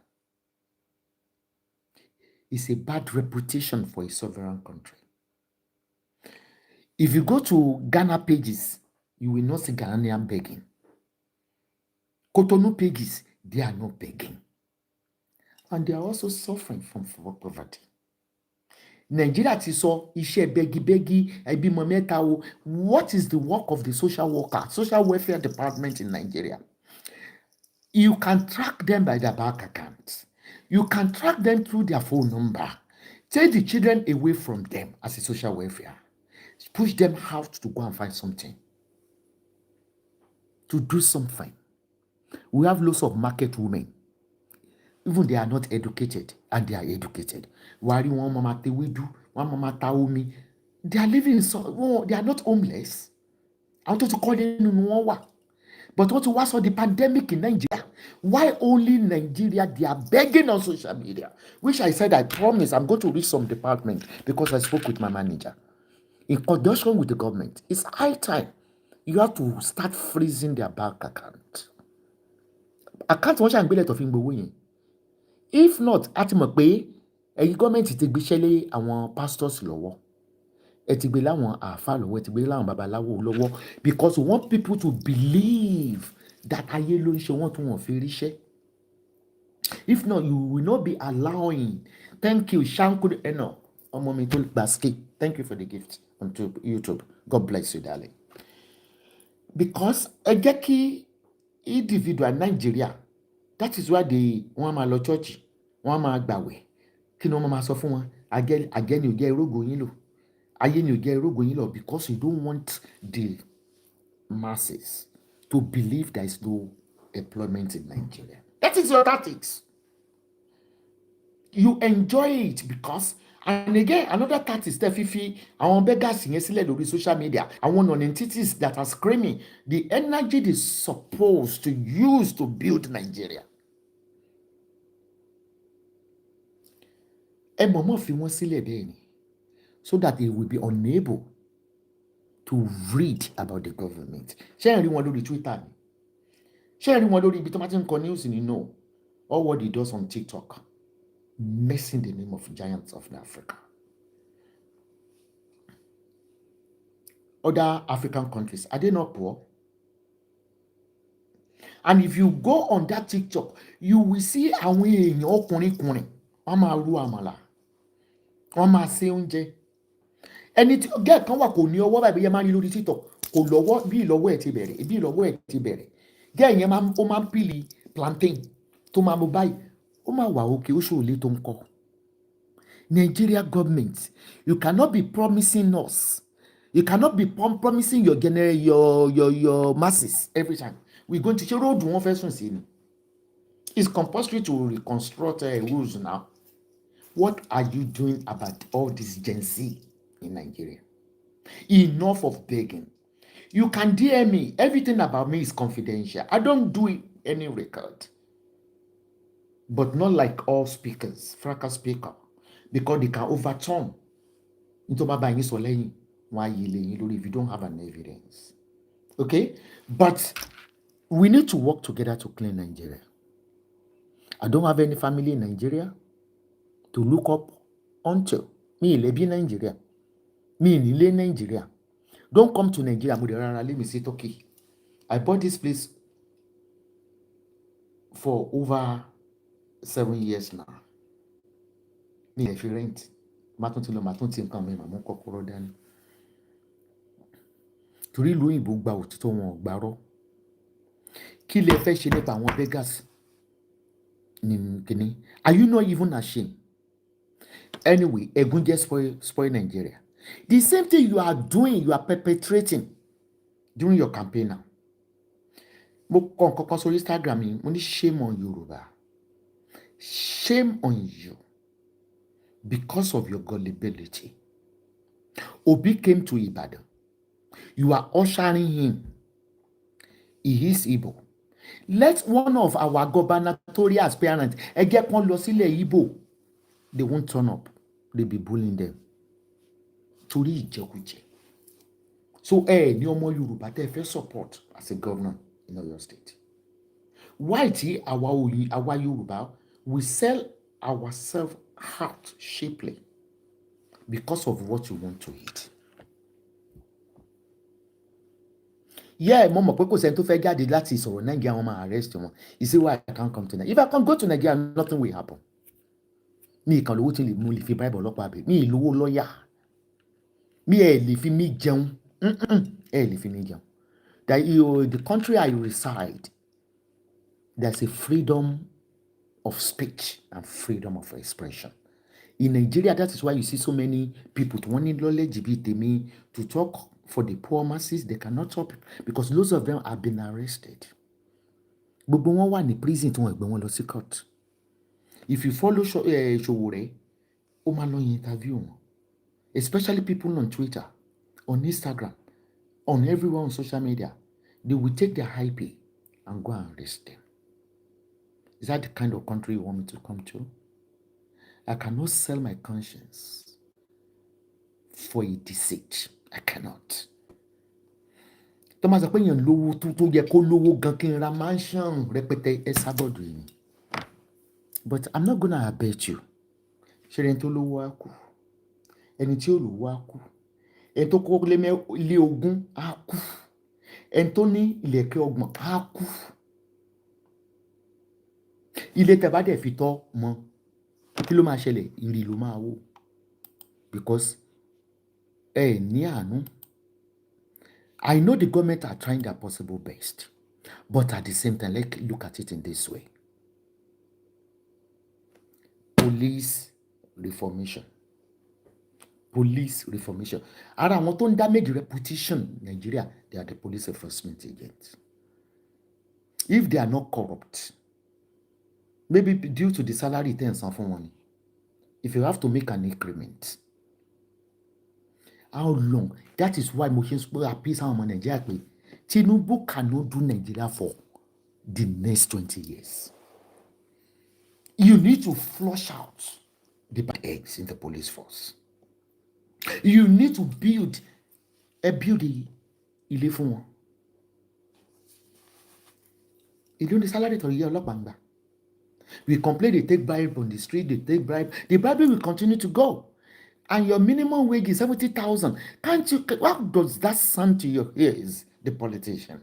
It's a bad reputation for a sovereign country. If you go to Ghana pages, you will not see Ghanaian begging. Cotonou pages, they are not begging. And they are also suffering from poverty. Nigeria ti sọ iṣẹ́ bẹ́gibẹ́gi ẹbímọ mẹ́ta o. What is the work of the social worker, social welfare department in Nigeria? You can track them by their bank accounts. You can track them through their phone number. Take the children away from them as a social welfare. Push them out to go and find something. To do something. We have lots of market women. Even they are not educated and they are educated. Wari one mama te widu, one mama ta omi. They are living so they are not homeless. I want to call them one. But what was the pandemic in Nigeria? Why only Nigeria? They are begging on social media. Which I said, I promise I'm going to reach some department because I spoke with my manager. In conjunction with the government, it's high time you have to start freezing their bank account. Account wọ́n ṣàǹgbélẹ̀ tó fi ń gbowó yẹn. If not, a ti mọ̀ pé ẹ̀yin gọ́ọ̀mẹ̀ntì ti gbéṣẹ́ lé àwọn pastors lọ́wọ́. Ẹ ti gbé láwọn àáfàá lọ́wọ́, ẹ ti gbé láwọn babaláwo lọ́wọ́ because we want people to believe that ayé ló ń ṣe wọ́n tí wọ́n fi ríṣẹ́. If not, you will not be allowing. Thank you, Shankun Eno. Ọmọ mi tó gbàsíkè. Thank you for the gift on YouTube. God bless you, darling. Because ẹ jẹ́ kí individual Nigeria, that is why wọ́n máa lọ church, wọ́n máa gbàwẹ̀. Kí ni wọ́n máa sọ fún wọn? Àgẹ́ ni ò jẹ́ irógo yín lò. Ayé ni ò jẹ́ irógo yín lò because you don't want the masses to believe there is no employment in Nigeria. That is your tactics. You enjoy it because, and again, another tactics that fifi, àwọn beggars yẹn sílẹ̀ lórí social media, àwọn non-entities that are screaming, the energy they supposed to use to build Nigeria. Ẹ mọ̀mọ́ fi wọ́n sílẹ̀ bẹ́ẹ̀ ni, so that they will be unable to read about the government. Ṣé ẹ rí wọn lórí Twitter ni? Ṣé ẹ rí wọn lórí ibi tó máa ti ń kọ news ni? No. All what he does on TikTok, messing the name of giants of Africa. Other African countries, are they not poor? And if you go on that TikTok, you will see àwọn èèyàn ọkùnrin wọ́n máa ru àmàlà, wọ́n máa ṣe oúnjẹ. Ẹni tí gẹ́ẹ̀ kan wà kò ní ọwọ́ báyìí yẹn máa rí lórí TikTok, kò lọ́wọ́ bí ìlọ́wọ́ ẹ̀ ti bẹ̀rẹ̀, gẹ́ẹ̀ yẹn ó máa ń pìlì plantain tó máa mú báyìí, ó máa wà òkè ó ṣòlè tó ń kọ́. Nigeria government, you cannot be promising us. You cannot be promising your masses every time. We're going to show road one person. It's compulsory to reconstruct rules now. What are you doing about all this Gen Z in Nigeria? Enough of begging. You can DM me. Everything about me is confidential. I don't do any record. But not like all speakers, fracas speaker, because they can overturn. If you don't have an evidence. Okay? But we need to work together to clean Nigeria. I don't have any family in Nigeria to look up until mi ì lẹ́bí Nàìjíríà, mi ì nílé Nàìjíríà. Don't come to Nigeria, mo dẹ̀ rárá lé mi sí Turkey. I bought this place for over 7 years now. Mi ì fi rent. Má tún ti lọ, má tún ti nǹkan mi, màmú kọ́kọ́rọ́ dání. Torí ìlú òyìnbó gba òtítọ́ wọn ò gbárọ́. Kí lẹ fẹ́ ṣe nípa àwọn beggars? Kìíní. Are you not even ashamed? Anyway, Egun just spoil Nigeria. The same thing you are doing, you are perpetrating during your campaign now. Mo kọ nǹkan kan sórí Instagram yìí, mo ní shame on Yorùbá. Shame on you because of your gullibility. Obi came to Ibadan. You are ushering him. He is Igbo. Let one of our gubernatorial aspirants, ẹgẹ́ kan lọ sílẹ̀ Igbo, they won't turn up. They be bullying them. Torí ìjẹkújẹ. So ní ọmọ Yorùbá tẹ́ fẹ́ support as a governor in Oyo State. Why tí àwa Yorùbá we sell ourselves out cheaply because of what you want to eat. Yeah, mo mọ̀ pé kò sẹ́ni tó fẹ́ jáde láti sọ̀rọ̀ Nigeria, wọn máa arrest wọn. You see why I can't come to Nigeria. If I can go to Nigeria, nothing will happen. Mi ìkan lówó tí mo lè fi bribe ọlọ́pàá bẹ̀. Mi ìlówó lọ́yà. Mi ẹ̀ lè fi mí jẹun. Ẹ̀ lè fi mí jẹun. The country I reside, there's a freedom of speech and freedom of expression. In Nigeria, that is why you see so many people to want knowledge to talk for the poor masses. They cannot talk because lots of them have been arrested. Gbogbo wọn wà ní prison tí wọ́n gbé wọn lọ sí court. If you follow Sowore, ó máa lọ interview wọn. Especially people on Twitter, on Instagram, on everywhere on social media, they will take their high pay and go and arrest them. Is that the kind of country you want me to come to? I cannot sell my conscience for a deceit. I cannot. Thomas sọ pé èèyàn lówó tó yẹ kó lówó gan kí n ra mansion rẹpẹtẹ Esabod yìí. But I'm not gonna abet you. Ṣé ẹni tó lówó á kú? Ẹni tí ò lówó á kú? Ẹni tó kọ́ ilé ogún á kú? Ẹni tó ní ilẹ̀kẹ̀ ọgbọ̀n á kú? Ilé tẹ́ bá dẹ̀ fi tọ́ mọ́, kí ló máa ṣẹlẹ̀? Ìrì ló máa wó. Because ní àánú. I know the government are trying their possible best, but at the same time, let's look at it in this way. Police reformation. Police reformation. Ara àwọn tó ń damage reputation in Nigeria, they are the police enforcement agents. If they are not corrupt, maybe due to the salary they san fún wọn ni. If you have to make an increment, how long? That is why mo ṣe ń sọ appease àwọn ọmọ Nigeria pé Tinubu cannot do Nigeria for the next 20 years. You need to flush out the bad eggs in the police force. You need to build ilé fún wọn. Ìlú ní salary tó yẹ ọlọ́pàá ń gbà. We complain they take bribe on the street, they take bribe. The bribe will continue to go. And your minimum wage is 70,000. Can't you? What does that sound to your ears, the politician?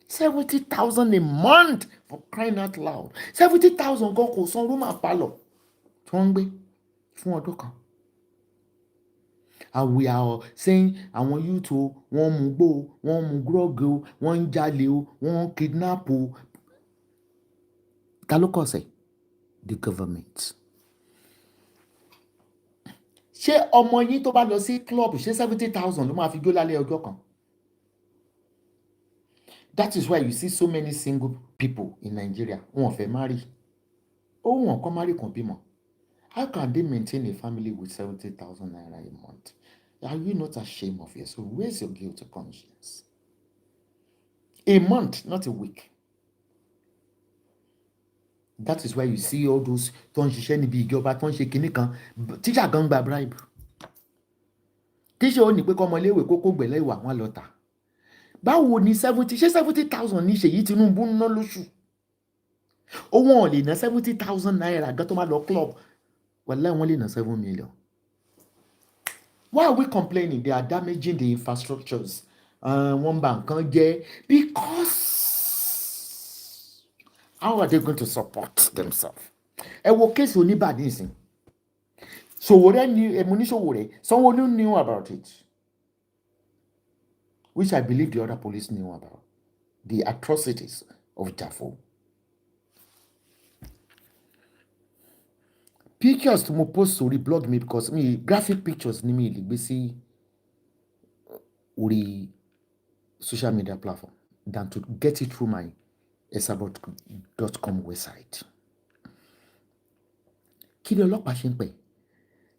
70,000 a month for crying out loud. 70,000 go kò san room àpalọ̀ tí wọ́n ń gbé fún ọdún kan. And we are saying àwọn youth o, wọ́n mú gbó o, wọ́n mú grog o, wọ́n ń jalè o, wọ́n kidnap o. Ta ló kọ̀ sẹ́? The government. Ṣé ọmọ yín tó bá lọ sí club ṣé 70,000 ló máa fi jó lálẹ́ ọjọ́ kan? That is why you see so many single people in Nigeria. Wọ́n fẹ́ marry. Ó wọ́n kọ́ marry kan bímọ. How can they maintain a family with 70,000 naira a month? Are you not ashamed of yourself? Where's your guilty conscience? A month, not a week. That is why you see all those tó ń ṣiṣẹ́ níbi ìjọba tó ń ṣe kinní kan. Teacher gan gba bribe. Teacher ó ní pé kọ́mọléèwé kókó gbẹ̀lẹ́ ìwà wọn lọ tà. Báwo ni 70,000 ní Ṣèyí Tinubu ń ná lóṣù? Ó wọ́n lè ná 70,000 naira gan tó máa lọ club Wallahi, only na 7 million. Why are we complaining? They are damaging the infrastructures. One bank can't get, because how are they going to support themselves? Ẹ wo case Oniba nísìn. Sowore knew, Sowore, someone knew about it, which I believe the other police knew about. The atrocities of Jafo. Pictures to mo post sórí blog me because me graphic pictures ni mi lè gbé sí orí social media platform than to get it through my esabod.com website. Kí ni ọlọ́pàá ṣe ń pè?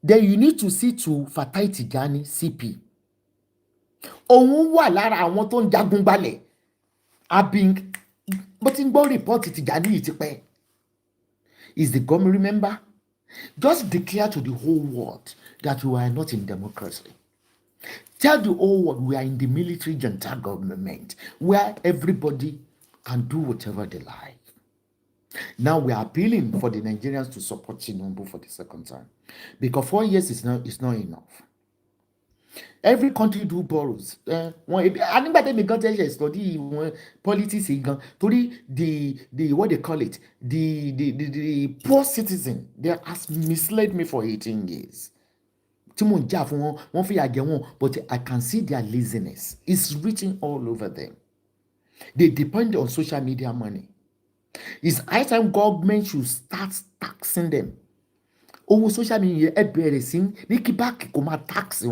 Then you need to see to Fatai Tijani CP. Òun wà lára àwọn tó ń jagun gbalẹ̀. Bó ti ń gbọ́ rìpọ́ọ̀tì Tijani yìí ti pẹ́. Is the government, remember? Just declare to the whole world that we are not in democracy. Tell the whole world we are in the military junta government where everybody can do whatever they like. Now we are appealing for the Nigerians to support Tinubu for the second time, because 4 years is not enough. Every country do borrows. Anybody may go to study politics again. The what they call it, the poor citizen, they has misled me for 18 years. But I can see their laziness. It's written all over them. They depend on social media money. It's high time government should start taxing them. Over social media, everything they keep back tax.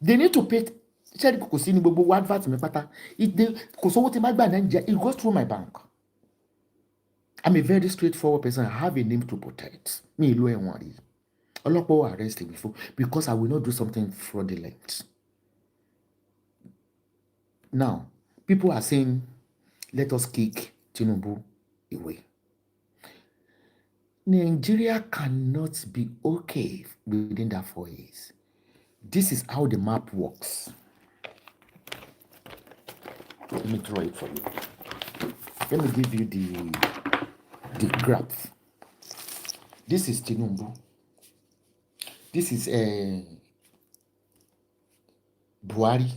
They need to pay. It goes through my bank. I'm a very straightforward person. I have a name to protect. Me, low and worry. A lot of people were arrested before because I will not do something fraudulent. Now, people are saying, let us kick Tinubu away. Nigeria cannot be okay within that 4 years. This is how the map works. Let me draw it for you. Let me give you the graph. This is Tinubu. This is Buhari.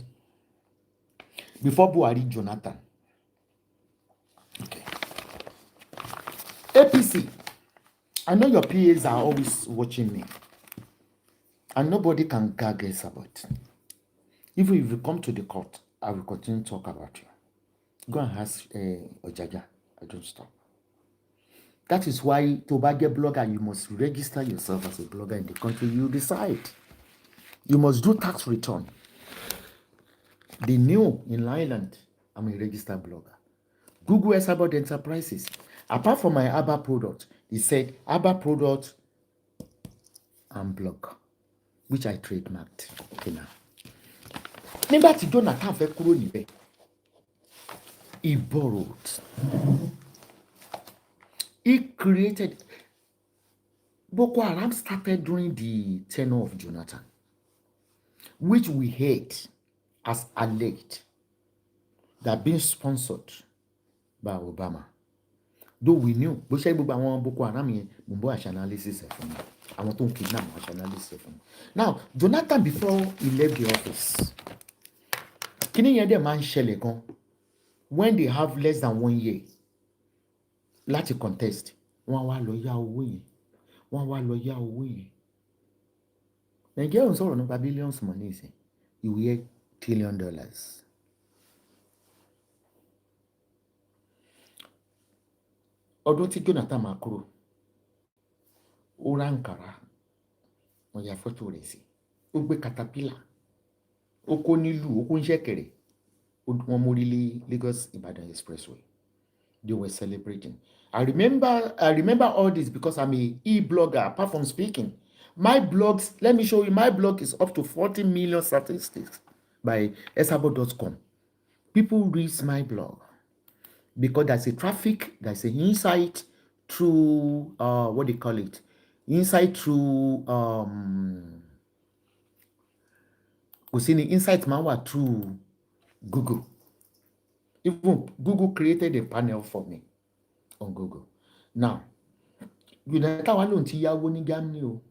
Before Buhari, Jonathan. Okay. APC. I know your PAs are always watching me. And nobody can gag Esabod. Even if you come to the court, I will continue to talk about you. Go and ask Ojaja. I don't stop. That is why to be a blogger, you must register yourself as a blogger in the country you decide. You must do tax return. They knew in Ireland, I'm a registered blogger. Google Esabod Enterprises. Apart from my ABBA product, he said ABBA product and blog, which I trademarked. Okay, now. Nígbà tí Jonathan fẹ́ kúrò níbẹ̀, he borrowed. He created. Boko Haram started during the tenure of Jonathan, which we hate as alleged that being sponsored by Obama. Though we knew, Boko Haram analysis. I want to kidnap analysis. Now, Jonathan, before he left the office, when they have less than 1 year, láti contest, wọ́n wá lọ yá owó yẹn. Nigeria ń sọ̀rọ̀ nípa billions money ìsìn. You will hear $1 trillion. Ọdún tí Jonathan máa kúrò, ó ra Ankara, wọ́n ya fọ́tò rẹ̀ sí. Ó gbé caterpillar, ó kó nílùú, ó kó ń ṣẹ̀kẹ̀rẹ̀, wọ́n mórí lé Lagos Ibadan Expressway. They were celebrating. I remember all this because I'm a e-blogger. Apart from speaking, my blogs, let me show you, my blog is up to 40 million statistics by esabod.com. People read my blog because there's a traffic, there's an insight through what they call it, insight through we see the insight man through Google. Even Google created a panel for me on Google. Now, Jonathan wá lòun ti yáwó ní Germany o.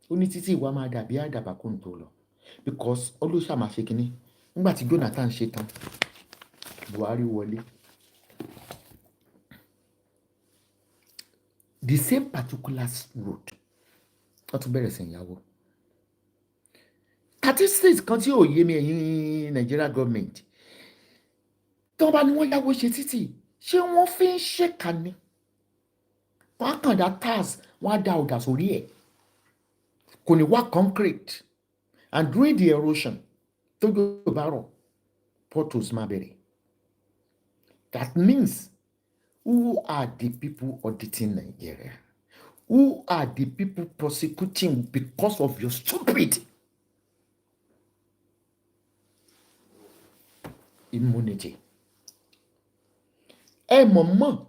Ó ní títí ìwà máa dàbí àdàbà kó n tó lọ because olóṣà máa ṣe kínní. Nígbà tí Jonathan ṣe tán, Buhari wọlé. The same particular road wọ́n tún bẹ̀rẹ̀ sí í yáwó. Statistics kan tí ò yé mi ẹ̀yin Nigeria government tí wọ́n bá ní wọ́n yáwó ṣe títì ṣé wọ́n fi ń ṣèkà ni? Wọ́n á kàn dá tax, wọ́n á dá ọ̀dà sórí ẹ̀, kò ní wá concrete, and during the erosion tó yóò bá rọ̀ potholes máa bẹ̀rẹ̀. That means who are the people auditing Nigeria? Who are the people prosecuting because of your stupid immunity? Ẹ mọ̀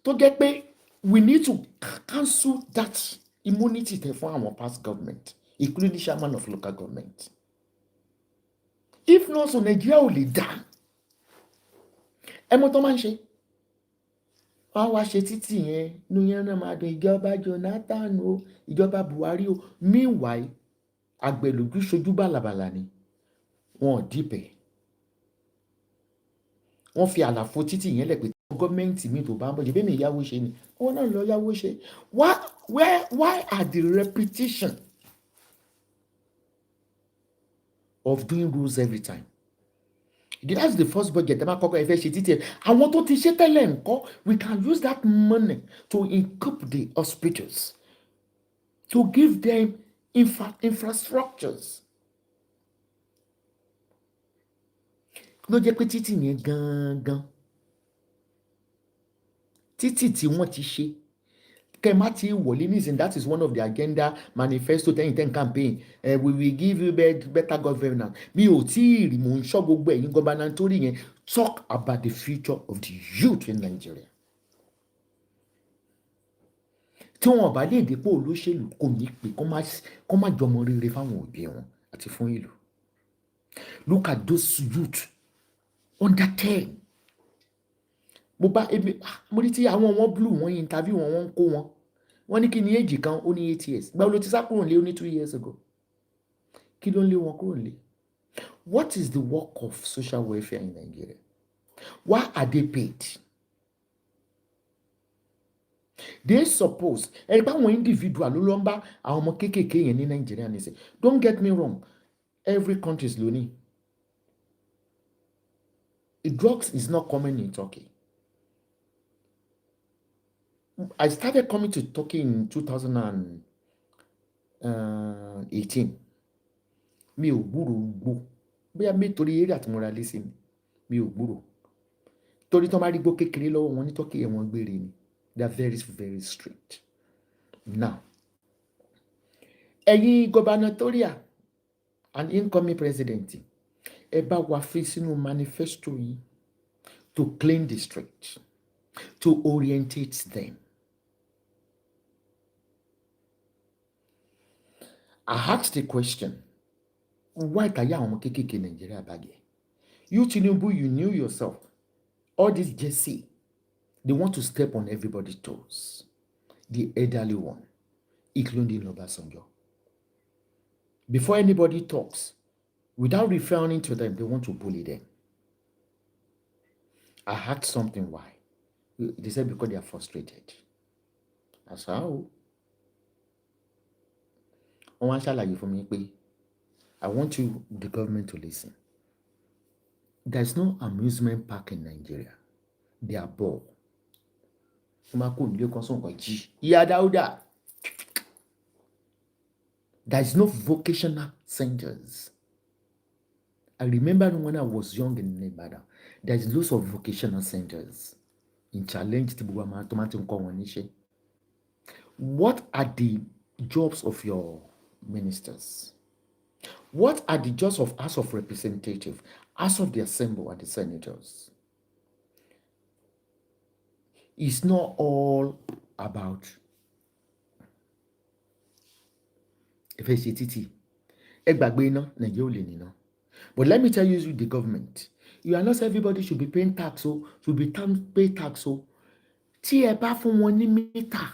tó jẹ́ pé we need to cancel that immunity tẹ fún àwọn past government, including the chairman of local government. If not, so Nigeria ò lè dá. Ẹ mọ̀ tó máa ń ṣe. Wọ́n wá ṣe títì yẹn ní yẹn náà máa dùn ìjọba Jonathan o, ìjọba Buhari o. Meanwhile, àgbẹ̀lójú ṣojú bàlàbàlà ni. Wọn ò dìbẹ̀. Wọ́n fi àlàfo títì yẹn lẹ̀ pé gọ́ọ̀mẹ̀ntì mi tó bá ń bọ̀ jẹ́ bẹ́ẹ̀ mi yáwó ṣe ni. Wọ́n náà lọ yáwó ṣe. Why are the repetition of doing rules every time? That's the first budget. Àwọn tó ti ṣe tẹ́lẹ̀ ńkọ́, we can use that money to equip the hospitals, to give them infrastructures. Ló jẹ́ pé títì yẹn gangan, títì tí wọ́n ti ṣe, kẹ́má ti wọlé nísìnyí, that is one of the agenda manifesto 10 campaign. We will give you better governance. Mi ò tí ì rí, mò ń ṣọ́ gbogbo ẹ̀yin gọbanantori yẹn talk about the future of the youth in Nigeria. Tí wọn bá lè dépò olóṣèlú kò ní pé kó má jọmọ rere fáwọn òbí wọn àti fún ìlú. Look at those youth under 10. Mo rí tí àwọn wọn blue wọn interview wọn ń kó wọn. Wọ́n ní kí ni èjì kan, ó ní 8 years. Gbáwo ló ti sá kúrò nílé, ó ní 2 years ago. Kí ló ń lé wọn kúrò nílé? What is the work of social welfare in Nigeria? Why are they paid? They suppose, ẹ bá àwọn individual ló lọ ń bá àwọn ọmọ kéékèèké yẹn ní Nigeria ní sẹ́. Don't get me wrong, every country is lonely. Drugs is not common in Turkey. I started coming to Turkey in 2018. Mi ò gbúrò gbó. Bóyá nítorí eré àti mo ra lé sí mi ò gbúrò. Torí tó máa rí gbó kékeré lọ́wọ́ wọn ní Turkey yẹn wọ́n gbére ni. They are very, very strict. Now, ẹ̀yin gubernatorial and incoming president, ẹ bá wa fi sínú manifesto yìí to clean the street, to orientate them. I asked the question, why kaya àwọn kéékèèké Nigeria bàjẹ́? You Tinubu, you knew yourself. All this Jesse, they want to step on everybody's toes. The elderly one, including Obasanjo. Before anybody talks, without referring to them, they want to bully them. I heard something why. They said because they are frustrated. That's how. I want you, the government, to listen. There's no amusement park in Nigeria. They are bored. There is no vocational centers. I remember when I was young in Nevada, there is lots of vocational centers in Challenge. What are the jobs of your ministers? What are the jobs of House of Representatives, House of the Assembly, and the senators? It's not all about FCTT. But let me tell you, the government, you are not everybody should be paying tax, so should be pay tax. So tí ẹ bá fún wọn ní mítà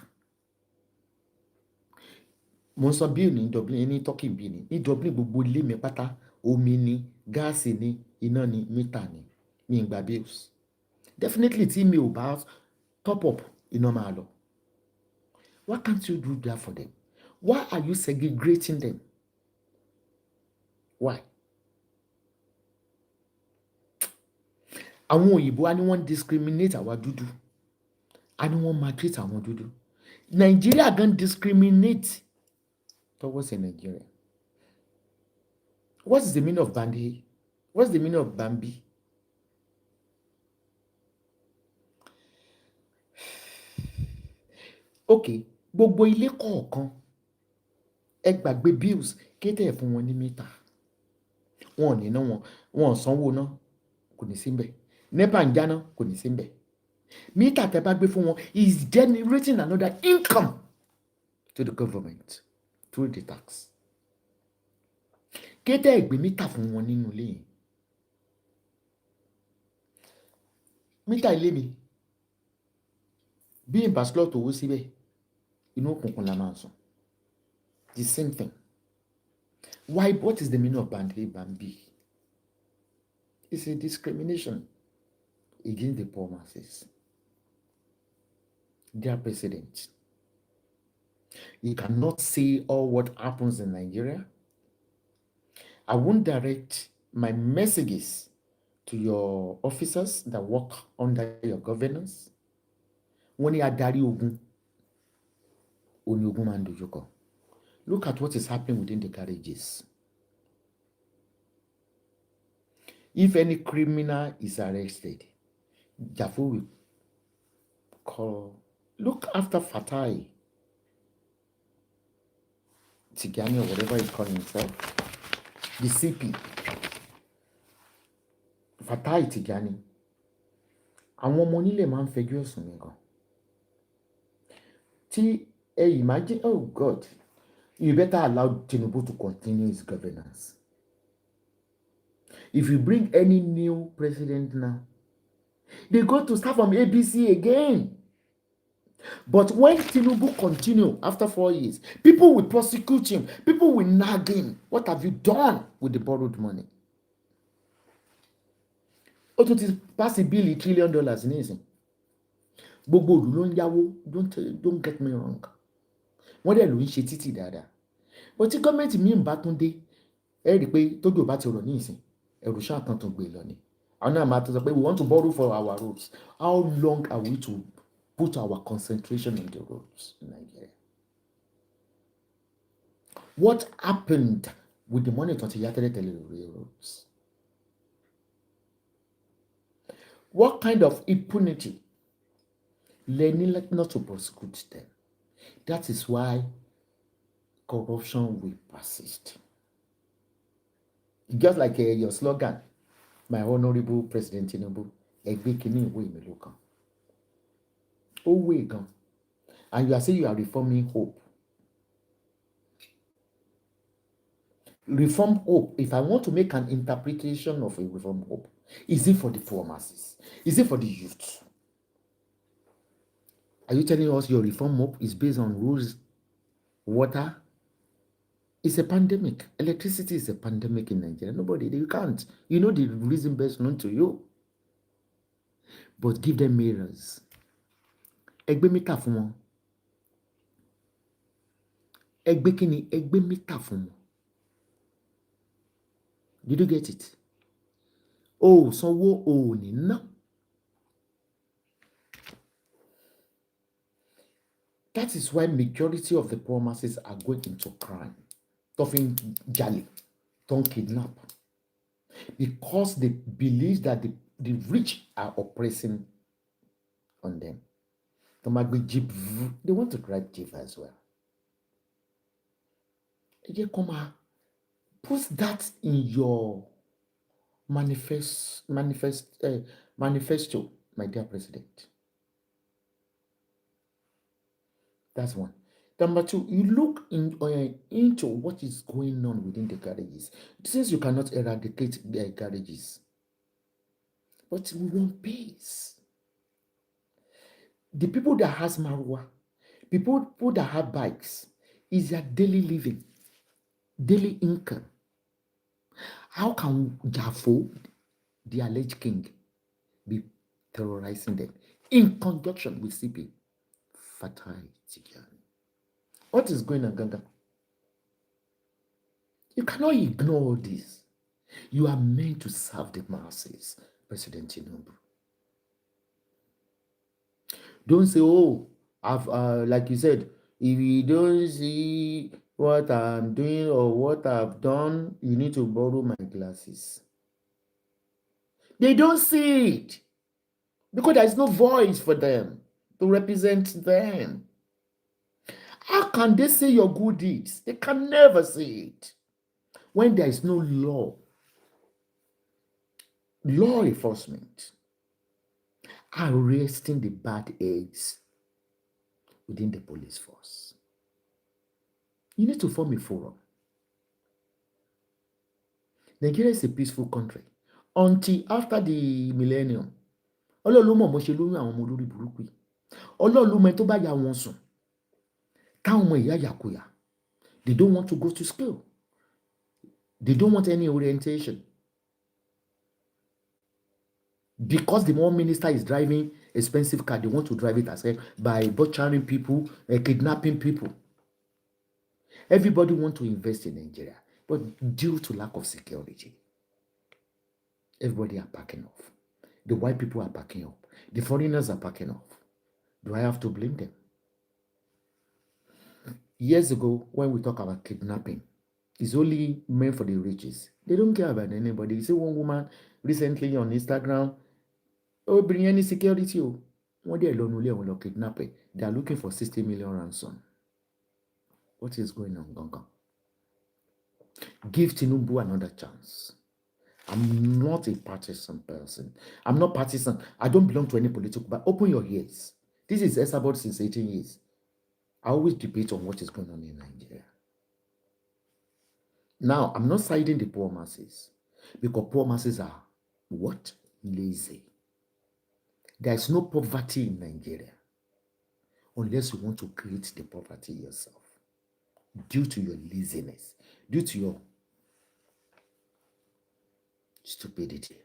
mo ń san bill ní Dublin ní Turkey bill ní Dublin gbogbo ilé mi pátá omi ni gáàsì ni iná ni mítà ni mi ń gba bills definitely tí mi ò bá top up iná máa lọ. Why can't you do that for them? Why are you segregating them? Why? Àwọn òyìnbó á ní wọ́n discriminate àwa dúdú á ní wọ́n maltreat àwọn dúdú. Nigeria gan discriminate towards a Nigeria. What is the meaning of Bandi? What's the meaning of Bambi? Okay, gbogbo ilé kọ̀ọ̀kan ẹ gbàgbé bills kéde fún wọn ní mítà. Wọn ò ní ná wọn ò sanwó ná kò ní síbẹ̀. NEPA ń jáná kò ní síbẹ̀. Mítà tẹ́ bá gbé fún wọn is generating another income to the government through the tax. Kéde ẹgbẹ́ mítà fún wọn nínú ilé yẹn. Mítà ilé mi bí ìbáṣlọ̀ tó wó síbẹ̀ inú òkùnkùn la máa sùn. The same thing. Why? What is the meaning of Bambi? It's a discrimination against the poor masses. Their president. You cannot say all what happens in Nigeria. I won't direct my messages to your officers that work under your governance. Wọ́n ní adarí ogun, òní ogun máa ń dojú kọ. Look at what is happening within the garages. If any criminal is arrested, Jafo will call. Look after Fatai Tigani or whatever he's calling himself, the CP. Fatai Tigani. Àwọn ọmọ onílẹ̀ máa ń fẹjọ́ ẹ̀sùn mi gan. Tí imagine, oh God, you better allow Tinubu to continue his governance. If you bring any new president now, they go to start from ABC again. But when Tinubu continue after 4 years, people will prosecute him. People will nag him. What have you done with the borrowed money? Ó tún ti pass a bill $1 trillion ní ìsìn. Gbogbo òlù ló ń yáwó, don't get me wrong. Wọ́n dẹ̀ ló ń ṣe títì dáadáa. But tí gọ́ọ̀mẹ̀ntì míì bá tún dé, ẹ rí i pé tójò bá ti rọ̀ ní ìsìn, ẹ̀rù ṣáà kan tún gbé lọ ni. Àwọn náà máa tún sọ pé we want to borrow for our roads. How long are we to put our concentration on the roads in Nigeria? What happened with the money to the railroads? What kind of impunity? Learning not to prosecute them. That is why corruption will persist. Just like your slogan, my honorable President Tinubu, ẹgbẹ́ kìíní ìwé mi ló kàn. Ó wé gan. And you are saying you are reforming hope. Reform hope. If I want to make an interpretation of a reform hope, is it for the poor masses? Is it for the youth? Are you telling us your reform hope is based on rules, water? It's a pandemic. Electricity is a pandemic in Nigeria. Nobody, you can't. You know the reason best known to you. But give them mirrors. Ẹgbẹ́ mítà fún wọn. Ẹgbẹ́ kíni? Ẹgbẹ́ mítà fún wọn. Did you get it? Oh, sanwó ò ní ná. That is why majority of the poor masses are going into crime. Tofin jali, don't kidnap. Because they believe that the rich are oppressing on them. They want to drive jeep as well. Put that in your manifesto, my dear president. That's one. Number two, you look into what is going on within the garages. Since you cannot eradicate the garages, but we want peace. The people that has marijuana, people that have bikes, is their daily living, daily income. How can Jafo, the alleged king, be terrorizing them in conjunction with CP? Fatai Tijan. What is going on, Ganga? You cannot ignore this. You are meant to serve the masses, President Tinubu. Don't say, oh, I've like you said, if you don't see what I'm doing or what I've done, you need to borrow my glasses. They don't see it because there's no voice for them to represent them. How can they say your good deeds? They can never see it when there is no law enforcement arresting the bad eggs within the police force. You need to form a forum. Nigeria is a peaceful country until after the millennium. Ọlọ́run ló mọ̀ mo ṣe lóyún àwọn ọmọ olórí burúkú yìí. Ọlọ́run ló mọ ẹni tó bá ya wọn sùn. Táwọn ọmọ ìyá yàkuyà. They don't want to go to school. They don't want any orientation. Because the one minister is driving expensive car, they want to drive it as well by butchering people, kidnapping people. Everybody want to invest in Nigeria, but due to lack of security, everybody are backing off. The white people are backing up. The foreigners are backing off. Do I have to blame them? Years ago, when we talk about kidnapping, it's only meant for the riches. They don't care about anybody. You see one woman recently on Instagram, oh, bring any security. One day alone, kidnapping. They are looking for 60 million ransom. What is going on, Ganga? Give Tinubu another chance. I'm not a partisan person. I'm not partisan. I don't belong to any political, but open your ears. This is Esabod since 18 years. I always debate on what is going on in Nigeria. Now, I'm not siding the poor masses because poor masses are what? Lazy. There is no poverty in Nigeria unless you want to create the poverty yourself due to your laziness, due to your stupidity.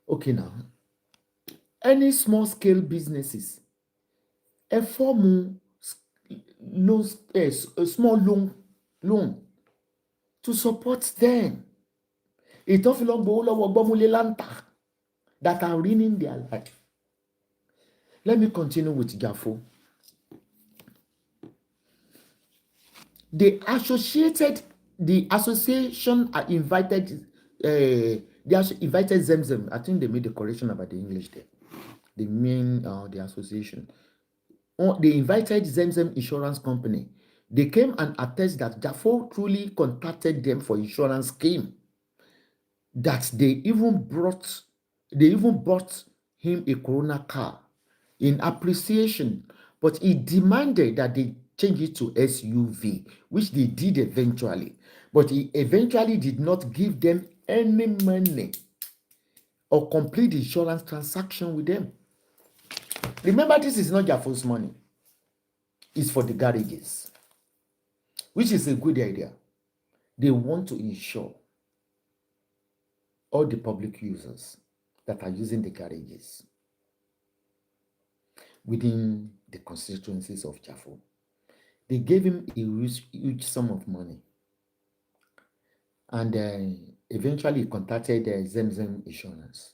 Okay, now, any small scale businesses, a form a small loan to support them. That are ruining their life. Let me continue with Jafo. The association invited Zemzem. I think they made a correction about the English there. The association. They invited Zemzem Insurance Company. They came and attest that Jafo truly contacted them for insurance scheme. That they even bought him a Corona car in appreciation, but he demanded that they change it to SUV, which they did eventually. But he eventually did not give them any money or complete the insurance transaction with them. Remember, this is not Jafo's money. It's for the garages, which is a good idea. They want to insure all the public users that are using the garages within the constituencies of Jafo. They gave him a huge sum of money. And eventually he contacted Zemzem Insurance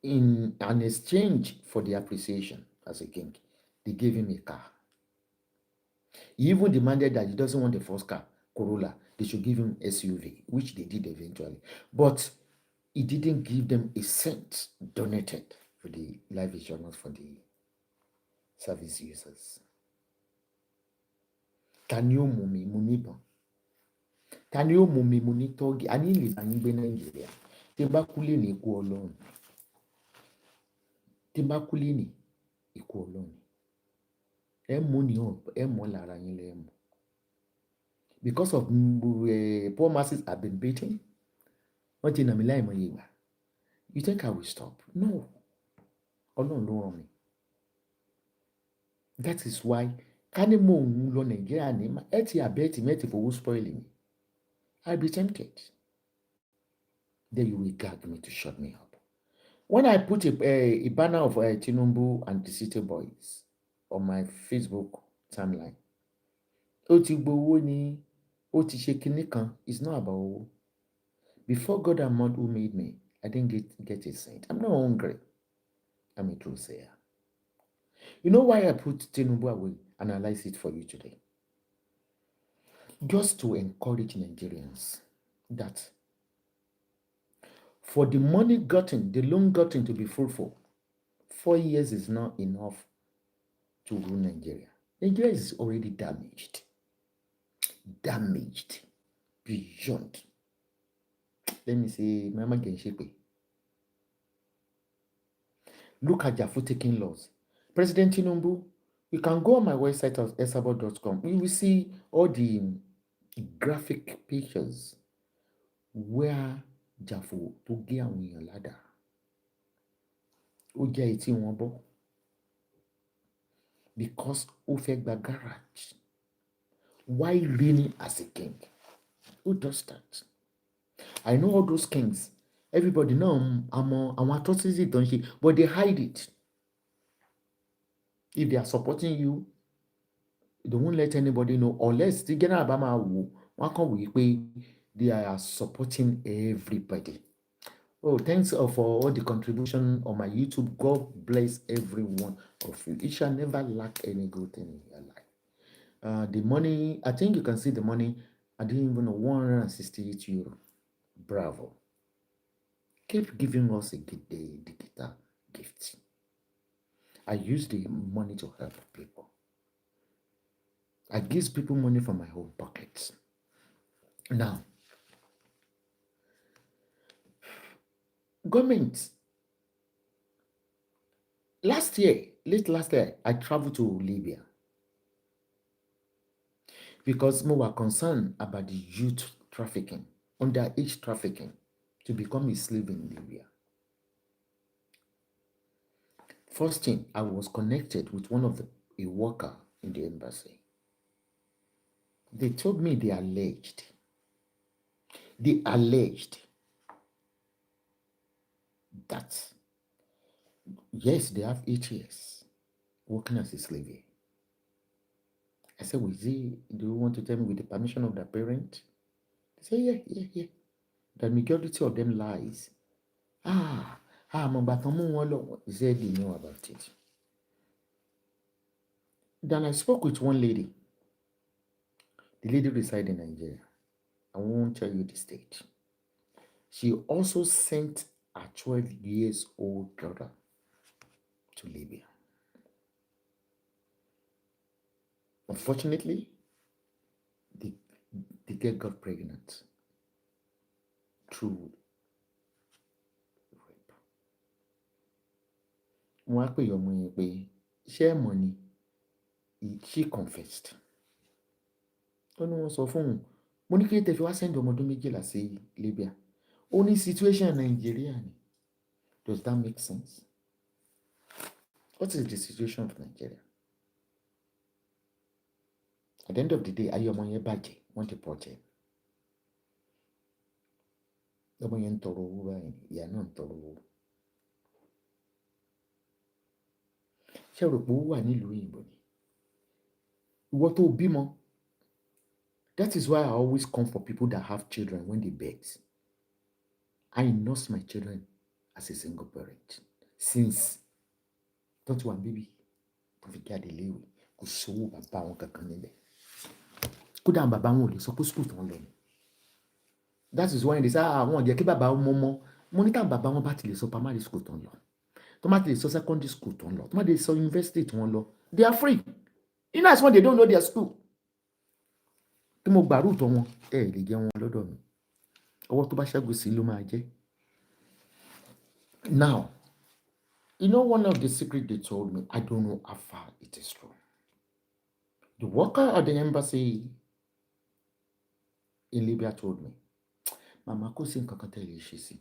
in an exchange for the appreciation as a king. They gave him a car. He even demanded that he doesn't want the first car, Corolla. They should give him SUV, which they did eventually. But he didn't give them a cent donated for the life insurance for the service users. Can you mumi muniba? Can you mumi munitogi? Ani li bangbe Nigeria. Timba kuli ni iku Ọlọ́run. Timba kuli ni iku Ọlọ́run. Money up, more lara yin le mo. Because of poor masses have been beaten. What in a you think I will stop? No. Ọlọ́run ló ràn mí. That is why ká ní mò ń lọ Nàìjíríà ní ẹ ti àbẹ́ẹ̀tì mẹ́tì fowó spoil me. I'll be tempted. Then you will gag me to shut me up. When I put a banner of Tinubu and the City Boys on my Facebook timeline, ó ti gbowó ni, ó ti ṣe kinní kan. It's not about owó. Before God and man who made me, I didn't get a cent. I'm not hungry. I'm a true sayer. You know why I put Tinubu away? Analyze it for you today. Just to encourage Nigerians that for the money gotten, the loan gotten to be fruitful, 4 years is not enough to rule Nigeria. Nigeria is already damaged beyond. Let me say, Mama Genshipe. Look at Jaffu taking laws. President Tinubu, you can go on my website of esabod.com. You will see all the graphic pictures where Jaffu tó gé àwọn èèyàn ládàá. Ó jẹ́ etí wọn bọ́ because ó fẹ́ gba garage. Why reigning as a king? Who does that? I know all those kings. Everybody know àwọn atrocities don't she, but they hide it. If they are supporting you, they won't let anybody know unless the general Abama wọ́n kàn wí pé they are supporting everybody. Oh, thanks for all the contribution on my YouTube. God bless every one of you. It shall never lack any good thing in your life. The money, I think you can see the money. I didn't even know 168 euro. Bravo. Keep giving us a digital gift. I use the money to help people. I give people money from my own pockets. Now, government. Late last year, I traveled to Libya because we were concerned about the youth trafficking, underage trafficking, to become a slave in Libya. First thing, I was connected with a worker in the embassy. They told me they alleged that, yes, they have 8 years working as a slave. I said, do you want to tell me with the permission of the parent? They say, yeah. The majority of them lies. He said they know about it. Then I spoke with one lady. The lady resides in Nigeria. I won't tell you the state. She also sent a 12 years old daughter to Libya. Unfortunately, the girl got pregnant through rape. Wọ́n á pè ọmọ yẹn pé share money. She confessed. Ó ní wọ́n sọ fún òun, mo ní kí ló tẹ́ fi wá send ọmọ ọdún méjìlá sí Libya. Ó ní situation Nigeria ni. Does that make sense? What is the situation of Nigeria? At the end of the day, ayé ọmọ yẹn bàjẹ́, wọ́n ti pọ̀ jẹ́. Ọmọ yẹn ń tọrọ owó báyìí, ìyá náà ń tọrọ owó. Ṣé o rò pé ó wà nílùú òyìnbó ni? Ìwọ tó bímọ. That is why I always come for people that have children when they beg. I nurse my children as a single parent since don't want baby tó fi jáde léwe kò sówó bàbá wọn kankan níbẹ̀. Kódà bàbá wọn ò lè sọ pé school tó ń lọ ni. That is why they say wọn jẹ́ kí bàbá wọn mọ́ mo ní tàn bàbá wọn bá ti lè sọ primary school tó ń lọ, tó má ti lè sọ secondary school tó ń lọ, tó má ti lè sọ university tó ń lọ, they are free. You know, that's when they don't know their school. Tí mo gbàrú tó wọn lè jẹ wọn lọ́dọ̀ mi. Ọwọ́ tó bá ṣẹ́gun sí ló máa jẹ́. Now, you know one of the secrets they told me, I don't know how far it is true. The worker at the embassy in Libya told me, Mama kò sí nǹkan kan tẹ́ lè ṣe sí.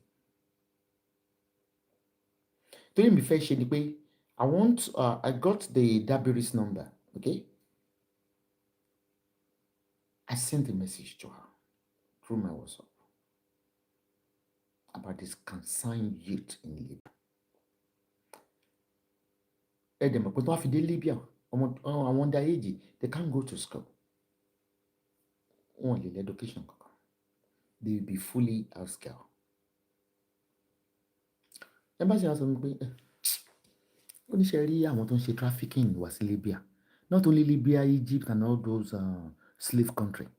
Torí mi fẹ́ ṣe ni pé I got the Dabiri's number, okay? I sent a message to her through my WhatsApp about this consigned youth in Libya. Edema, but if they Libya, I want their age, they can't go to school. Only education. They will be fully outskill. Embassy has something. Oníṣẹ́ rí àwọn tó ń ṣe trafficking wá sí Libya. Not only Libya, Egypt, and all those slave countries.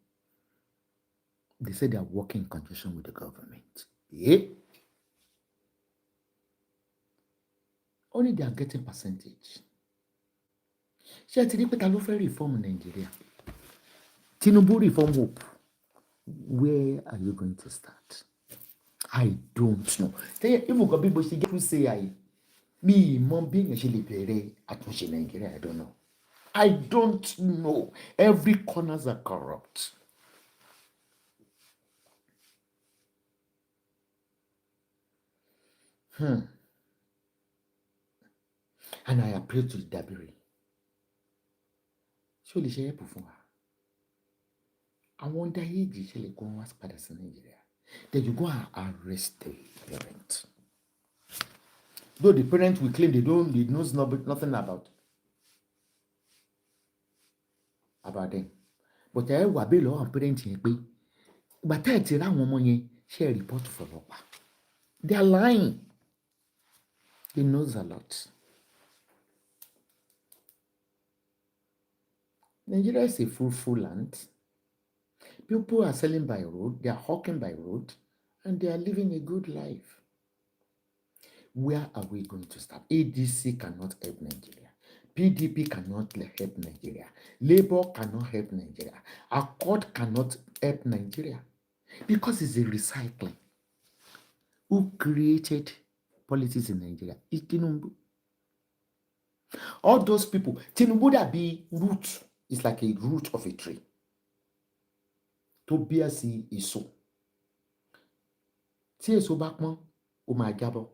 They say they are working in conjunction with the government. Yeah. Only they are getting percentage. Ṣé ẹ ti rí pé ta ló fẹ́ reform Nigeria? Tinubu reform hope. Where are you going to start? I don't know. Even got people say get say me mom being a lè àtúnṣe Nigeria. I don't know. I don't know. Every corners are corrupt. And I appeal to the Dabiri. Ṣé o lè ṣe help fún wa? Àwọn underage ṣe lè kó wọn wá padà sí Nigeria. Then you go and arrest the parent. Though the parent will claim they knows nothing about them. But I wà bẹ́ẹ̀ lọ́wọ́ àwọn parent yẹn pé ìgbà tá ẹ̀ ti rá àwọn ọmọ yẹn ṣe report fọlọ́pàá. They are lying. He knows a lot. Nigeria is a fruitful land. People are selling by road, they are hawking by road, and they are living a good life. Where are we going to start? ADC cannot help Nigeria. PDP cannot help Nigeria. Labour cannot help Nigeria. Accord cannot help Nigeria because it's a recycling. Who created politics in Nigeria? It's Tinubu. All those people, Tinubu that be root is like a root of a tree. To bear sí èso. Tí èso bá pọ́n, ó máa jábọ́.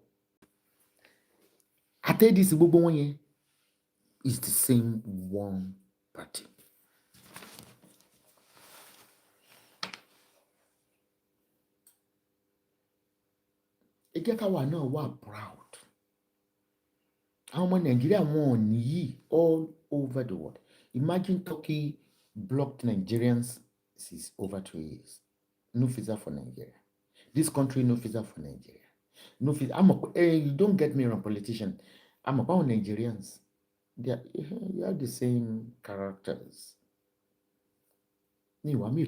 Àtẹ́dísí gbogbo wọn yẹn is the same one party. Ẹ jẹ́ káwa náà wà proud. Àwọn ọmọ Nàìjíríà wọn ò níyì all over the world. Imagine Turkey blocked Nigerians since over 2 years. No visa for Nigeria. This country, no visa for Nigeria. No visa. You don't get me wrong, politician. I'm about Nigerians. You have the same characters. Anyway,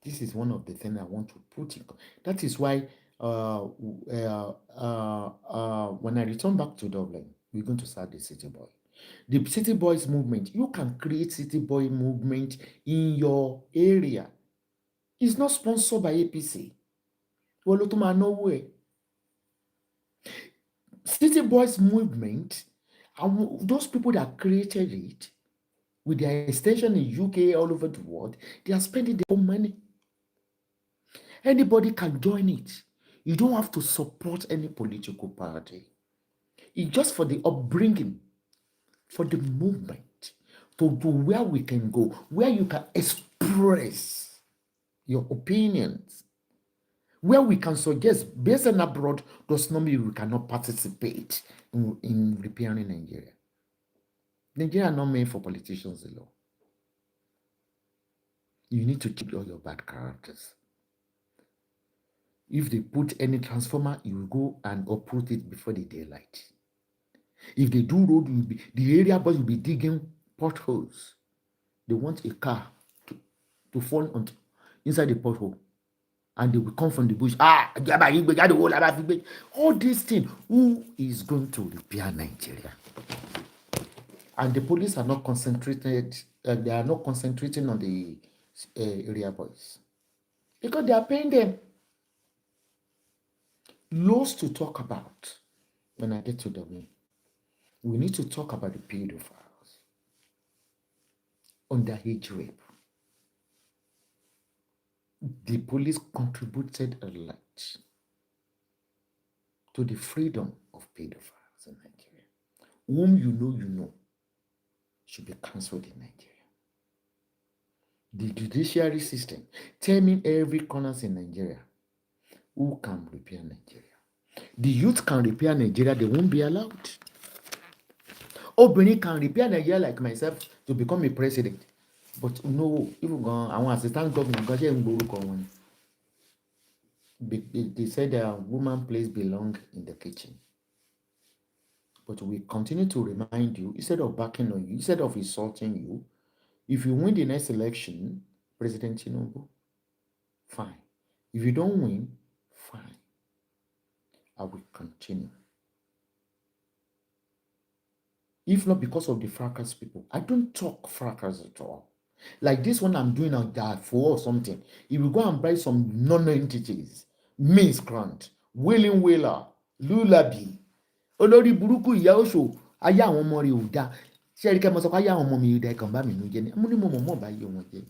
this is one of the things I want to put in. That is why when I return back to Dublin, we're going to start the City Boy. The City Boys movement, you can create City Boy movement in your area. It's not sponsored by APC. City Boys movement, those people that created it, with their extension in UK, all over the world, they are spending their own money. Anybody can join it. You don't have to support any political party. It's just for the upbringing, for the movement, to where we can go, where you can express your opinions, where we can suggest, based on abroad, does not mean we cannot participate in repairing Nigeria. Nigeria are not made for politicians alone. You need to keep all your bad characters. If they put any transformer, you will go and uproot it before the daylight. If they do road, the area boys will be digging potholes. They want a car to fall inside the pothole. And they will come from the bush. All these things. Who is going to repair Nigeria? And the police are not concentrated. They are not concentrating on the area boys because they are paying them. Laws to talk about when I get to Dublin. We need to talk about the pedophiles, underage rape. the police contributed a lot to the freedom of pedophiles in Nigeria. Whom you know should be cancelled in Nigeria. The judiciary system, tell me every corner in Nigeria who can repair Nigeria. The youth can repair Nigeria, they won't be allowed. Obìnrin can repair Nigeria like myself to become a president. But no, even àwọn assistant governor gan ṣe ń gborúkọ wọn ni. They said that woman place belong in the kitchen. But we continue to remind you, instead of backing on you, instead of insulting you, if you win the next election, President Tinubu, fine. If you don't win, fine. I will continue. If not because of the fracas people, I don't talk fracas at all. Like this one I'm doing on that for or something. If you go and buy some non-entities, miscreant, willing whaler, lullaby, olórí burúkú ìyá òṣò, ayé àwọn ọmọ rẹ̀ ò dáa. Ṣé ẹ̀rí kẹ́ mo sọ pé ayé àwọn ọmọ mi ò dáa ẹ̀kan bá mi nú jẹ́ ni? Mo ní mo mọ̀ bá yé wọn jẹ́.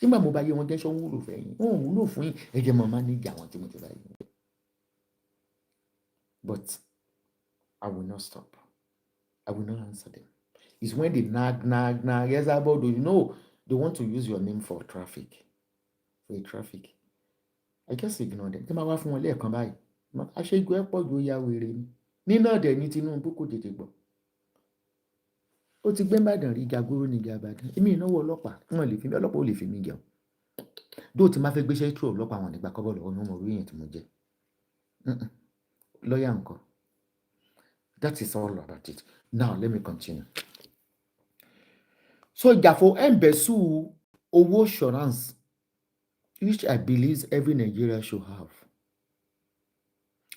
Nígbà mo bá yé wọn jẹ́ ṣọ́ ń wúlò fẹ́yìn. Wọ́n ò wúlò fún yín. Ẹ jẹ́ mo máa ní ìjà àwọn tí mo ti bá yé wọn. But I will not stop. I will not answer them. It's when they nag, Esabod, they want to use your name for traffic. For a traffic. I just ignore them. Tí máa wá fún wọn lẹ́ẹ̀kan báyìí. Aṣẹ́gun ẹ̀ pọ̀ ju ya wèrè ni. Nínú ọ̀dẹ̀ ní Tinubu kò tètè gbọ́. Ó ti gbé Ìbàdàn rí Jagoro ní Ìbàdàn. Èmi ìnáwó ọlọ́pàá. Wọ́n lè fi mí, ọlọ́pàá ò lè fi mí jẹun. Dó ti máa fẹ́ gbéṣẹ́ tú ọlọ́pàá wọn nígbà kọ́bọ̀ lọ́wọ́ ní ọmọ orí èèyàn tí mo jẹ́. Lọ́yà nǹkan. That is all about it. Now, let me continue. So, Jafo embezzle owó assurance, which I believe every Nigeria should have.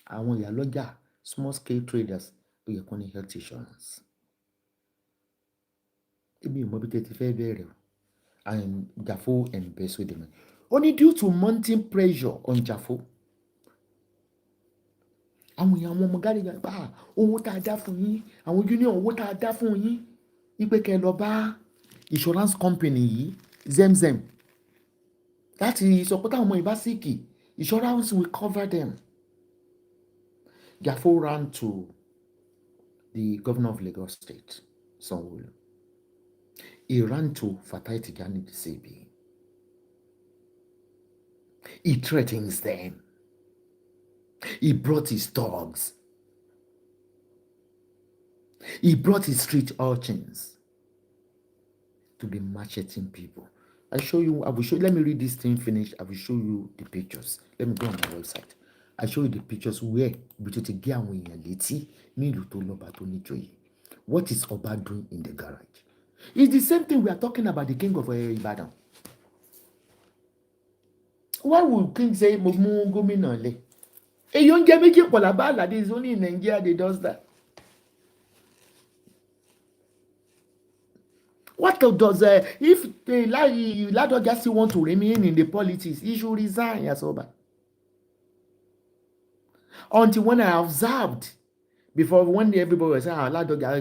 Àwọn ìyálọ́jà, small scale traders, ó yẹ kó ní health insurance. Ebi ìmọ̀ bí tètè fẹ́ bẹ̀rẹ̀ o. And Jafo embezzle the money. Only due to mounting pressure on Jafo. Àwọn èèyàn àwọn ọmọ gáàrí gbà owó tá a dá fún yín, àwọn union owó tá a dá fún yín, wípé kẹ́ lọ bá insurance company yìí, Zemzem. Láti sọ pé táwọn ọmọ ìbá síkì, insurance will cover them. Jafo ran to the governor of Lagos State, Sanwo-Olu. He ran to Fatai Tijani, the CB. He threatens them. He brought his dogs. He brought his street urchins to be macheting people. I will show you, let me read this thing finished. I will show you the pictures. Let me go on my website. I show you the pictures where Bituti Giawe Leti Niluto Loba to Nijoyi. What is Oba doing in the garage? It's the same thing we are talking about the king of Ibadan. Why would king say Momu Gomina Le? A young Jamaican Polabala is only in Nigeria they does that. What does if Ladoja still want to remain in the politics, he should resign as Oba. Until when I observed, before one day everybody was saying, Ladoja,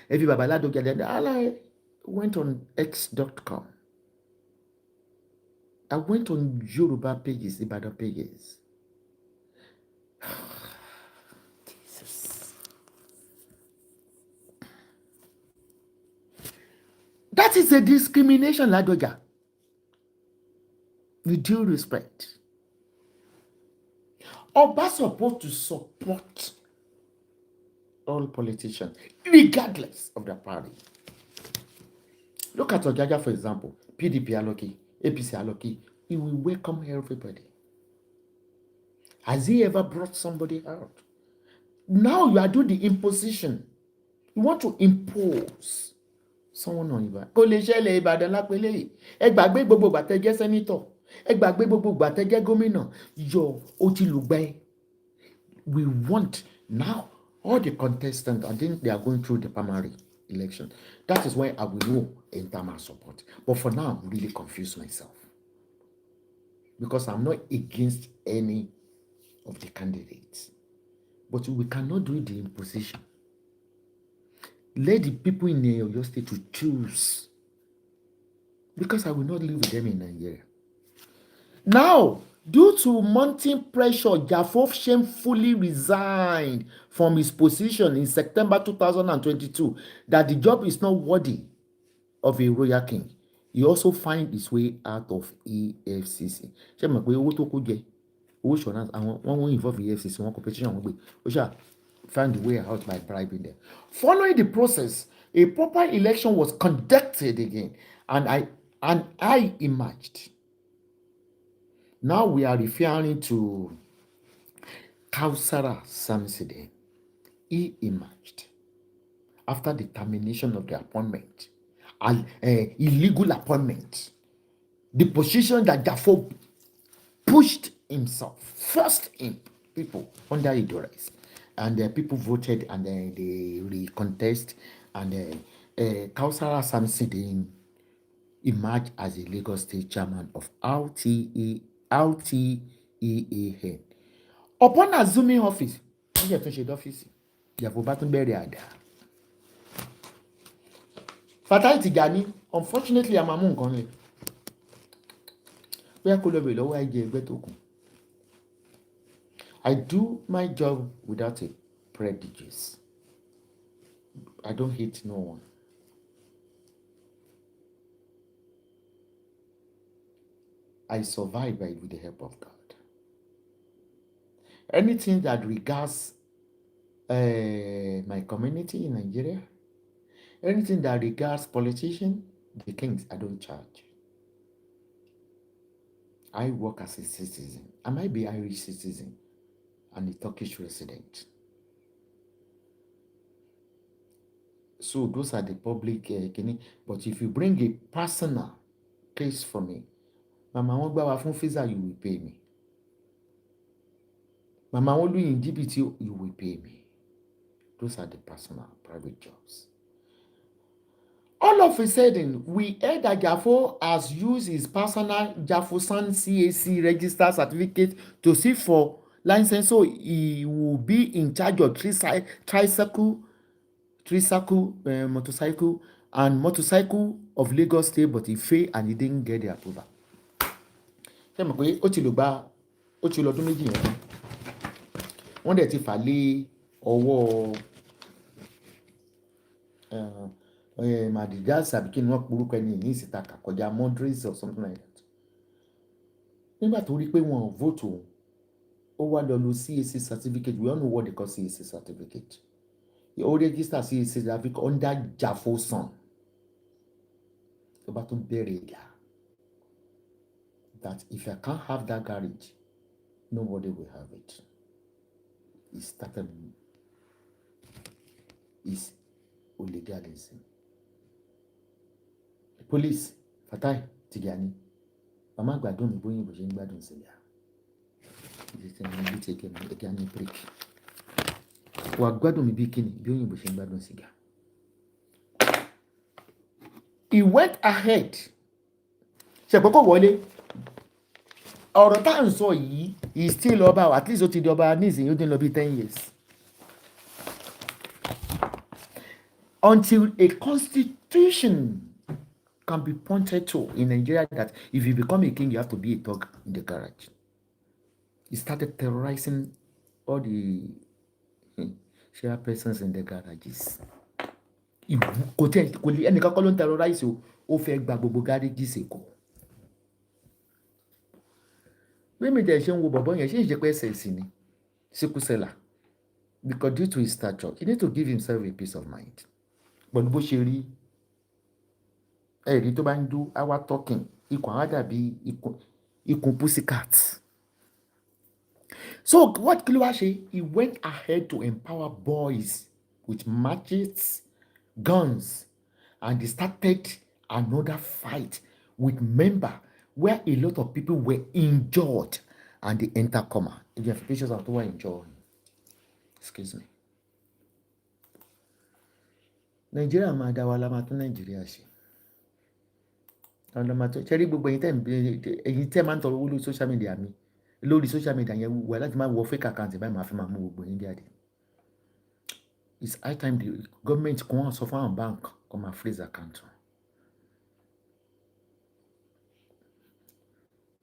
everybody Ladoja, I went on x.com. I went on Yoruba pages, Ibadan pages. Jesus. That is a discrimination, Ladoja. With due respect. Oba supposed to support all politicians, regardless of their party. Look at Ojaja, for example. PDP Aloki, APC Aloki. He will welcome everybody. Has he ever brought somebody out? Now you are doing the imposition. You want to impose someone on Ibadan. Kò lè ṣẹlẹ̀ Ìbàdàn lápẹ́lẹ́ yìí. Ẹ gbàgbé gbogbo ìgbà tẹ́ jẹ́ sẹ́nítọ̀. Ẹ gbàgbé gbogbo ìgbà tẹ́ jẹ́ gómìnà. Yọ ó ti lùgbẹ́. We want now all the contestants, I think they are going through the primary election. That is why I will know in terms of support. But for now, I'm really confused myself. Because I'm not against any of the candidates. But we cannot do the imposition. Let the people in your state to choose because I will not live with them in Nigeria. Now, due to mounting pressure, Jafo shamefully resigned from his position in September 2022 that the job is not worthy of a royal king. He also find his way out of EFCC. Ṣé mọ̀ pé owó tó kó jẹ owó ṣọ̀nà àwọn wọ́n involve EFCC wọ́n competition wọ́n gbé ó ṣáà find the way out by bribing them. Following the process, a proper election was conducted again and I emerged. Now we are referring to Kausara Samsudeen. He emerged after the termination of the appointment, an illegal appointment, the position that Jafo pushed himself, forced in people under Idris, and people voted and they recontest, and Kausara Samsudeen emerged as a Lagos State chairman of RTEAN. Upon assuming office, wọ́n jẹ́ tún ṣe dọ́fíìsì Jafo bá tún bẹ̀rẹ̀ àdá. Fatai Tijani, unfortunately, a máa mú nǹkan lẹ̀. Bóyá kó lọ bèrè lọ́wọ́ àìjẹ ẹgbẹ́ tó kù. I do my job without a prejudice. I don't hate no one. I survive with the help of God. Anything that regards my community in Nigeria, anything that regards politicians, the kings, I don't charge. I work as a citizen. I might be Irish citizen and a Turkish resident. So those are the public, but if you bring a personal case for me, Mama won't buy a visa, you will pay me. Mama won't do in GBT, you will pay me. Those are the personal, private jobs. All of a sudden, we heard that Jafo has used his personal Jafosan CAC register certificate to seek for license, so he will be in charge of tricycle, motorcycle, and motorcycle of Lagos State, but he failed and he didn't get the approval. Ṣé mo pé ó ti lọ́dún méjì yẹn wọ́n dẹ̀ ti fà lé ọwọ́ Madigas àbí kí ni wọ́n porúkọ ẹni ní ìsìta kọjá Mondris or something like that. Nígbà tó rí pé wọn ò vote òun, ó wá lọ lo CAC certificate. We all know what they call CAC certificate. Ó register CAC certificate under Jafo son. Tó bá tún bẹ̀rẹ̀ ìyá. That if I can't have that garage, nobody will have it. He started his illegalism. The police, Fatai Tijani, Mama gbádùn mi bóyá ìbò ṣe ń gbádùn sìgá. Ìdíje ní ibi tí ẹ̀kẹ́ ní break. Wà gbádùn mi bí kíni bí òyìnbó ṣe ń gbádùn sìgá. He went ahead. Ṣé pé kò wọlé? Ọ̀rọ̀ tá à ń sọ yìí is still ọba, at least ó ti di ọba nísìnyí ó dín lọ bí 10 years. Until a constitution can be pointed to in Nigeria that if you become a king, you have to be a thug in the garage. He started terrorizing all the chairpersons in the garages. Kò lè ẹnìkan kọ́ ló ń terrorize o, ó fẹ́ gba gbogbo garages Èkó. Mímí dẹ̀ ṣe ń wo bọ̀bọ̀ yẹn ṣe ń ṣe pé ẹsẹ̀ sí ni síkúsẹ́là, because due to his stature he need to give himself a peace of mind. But bó ṣe rí ẹ̀rí tó bá ń dú our talking ikùn àwọn dàbí ikùn pussycat. So what kí ló wá ṣe? He went ahead to empower boys with machetes, guns, and they started another fight with members where a lot of people were injured and they enter coma. If you have pictures of who were injured, excuse me. Nigeria máa dá wa la máa tún Nigeria ṣe. Ọ̀nà máa tó ṣẹ́rí gbogbo ẹ̀yin tẹ́ máa ń tọrọ owó lórí social media mi. Lórí social media yẹn wà láti máa wọ fake account báyìí máa fi máa mú gbogbo yín jáde. It's high time the government kan wọ́n sọ fún àwọn bank kó máa freeze account wọn.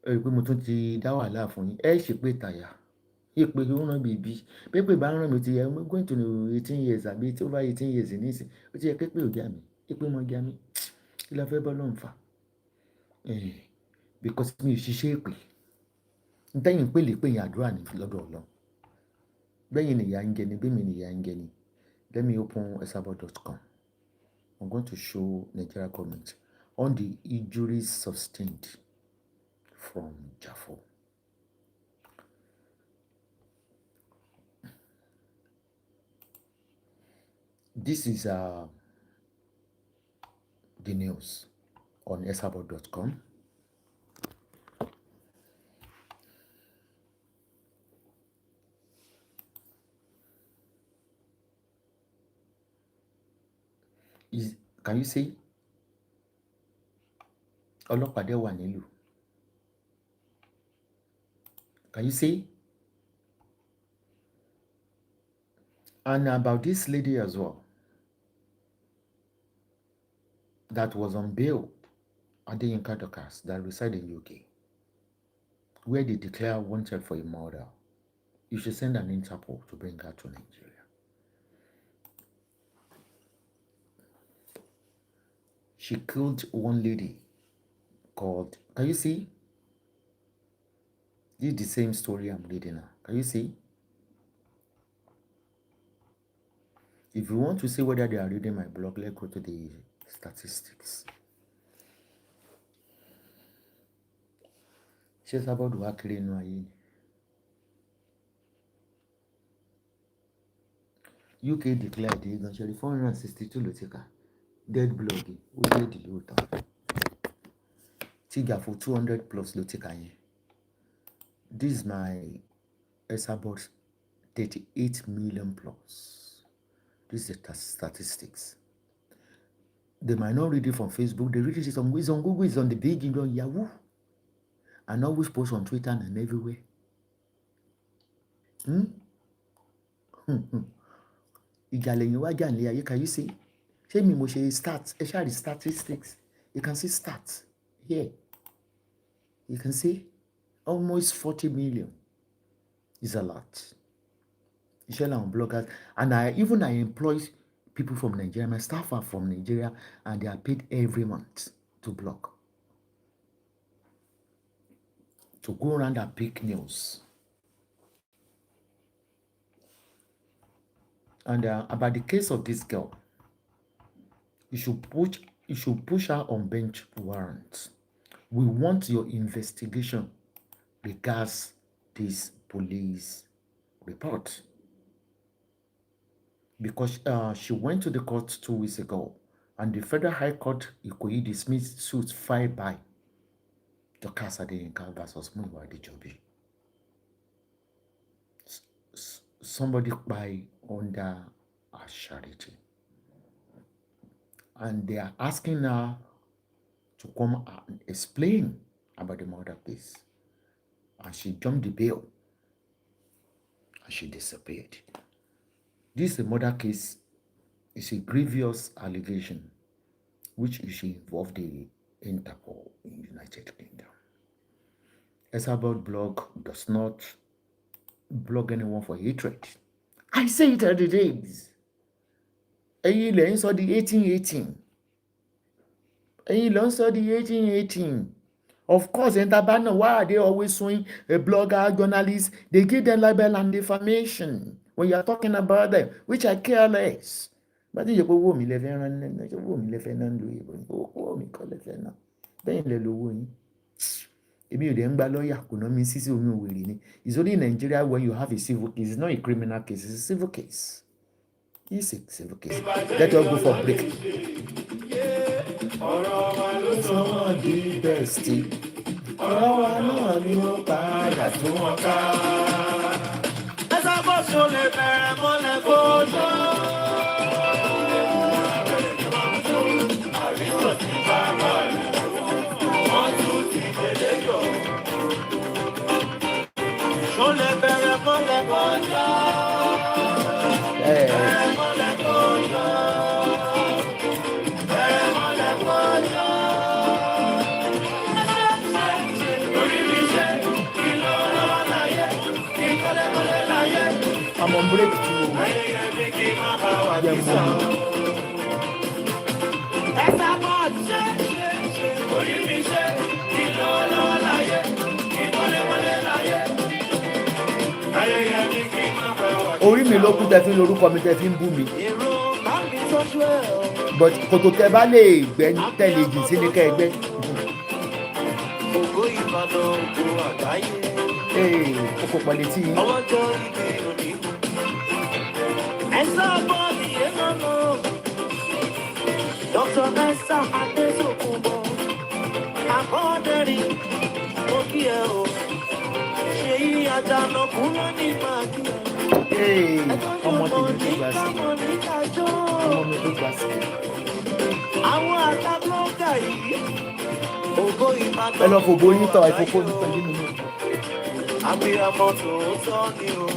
ẹ rí i pé mo tún ti dá wàhálà fún yín ẹ ṣe pé tàyà ìpè ó ràn bèbí pépè bá ràn mí ti yẹ I'm going to 18 years àbí tí over 18 years nísìn ó ti yẹ pépè ò já mi pépè mọ́ já mi kí la fẹ́ bọ́ lọ́n fà because mi ò ṣiṣẹ́ èpè ntẹ́yìn pè lè pè yín àdúrà ní lọ́dọ̀ Ọlọ́run bẹ́yìn nìyà ń jẹ ni bẹ́mi nìyà ń jẹ ni let me open esabod.com. I'm going to show Nigeria government on the injuries sustained from Jafo. This is the news on esabod.com. Can you see? Ọlọ́pàá dẹ̀ wà nílùú. Can you see? And about this lady as well that was on bail at the Dorcas that reside in UK, where they declare wanted for a murder. You should send an Interpol to bring her to Nigeria. She killed one lady called, can you see? This is the same story I'm reading now. Can you see? If you want to see whether they are reading my blog, let's go to the statistics. She's about to work in UK declared the eventually 462 lotika dead blogging. Who did the loot? Tiga for 200 plus lotika. This is my Esabod 38 million plus. This is the statistics. They might not read it from Facebook. They read it on Google, it's on the big, Yahoo. And always post on Twitter and everywhere. Can you see? Show me stats. Actually, statistics. You can see stats here. You can see almost 40 million is a lot. On bloggers, and I employ people from Nigeria. My staff are from Nigeria, and they are paid every month to blog, to go around and pick news. And about the case of this girl, you should push her on bench warrant. We want your investigation regards this police report. Because she went to the court 2 weeks ago, and the Federal High Court Ikoyi dismissed suits filed by Dorcas Adeyinka versus Muyiwa Adejobi. Somebody by under a charity, and they are asking her to come and explain about the murder case, and she jumped the bail and she disappeared. This is a murder case. It's a grievous allegation which should involve the Interpol in the United Kingdom. Esabod blog does not blog anyone for hatred. I say it every day. Ẹ̀yin lẹ ń sọ di 1818. Ẹ̀yin lẹ ń sọ di 1818. Of course, Entabana, why are they always suing a blogger, journalist? They give them libel and defamation when you are talking about them, which I care less. But you go wo mi le fe ran na, you wo mi le fe na lu ibo. Wo mi ko le fe na. Then le lo wo yin. Èmi ò dẹ̀ ń gba lawyer, kò ná mi sísí omi òwèrè ni. It's only in Nigeria when you have a civil case. It's not a criminal case, it's a civil case. It's a civil case. Let us go for break. Ọ̀rọ̀ wa ló sọ wọ́n di bestie. Ọ̀rọ̀ wa náà ni ó padà tún wọn ká. Esabod lè bẹ̀rẹ̀ mọ́lẹ̀ kójó. Àríwọ̀ ti bá wà lù. Wọ́n tún ti délé yọ. Ṣó lè bẹ̀rẹ̀ mọ́lẹ̀ kójó. Bẹ̀rẹ̀ mọ́lẹ̀ kójó. Bẹ̀rẹ̀ mọ́lẹ̀ kójó. I'm on break too. Orí mi ló kú tẹ fi ń lorúkọ mi tẹ fi ń bú mi. But kòtò tẹ bá lè gbẹ́ tẹ̀lé jù sí ní kẹ́ẹ̀gbẹ́. Ó kò pọ̀ létí yín. Dr. Esther Adesokunbo, Abọ́dẹ̀rì, mo kí ẹ o, ṣe yí àjànà kúrò ní màjú. Ọmọ tèmi tó gbà sí. Ọmọ mi tó gbà sí. Àwọn àtàblọ́gà yìí, ògo Ìbàdàn. Ẹ lọ fògbó yín tọ̀ ìfòkó ní pẹ̀lú mi. Abiyamọ tòótọ́ ni o.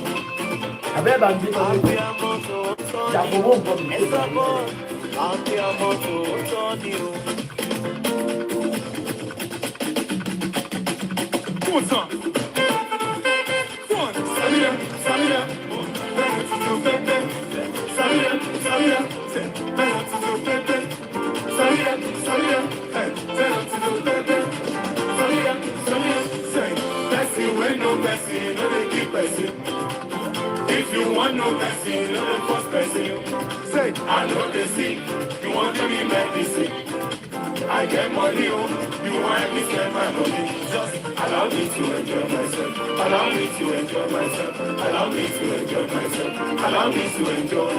Àbẹ́ bá ń gbé tọ́lé. Abiyamọ tòótọ́ ni o. Ìjàpọ̀wọ́ nǹkan mi. Esabod, abiyamọ tòótọ́ ni o. What's up? One, salida, salida, salida, salida, salida, if you want no blessing, no first person. Say, I know the sick, you want to be medicine. I get money, oh, you want me spend my money. Just allow me to enjoy myself. Allow me to enjoy myself. Allow me to enjoy myself. Allow me to enjoy.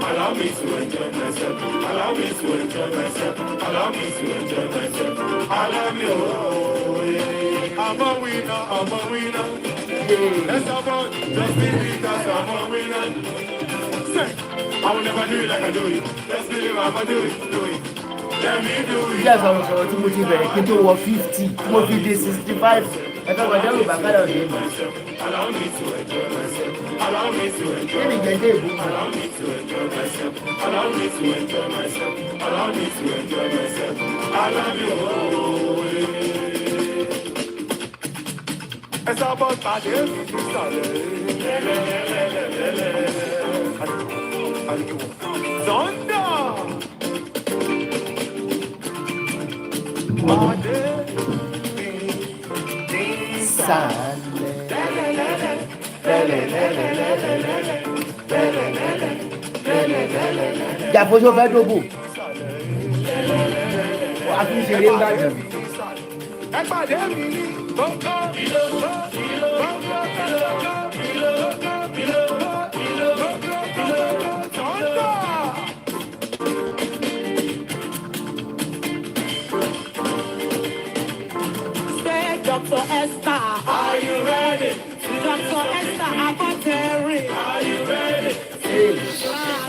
Allow me to enjoy myself. Allow me to enjoy myself. Allow me to enjoy myself. Allow me, oh, yeah. I'm a winner, I'm a winner. Esabod, just be because I'm a winner. Say, I will never do it like I do it. Let's believe I'ma do it, do it. Let me do it. Bí àgbà sọ̀rọ̀ tí mo ti bẹ̀rẹ̀ kí n tó wọ 50, mo fi di 65. Ẹ̀fẹ́ kọjá ló bàbá lọ dé mi. Allow me to enjoy myself. Allow me to enjoy Kí ni jẹ́jẹ́ ìbú mi? Allow me to enjoy myself. Allow me to enjoy myself. Allow me to enjoy myself. I love you. Esabod pàdé mi ti sọ̀rọ̀. Zonda. Pàdé mi ti sálẹ̀. Jàpọ̀ṣọ́ fẹ́ dógò. A fi ṣeré ń gbàjọ. Ẹ pàdé mi ní gbọ́ngàn. Dr. Esther, Are you ready? Dr. Esther Abọ́dẹ̀rì. Are you ready?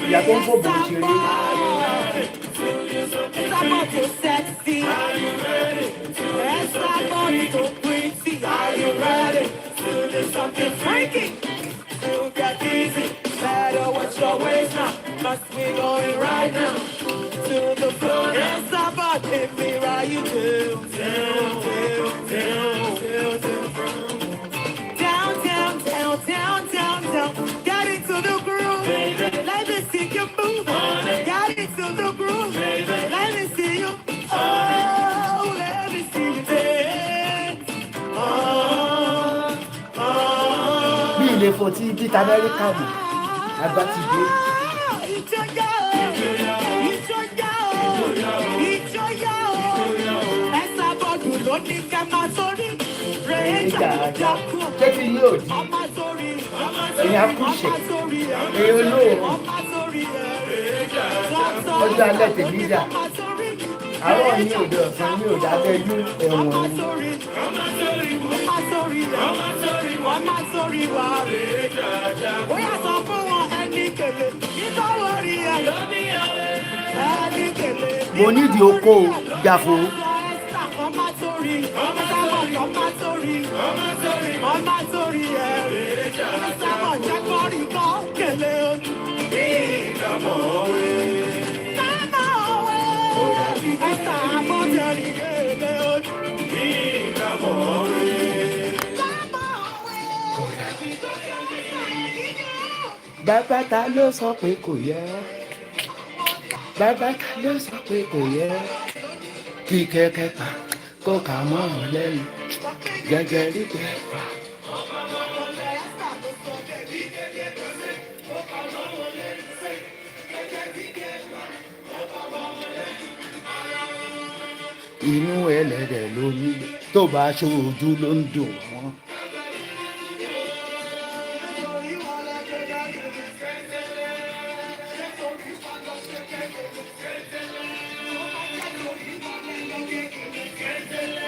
Ìyá tó ń fò bò ń ṣeré. Esabod tó sexy. Are you ready? Esabod tó pretty. Are you ready? To do something freaky. To get easy. Better watch your ways now. Must be going right now. To the floor. Esabod, if me right you do. Down, down, down, down. Get into the groove. Let me see you move. Get into the groove. Let me see you. Oh, let me see you dance. Bí ilé fò tí Bíta Amẹ́ríkà mọ̀, àgbà ti dé. Esabod ló ní ká máa sórí. Ṣé kí yóò di? Èyí á kú ṣe. Èyí olóòrùn. Ọjọ́ alẹ́ tèmi dà. Àárọ̀ ní òde ọ̀sán ní òde abẹ́jú ẹ̀wọ̀n ni. Bóyá sọ fún wọn ẹni kèlè, ìtọ́wọ́ rí ẹ lóní ẹni kèlè. Mo nídìí oko Jàfó. Ọmọ sórí ẹ̀ Esabod jẹ́ kọ́rí kọ́ kèlè o. Esabodẹ̀rì kèlè o. bàbá ta ló sọ pé kò yẹ bàbá ta ló sọ pé kò yẹ kí kẹ̀kẹ́ pa kó kà mọ́ ọ lẹ́nu gẹ́gẹ́ rí pé. inú ẹlẹ́dẹ̀ ló ní tó bá ṣojú ló ń dùn wọ́n.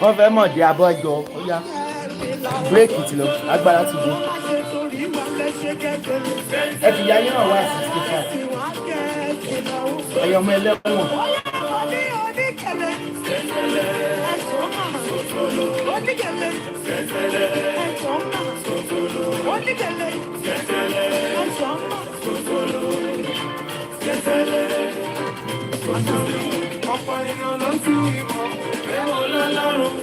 wọ́n fẹ́ mọ̀ dé abọ́jọ ó yá bírèkì ti lọ agbára ti dé. ẹ fi yáyé náà wá 65 ẹ̀yọ́ ọmọ ẹlẹ́wọ̀n. ọ̀pọ̀ èèyàn ló ti mọ̀ ẹ̀wọ̀n lọ́lọ́run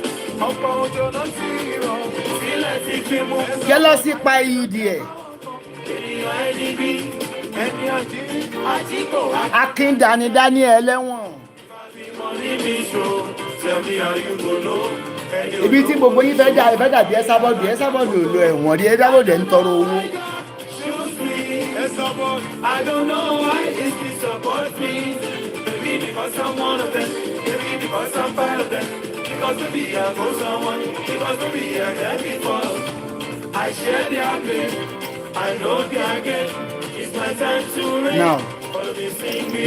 ọ̀pọ̀ òjò ló ti rọ̀ sílẹ̀ ti fi mú. Jealousy pa iud ẹ̀. ènìyàn ẹni bí ẹni àti kò wá. Akin Dani ẹlẹ́wọ̀n. Ibi tí gbogbo yín fẹ́ dàbí Esabod ò lo ẹ̀wọ̀n rí Esabod ń tọrọ owó. I don't know why this disappoint me. Maybe because I'm one of them. Maybe because I'm part of them. Because to be a go someone. Because to be a dead before. I share their pain. I know their gain. It's my time to reign. Now,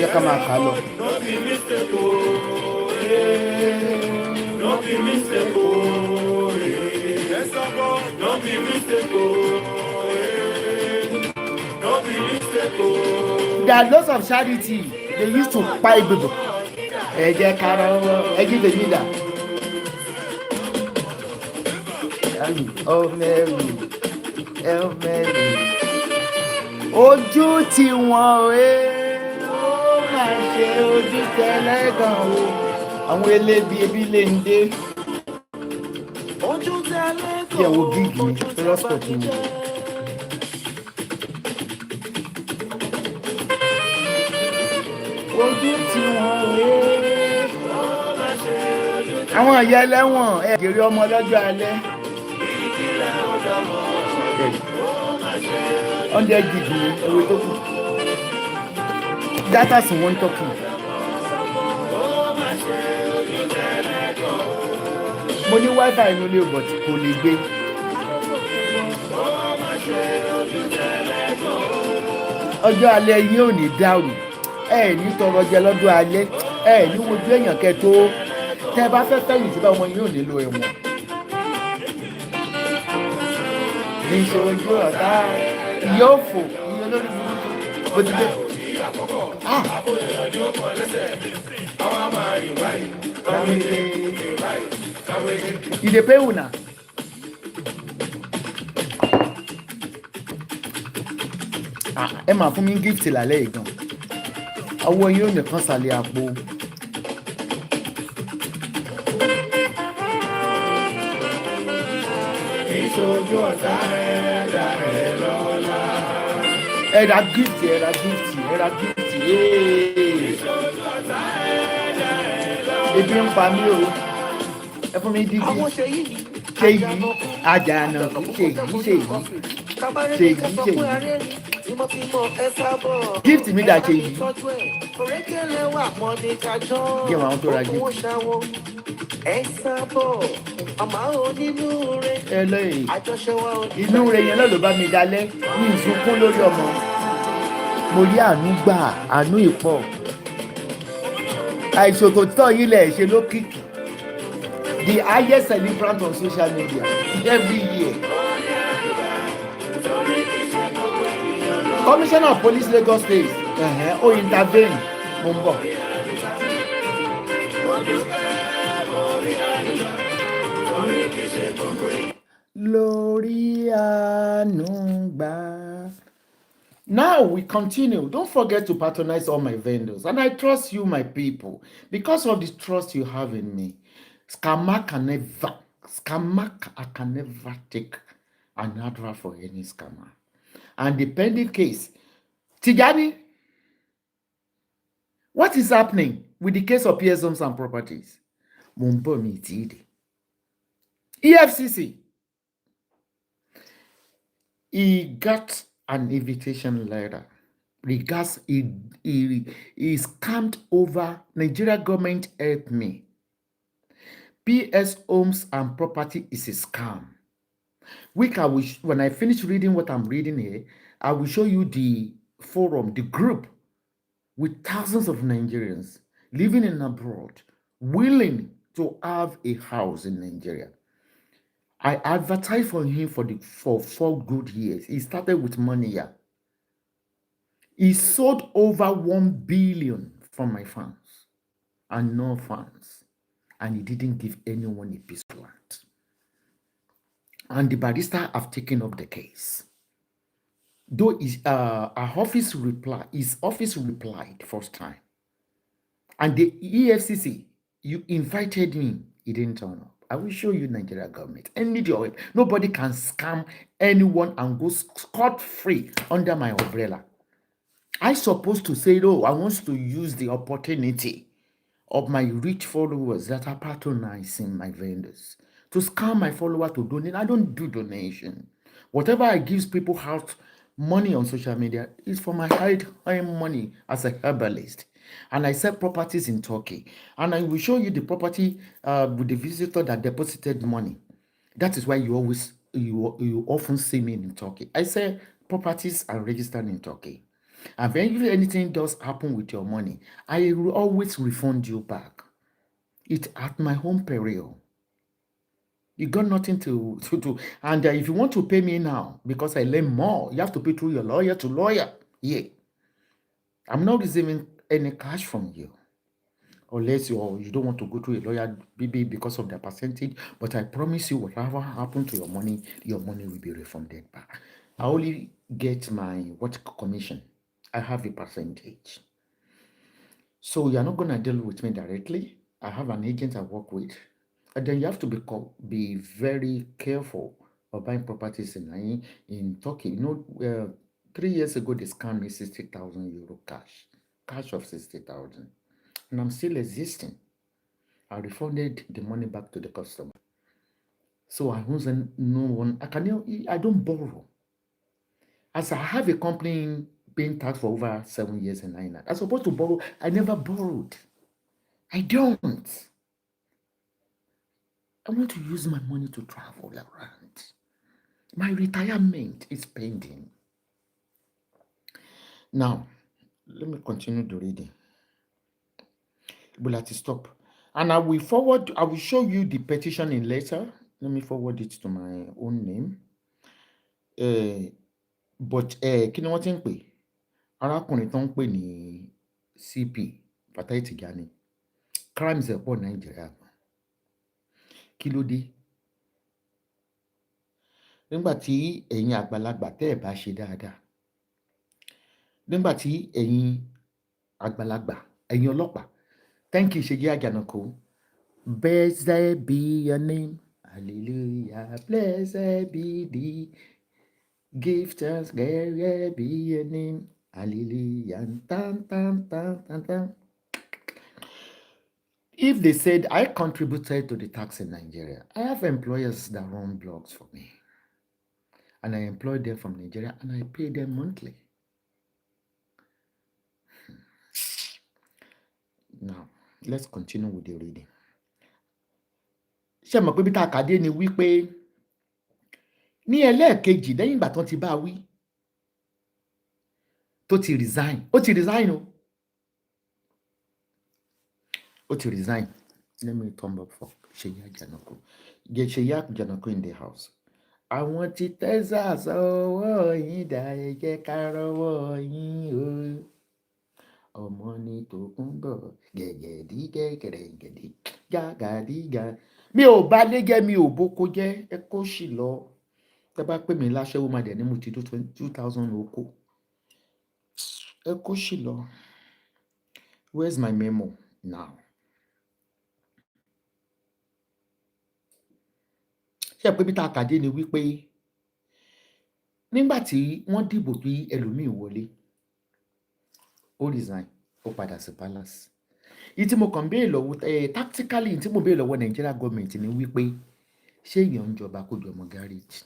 yẹ ká máa kà á lọ. Don't be mistaken. Don't be mistaken. Don't be mistaken. There are lots of charity they used to buy people. Ẹ jẹ́ ká rọwọ́ ẹ jí tèmi dà. Oh Mary, oh Mary. Ojú tí wọ́n ó máa ṣe ojú tẹ́lẹ̀ gan o. Àwọn elébi ebi lè ń dé. Kí ẹ wo gígì mi, transport mi. Ojú tí wọ́n àwọn ìyá ẹlẹ́wọ̀n ẹ̀ jèrè ọmọ lọ́jọ́ alẹ́. 100 gig ni ewé tó kù. Data sì wọ́n ń tọ́kù. Mo ní wifi inú ilé but kò lè gbé. Ọjọ́ alẹ́ yín ò ní dàrú. Ẹ ní tọrọ jẹ lọ́dún alẹ́ ẹ ní wojú èèyàn kẹtó tẹ bá fẹ́ fẹ́yìn tí bá wọn yóò nílò ẹ̀wọ̀n. Níṣojú ọ̀tá yóò fò iye lórí burúkú bó ti dé. Ìdè pé wùnà. Ẹ máa fún mi gift lálẹ́ yìí gan. Àwọn yóò nìkan sàlẹ̀ àpò. Ìṣojú ọ̀tá ẹ̀dá ẹ̀ lọ́la. Ẹ̀dá gift. Ìṣojú ọ̀tá ẹ̀dá ẹ̀ lọ́la. Ebi ń pa mí o. Ẹ fún mi dígí. Ṣé yìí àjànà ṣe yìí. Gift mi dà ṣe yìí. Kí ẹ̀ máa ń tó ra gift. Ẹ lóye inú rẹ yẹn náà ló bá mi dalẹ̀ ní ìsunkún lórí ọmọ. Mo rí àánú gbà àánú ìpọ̀. Àìṣòtòtọ́ yìí lẹ̀ ṣe lókìkí. The highest celebrant on social media every year. Commissioner of Police Lagos State ó intervene mo ń bọ̀. Lórí àánú gbà. Now we continue. Don't forget to patronize all my vendors. And I trust you, my people, because of the trust you have in me. I can never take an advert for any scammer. And the pending case, Tijani, what is happening with the case of PS Homes and Properties? Mumbomi Tide. EFCC. He got an invitation letter. Because he scammed over Nigeria government help me. PS Homes and Property is a scam. When I finish reading what I'm reading here, I will show you the forum, the group, with thousands of Nigerians living in abroad, willing to have a house in Nigeria. I advertised for him for 4 good years. He started with money here. He sold over 1 billion from my funds and no funds. And he didn't give anyone a piece of land. And the barrister have taken up the case. Though his office replied first time. And the EFCC, you invited him, he didn't turn up. I will show you Nigeria government. I need your help. Nobody can scam anyone and go scot-free under my umbrella. I supposed to say, no, I want to use the opportunity of my rich followers that are patronizing my vendors to scam my follower to donate. I don't do donation. Whatever I give people out money on social media is for my hard money as a herbalist. And I sell properties in Turkey. And I will show you the property with the visitor that deposited money. That is why you often see me in Turkey. I sell properties are registered in Turkey. And if anything does happen with your money, I will always refund you back. It's at my home peril. You got nothing to do. And if you want to pay me now, because I learn more, you have to pay through your lawyer to lawyer. Yeah. I'm not receiving any cash from you. Unless you don't want to go to a lawyer, maybe because of the percentage. But I promise you, whatever happened to your money will be refunded back. I only get my commission. I have a percentage. So you're not going to deal with me directly. I have an agent I work with. And then you have to be very careful of buying properties in Turkey. You know, 3 years ago, they scammed me 60,000 euro cash of 60,000. And I'm still existing. I refunded the money back to the customer. So I wasn't no one. I don't borrow. As I have a company being taxed for over 7 years in Ireland, I'm supposed to borrow. I never borrowed. I don't. I want to use my money to travel around. My retirement is pending. Now, let me continue the reading. We'll have to stop. And I will show you the petition in letter. Let me forward it to my own name. But kí ni wọ́n ti ń pè? Arákùnrin tó ń pè ní CP Fatai Tijani. Crimes ẹ̀ pọ̀ Nàìjíríà. Kí ló dé? Nígbà tí ẹ̀yin àgbàlagbà tẹ́ ẹ̀ bá ṣe dáadáa. Nígbà tí ẹ̀yin àgbàlagbà, ẹ̀yin ọlọ́pàá, thank you Ṣèyí Àjànàkú. Blessed be your name, hallelujah, blessed be the gift of blessed be your name, hallelujah, tan, tan, tan, tan, tan. If they said I contributed to the tax in Nigeria, I have employers that run blogs for me. And I employ them from Nigeria and I pay them monthly. Now, let's continue with the reading. Ṣé mọ̀ pé bí tá a kàdé ni wípé ní ẹlẹ́ẹ̀kejì lẹ́yìn ìgbà tó ti bá wí tó ti resign. Ó ti resign o. Ó ti resign. Let me thumb up for Ṣèyí Àjànàkú. Get Ṣèyí Àjànàkú in the house. Àwọn tí Texas ọwọ́ yín dá ẹ jẹ́ ká rọ́wọ́ yín o. Ọmọ ní Tòkunbọ̀ gẹ̀gẹ̀dí gẹ̀gẹ̀dí gàgàdígà. Mi ò bá lẹ́gẹ́ mi ò bókó jẹ́ ẹ kó sì lọ. Tẹ́ bá pè mí láṣẹ́wó máa dẹ̀ ní mo ti tó 2000 oko. Ẹ kó sì lọ. Where's my memo now? Ṣé pé bí tá a kàdé ni wípé nígbà tí wọ́n dìbò pé ẹlòmíì wọlé ó resign ó padà sí palace. Ìtí mo kàn béèrè lọ́wọ́ tactically tí mo béèrè lọ́wọ́ Nigeria government ni wípé ṣé èèyàn ń jọba kó jọmọ gáréèjì,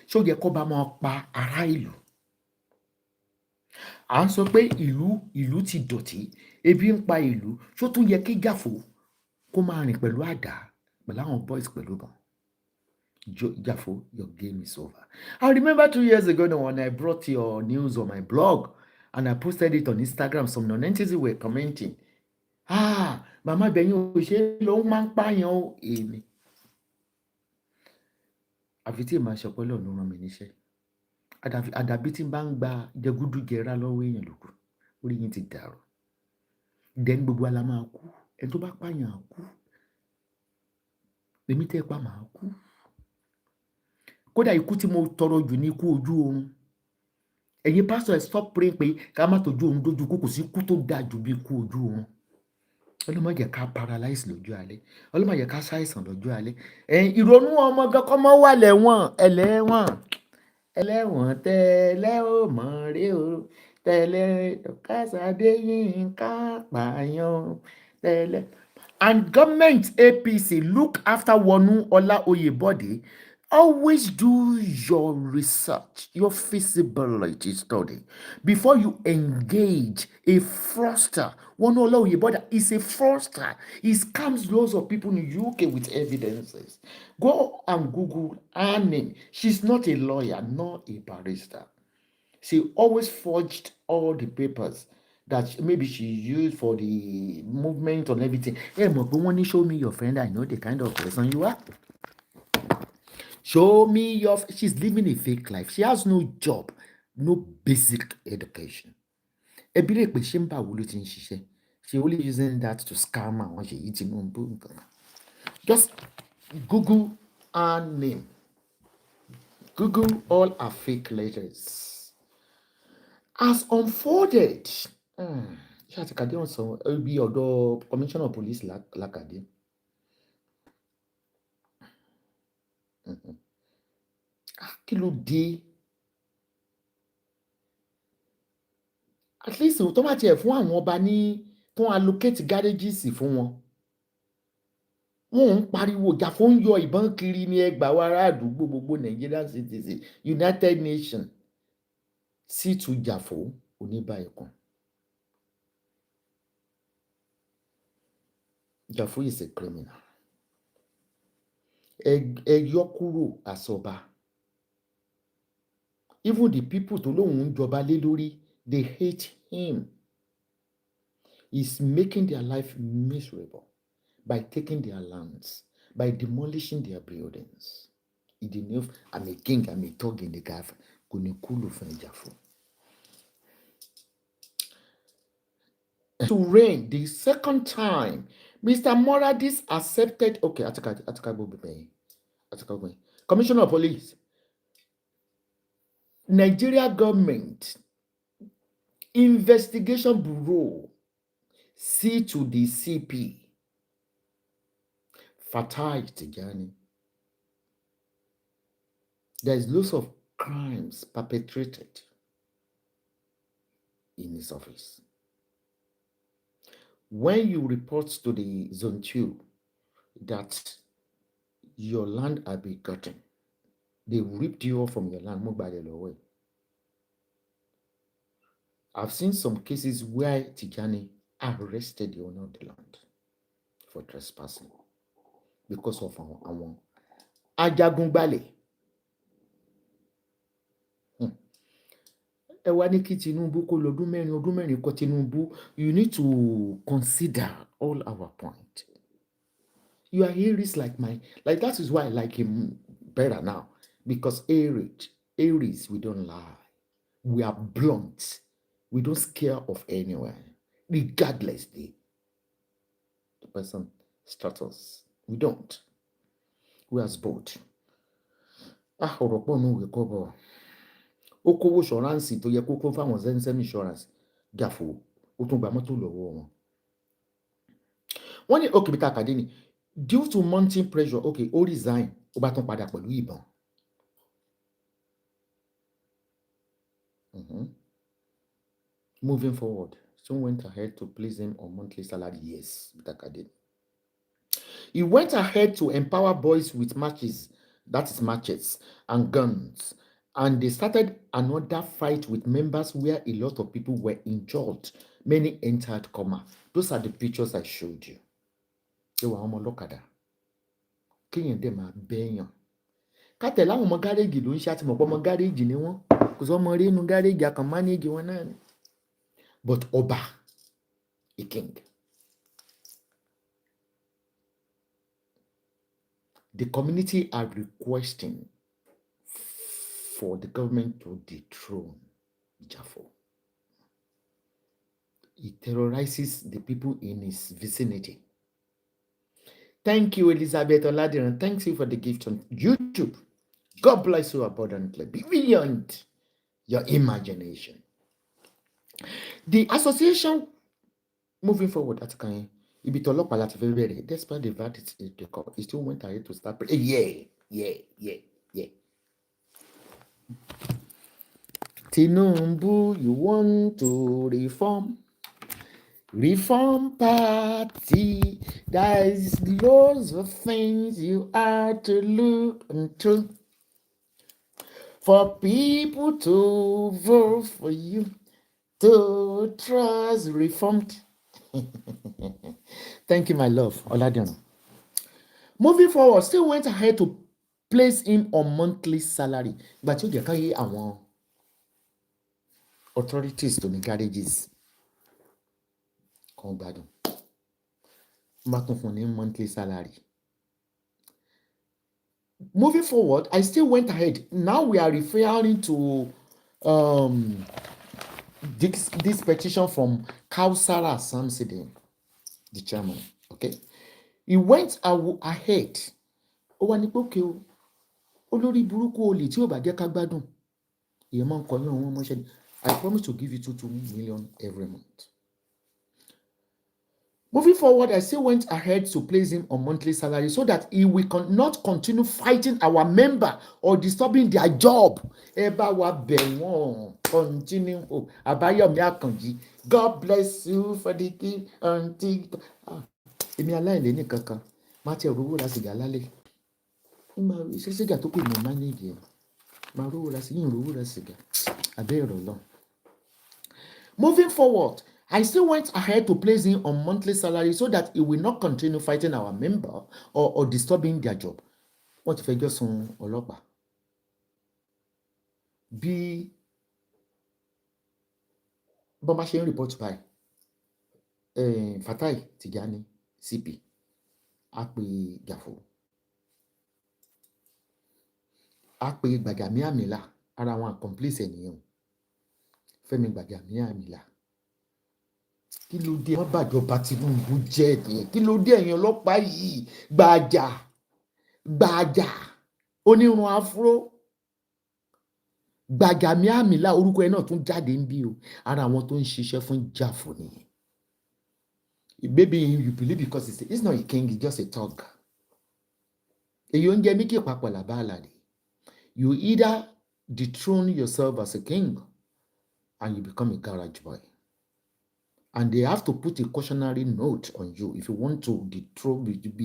ṣó yẹ kó bá máa pa ará ìlú? À ń sọ pé ìlú ti dọ̀tí, ebi ń pa ìlú, ṣó tún yẹ kí Jàfó kó máa rìn pẹ̀lú àdá pẹ̀lú àwọn boys pẹ̀lú bọn? Jàfó, your game is over. I remember 2 years ago now when I brought your news on my blog and I posted it on Instagram, some non-entities were commenting, màmá Ìbẹ̀yìn òṣèré ló máa ń pààyàn o. Èmi àfi tí èèmà ṣọpọ́lọ̀ ló rán mi níṣẹ́, àdàbí tí n bá ń gba jẹgúdújẹrá lọ́wọ́ èèyàn lókù, orí yín ti dàrú. Then gbogbo ala máa kú, ẹni tó bá pààyàn á kú, èmi tẹ́ pa màá kú. Kódà ikú tí mo tọrọ jù ní ikú ojú oorun. Ẹ̀yin pásítọ̀ ẹ stop praying pé ká má tójú oorun dójú kú, kò sí ikú tó dáa jù bí ikú ojú oorun. Ọlọ́run má jẹ́ ká paralyze lójú alẹ́, Ọlọ́run má jẹ́ ká ṣàìsàn lójú alẹ́. Ìrònú ọmọ gan kọ́ mọ́ wà ẹlẹ́wọ̀n tẹ́lẹ̀ ò mọ̀ rí o, tẹ́lẹ̀ Kásádé yín ká pààyàn tẹ́lẹ̀. And government APC look after Wonu Ola Oyebode. Always do your research, your feasibility study before you engage a fraudster. Wonu Ola Oyebode is a fraudster. He scams lots of people in the UK with evidences. Go and Google her name. She's not a lawyer, nor a barrister. She always forged all the papers that maybe she used for the movement and everything. Hey, but when you show me your friend, I know the kind of person you are. Show me your... She's living a fake life. She has no job, no basic education. She only using that to scam her when she eating. Just Google her name. Google all her fake letters. As unfolded. Ṣé àti kàdé wọn sọ bí ọ̀dọ̀ commissioner of police lákàdé. Kí ló dé? At least tó bá tiẹ̀ fún àwọn ọba ní tó allocate garages fún wọn. Wọ́n ń pariwo Jàfó ń yọ ìbọn kiri ní ẹgbàá wa ará àdúgbò gbogbo Nigerian citizens, United Nations. Sí tu Jàfó Oniba Ekun. Jàfó is a criminal. Ẹ yọ kúrò àsọba. Even the people tó lóun ń jọba lé lórí, they hate him. He's making their life miserable by taking their lands, by demolishing their buildings. I'm a king, I'm a thug in the gaf. Kò ní kúlò fún Jàfó. To reign the second time, Mr. Moradis accepted. Okay, Commissioner of Police, Nigeria government investigation bureau, C to the CP, Fatai Tijani. There's lots of crimes perpetrated in his office. When you report to the Zone 2 that your land had been gotten, they ripped you off from your land, away. I've seen some cases where Tijani arrested the owner of the land for trespassing because of àwọn ajagunbalẹ̀. Ẹ wá ní kí Tinubu kó lọ́dún mẹ́rin kọ́ Tinubu. You need to consider all our points. You are Aries like that is why I like him better now. Because Aries, we don't lie. We are blunt. We don't scare of anyone. Regardless the person status. We don't. We are both. Ọ̀rọ̀ pọ̀ nù wí kọ́bọ̀. Ó kówó insurance tó yẹ kó kó fáwọn Zenzen insurance Jàfó ó tún gba mọ́tò lọ́wọ́ wọn. Wọ́n ní okay bí kàkàdé ni due to mounting pressure okay ó resign ó bá tún padà pẹ̀lú ìbọn. Moving forward, soon went ahead to place him on monthly salary. Yes, Bitakade. He went ahead to empower boys with matches, that is matches, and guns. And they started another fight with members where a lot of people were injured. Many entered coma. Those are the pictures I showed you. They were ọmọlọ́kadà. Kéèyàn dẹ̀ máa bẹ́yàn. Kátẹ̀ láwọn ọmọ gáréèjì ló ń ṣe àtìmọ̀pọ̀ ọmọ gáréèjì ni wọ́n. Kò sọ́mọ rí inú gáréèjì àkàn mánéèjì wọn náà ni. But Ọba, a king. The community are requesting for the government to dethrone Jafo. He terrorizes the people in his vicinity. Thank you, Elizabeth Oladiran. Thanks you for the gift on YouTube. God bless you abundantly, beyond your imagination. The association, moving forward, at Kanye, despite the verdict, it still went ahead to start. Yeah. Tinubu, you want to reform? Reform party, there's loads of things you have to look into for people to vote for you, to trust reformed. Thank you, my love, Oladiran. Moving forward, still went ahead to place him on monthly salary. But you get àwọn authorities to the garages. Monthly salary. Moving forward, I still went ahead. Now we are referring to this petition from Kausara Samsudeen, the chairman. Okay, he went ahead. Olórí burúkú olè tí ò bá jẹ́ ká gbádùn. I promise to give you 2 million every month. Moving forward, I still went ahead to place him on monthly salary so that he will not continue fighting our member or disturbing their job. Continue. Abayomi Akanji, God bless you for the gift on Tik Tok. Èmi aláìlé ní kankan, má ti rówó ra sìgá lálẹ́. Ṣé sìgá tó pè mọ́ mánéèjì ẹ̀? Má rówó ra sìgá. Abẹ́ ìrọ̀lọ́. Moving forward, I still went ahead to place him on monthly salary so that he will not continue fighting our member or disturbing their job. What if I just sun ọlọ́pàá? Bí bọ́n bá ṣe ń report by Fatai Tijani CP á pe Jafo, á pe Gbàjàmíàmílà, ara àwọn accomplice ènìyàn Fẹ́mi Gbàjàmíàmílà. Kí ló dé wọ́n bàjọba Tinubu jẹ́ nìyẹn? Kí ló dé ẹ̀yin ọlọ́pàá yìí? Gbàjà onírun afro Gbàjàmíàmílà, orúkọ ẹ̀ náà tún jáde ń bí o, ara àwọn tó ń ṣiṣẹ́ fún Jafo nìyẹn. Maybe you believe because it's not a king, it's just a thug. Èyí oúnjẹ mi kì í papọ̀ làbá àlàdé. You either dethrone yourself as a king and you become a garage boy. And they have to put a cautionary note on you if you want to be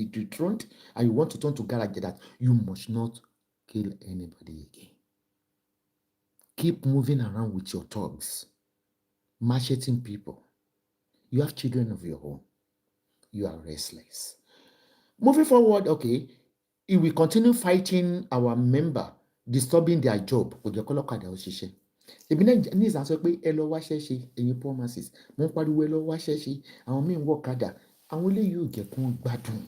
dethroned and you want to turn to garage, that you must not kill anybody again. Keep moving around with your thugs, macheting people. You have children of your own. You are restless. Moving forward, okay, he will continue fighting our member, disturbing their job. Èmi náà ní ìsànsọ pé ẹ lọ wáṣẹ́ ṣe ẹ̀yin poor masses, mo ń pariwo ẹ lọ wáṣẹ́ ṣe, àwọn míì ń wọ ọ̀kadà, àwọn eléyìí ò jẹ́ kó gbádùn.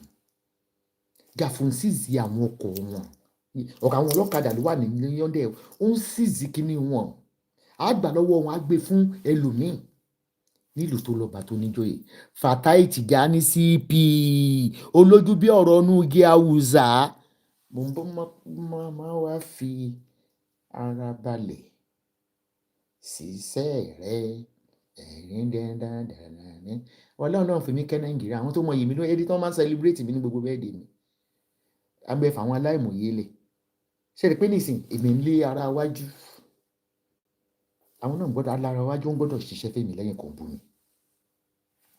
Jafo ń síìzì àwọn ọkọ̀ wọn, ọ̀gá àwọn ọlọ́kadà ló wà ní yọ́ndẹ̀, ó ń síìzì kíní wọn, á gbà lọ́wọ́ wọn, á gbé fún ẹlòmíì nílùú tó lọ́ba tó níjòyè. Fatai Tijani CP olójú bí ọ̀rọ̀ ọ̀nù igi Awùsá, mo ń bọ́ máa wá fi ara balẹ̀ ṣiṣẹ́ rẹ̀ ẹ̀rín dandan. Ọlọ́run náà fi mí kẹ́ Nàìjíríà, àwọn tó mọ yìí mi ló ẹni tó máa ń celebrate mi ní gbogbo bẹ́ẹ̀dẹ̀ mi. Agbẹ́fà àwọn aláìmọ̀ye lẹ̀. Ṣé rí pé nísìn èmi ń lé ara wájú. àwọn náà gbọ́dọ̀ alára wájú ń gbọ́dọ̀ ṣiṣẹ́ fẹ́mi lẹ́yìn kan bú mi.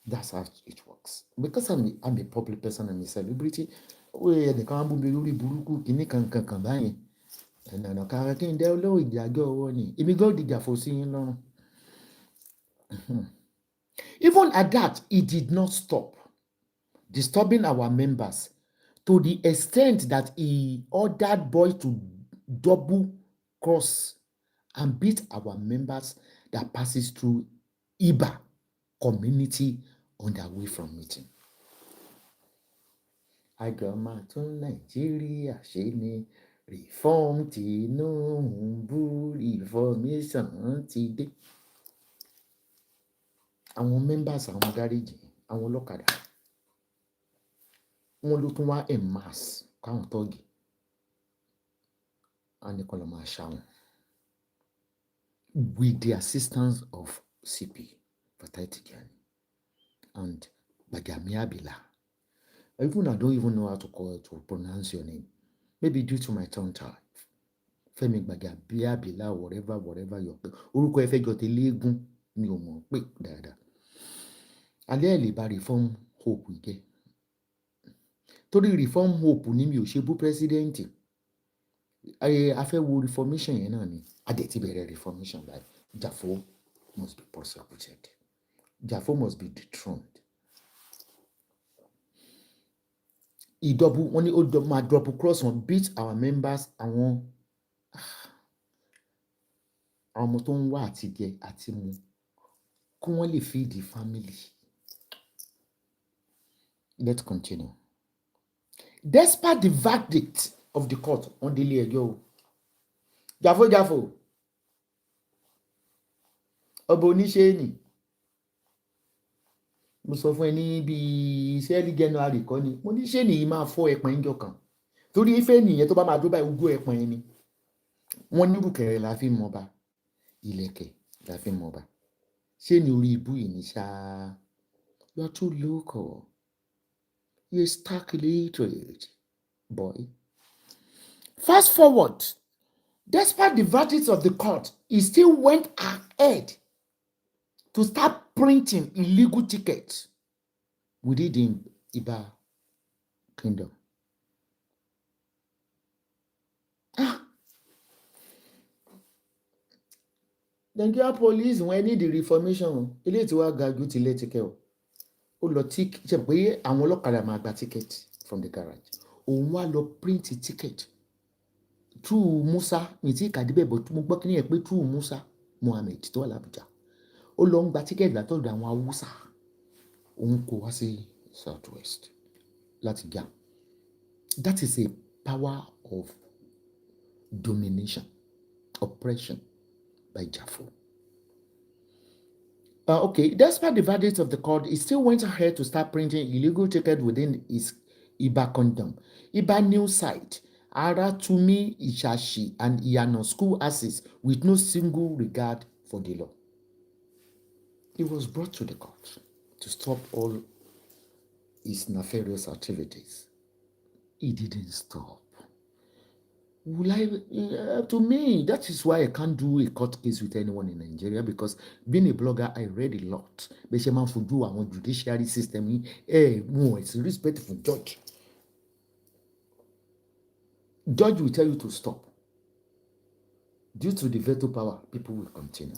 That's how it works. Because I'm a public person, I'm a celebrity. Ó yẹ ẹnìkan á bú mi lórí burúkú kìíní kankan báyìí. Ẹ̀nà kan kí n dẹ́ olówó ìdájọ́ ọwọ́ ni. Èmi gbọ́ dìjà fò sí yín lọ́rùn. Even at that, it did not stop disturbing our members to the extent that he ordered boys to double cross and beat our members that passes through Iba community on their way from meeting. Àjọ máa tún Nàìjíríà ṣe ni reform Tinubu reformation ti dé. Àwọn members àwọn gáréjì àwọn ọlọ́kadà wọ́n ló tún wá en masse káwọn tọ́ọ̀gì á ní kọ́ lọ́ máa ṣàwọn with the assistance of CP Fatai Tijani and Bagami Abila. Even I don't even know how to pronounce your name. Maybe due to my tongue tie. Femi Bagami Abila, whatever your orúkọ ẹ fẹ́ jọ tẹ léegun mi ò mọ̀ pé dáadáa. Alẹ́ ẹ̀ lè bá reform hope jẹ́. Torí reform hope ni mi ò ṣe bú pírẹ́sídẹ́ǹtì. A fẹ́ wo reformation yẹn náà ni. Adé ti bẹ̀rẹ̀ reformation báyìí. Jafo must be prosecuted. Jafo must be dethroned. Wọ́n ní ó máa double cross wọn beat our members àwọn ọmọ tó ń wá àti jẹ àti mu kí wọ́n lè feed the family. Let's continue. Despite the verdict of the court on délé ẹjọ́ o. Jafo ọba oníṣẹ́ẹ̀nì mo sọ fún ẹ ní bíi sẹ́ẹ̀lì January kọ́ ni mo ní ṣé nìyí máa fọ́ ẹpọ̀n ẹ̀ńjọ kan torí ìfẹ́ nìyẹn tó bá máa dó báyìí ogún ẹpọ̀n ẹni wọ́n ní rùkẹ̀rẹ̀ la fi mọba ìlẹ̀kẹ̀ la fi mọba ṣé ní orí ibú yìí ní ṣáá you are too local you are stark illiterate boy. Fast forward, despite the verdicts of the court, he still went ahead to start printing illegal tickets within the Iba kingdom. Nigeria police when need the reformation ilé tí wàá ga ju ti ilé ticket o ó lọ ṣe pé àwọn ọlọ́kadà máa gba ticket from the garage òun wá lọ print ticket through Musa ní tí ìkàdébẹ̀ bọ̀ mo gbọ́ kí ni ẹ̀ pé through Musa Mohammed tó wà l'Abuja ó lọ ń gba ticket látọ̀dọ̀ àwọn Haúsá òun kò wá sí Southwest láti jà. That is a power of domination, oppression by Jafo. Okay, despite the verdict of the court, he still went ahead to start printing illegal tickets within his Iba kingdom. Iba news site, Aratumi Ishashi and Iyano school asses with no single regard for the law. He was brought to the court to stop all his nefarious activities. He didn't stop. To me, that is why I can't do a court case with anyone in Nigeria because being a blogger, I read a lot. But she man for do our judiciary system. It's respect for judge. Judge will tell you to stop. Due to the veto power, people will continue.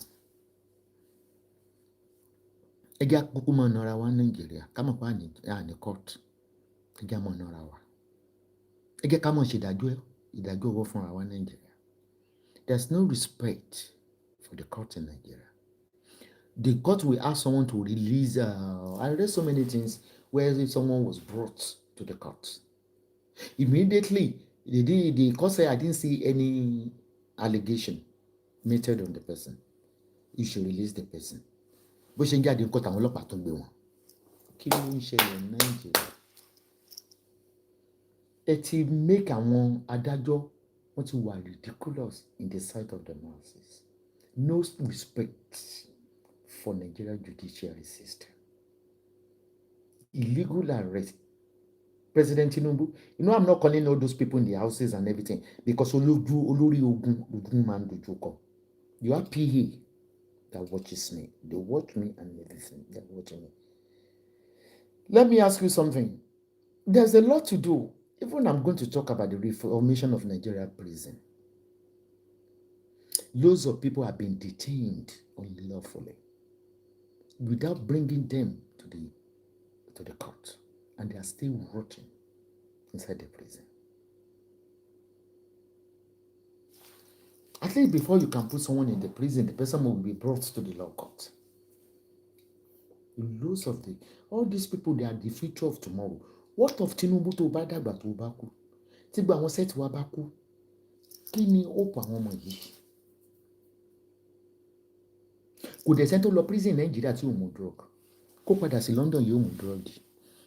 Ega kukuma nora wa Nigeria. Kama pa ni court. Ega mo nora wa. Ega kama ṣèdájọ́ ìdájọ́ ọwọ́ fúnra wa Nigeria. There's no respect for the court in Nigeria. The court will ask someone to release. I read so many things where someone was brought to the court. Immediately, the court said, I didn't see any allegation made on the person. You should release the person. Bó ṣe ń jáde ń kọ́ tàwọn ọlọ́pàá tó gbé wọn. Kí ló ń ṣẹlẹ̀ ní Nàìjíríà? Ẹ ti make àwọn adájọ́ wọ́n ti wà ridiculous in the sight of the masses. No respect for Nigeria judiciary system. Illegal arrest. President Tinubu, I'm not calling all those people in the houses and everything because olórí ogun máa ń dojú kọ. You are PA. that watches me. They watch me and everything. They're watching me. Let me ask you something. There's a lot to do. Even I'm going to talk about the reformation of Nigeria prison. Loads of people have been detained unlawfully without bringing them to the court, and they are still rotting inside the prison. At least before you can put someone in the prison, the person will be brought to the law court. Loads of all these people, they are the future of tomorrow. What of Tinubu tó bá dàgbà tó bá kú? Tí gba àwọn set wa bá kú, kí ni hope àwọn ọmọ yìí? Kò dẹ̀ sẹ́ni tó lọ prison Nàìjíríà tí ò mú drug. Kó padà sí London yóò mú drug.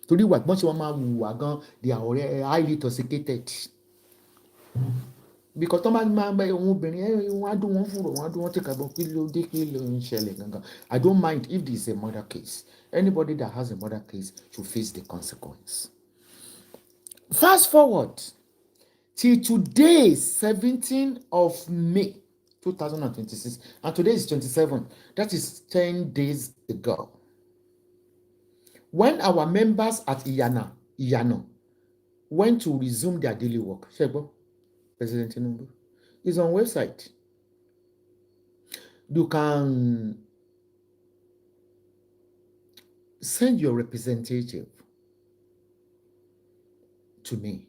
Torí wà gbọ́n tí wọ́n máa wùwà gan, they are highly intoxicated. Because tó máa bẹ ohun obìnrin wọ́n á dún wọn fúrò, wọ́n á dún wọn tí kàbọ̀ kí ló dé kí ló ń ṣẹlẹ̀ gangan. I don't mind if this is a murder case. Anybody that has a murder case should face the consequence. Fast forward till today, 17th of May 2026, and today is 27. That is 10 days ago. When our members at Iyano went to resume their daily work, Shebo, President Tinubu, is on website. You can send your representative to me,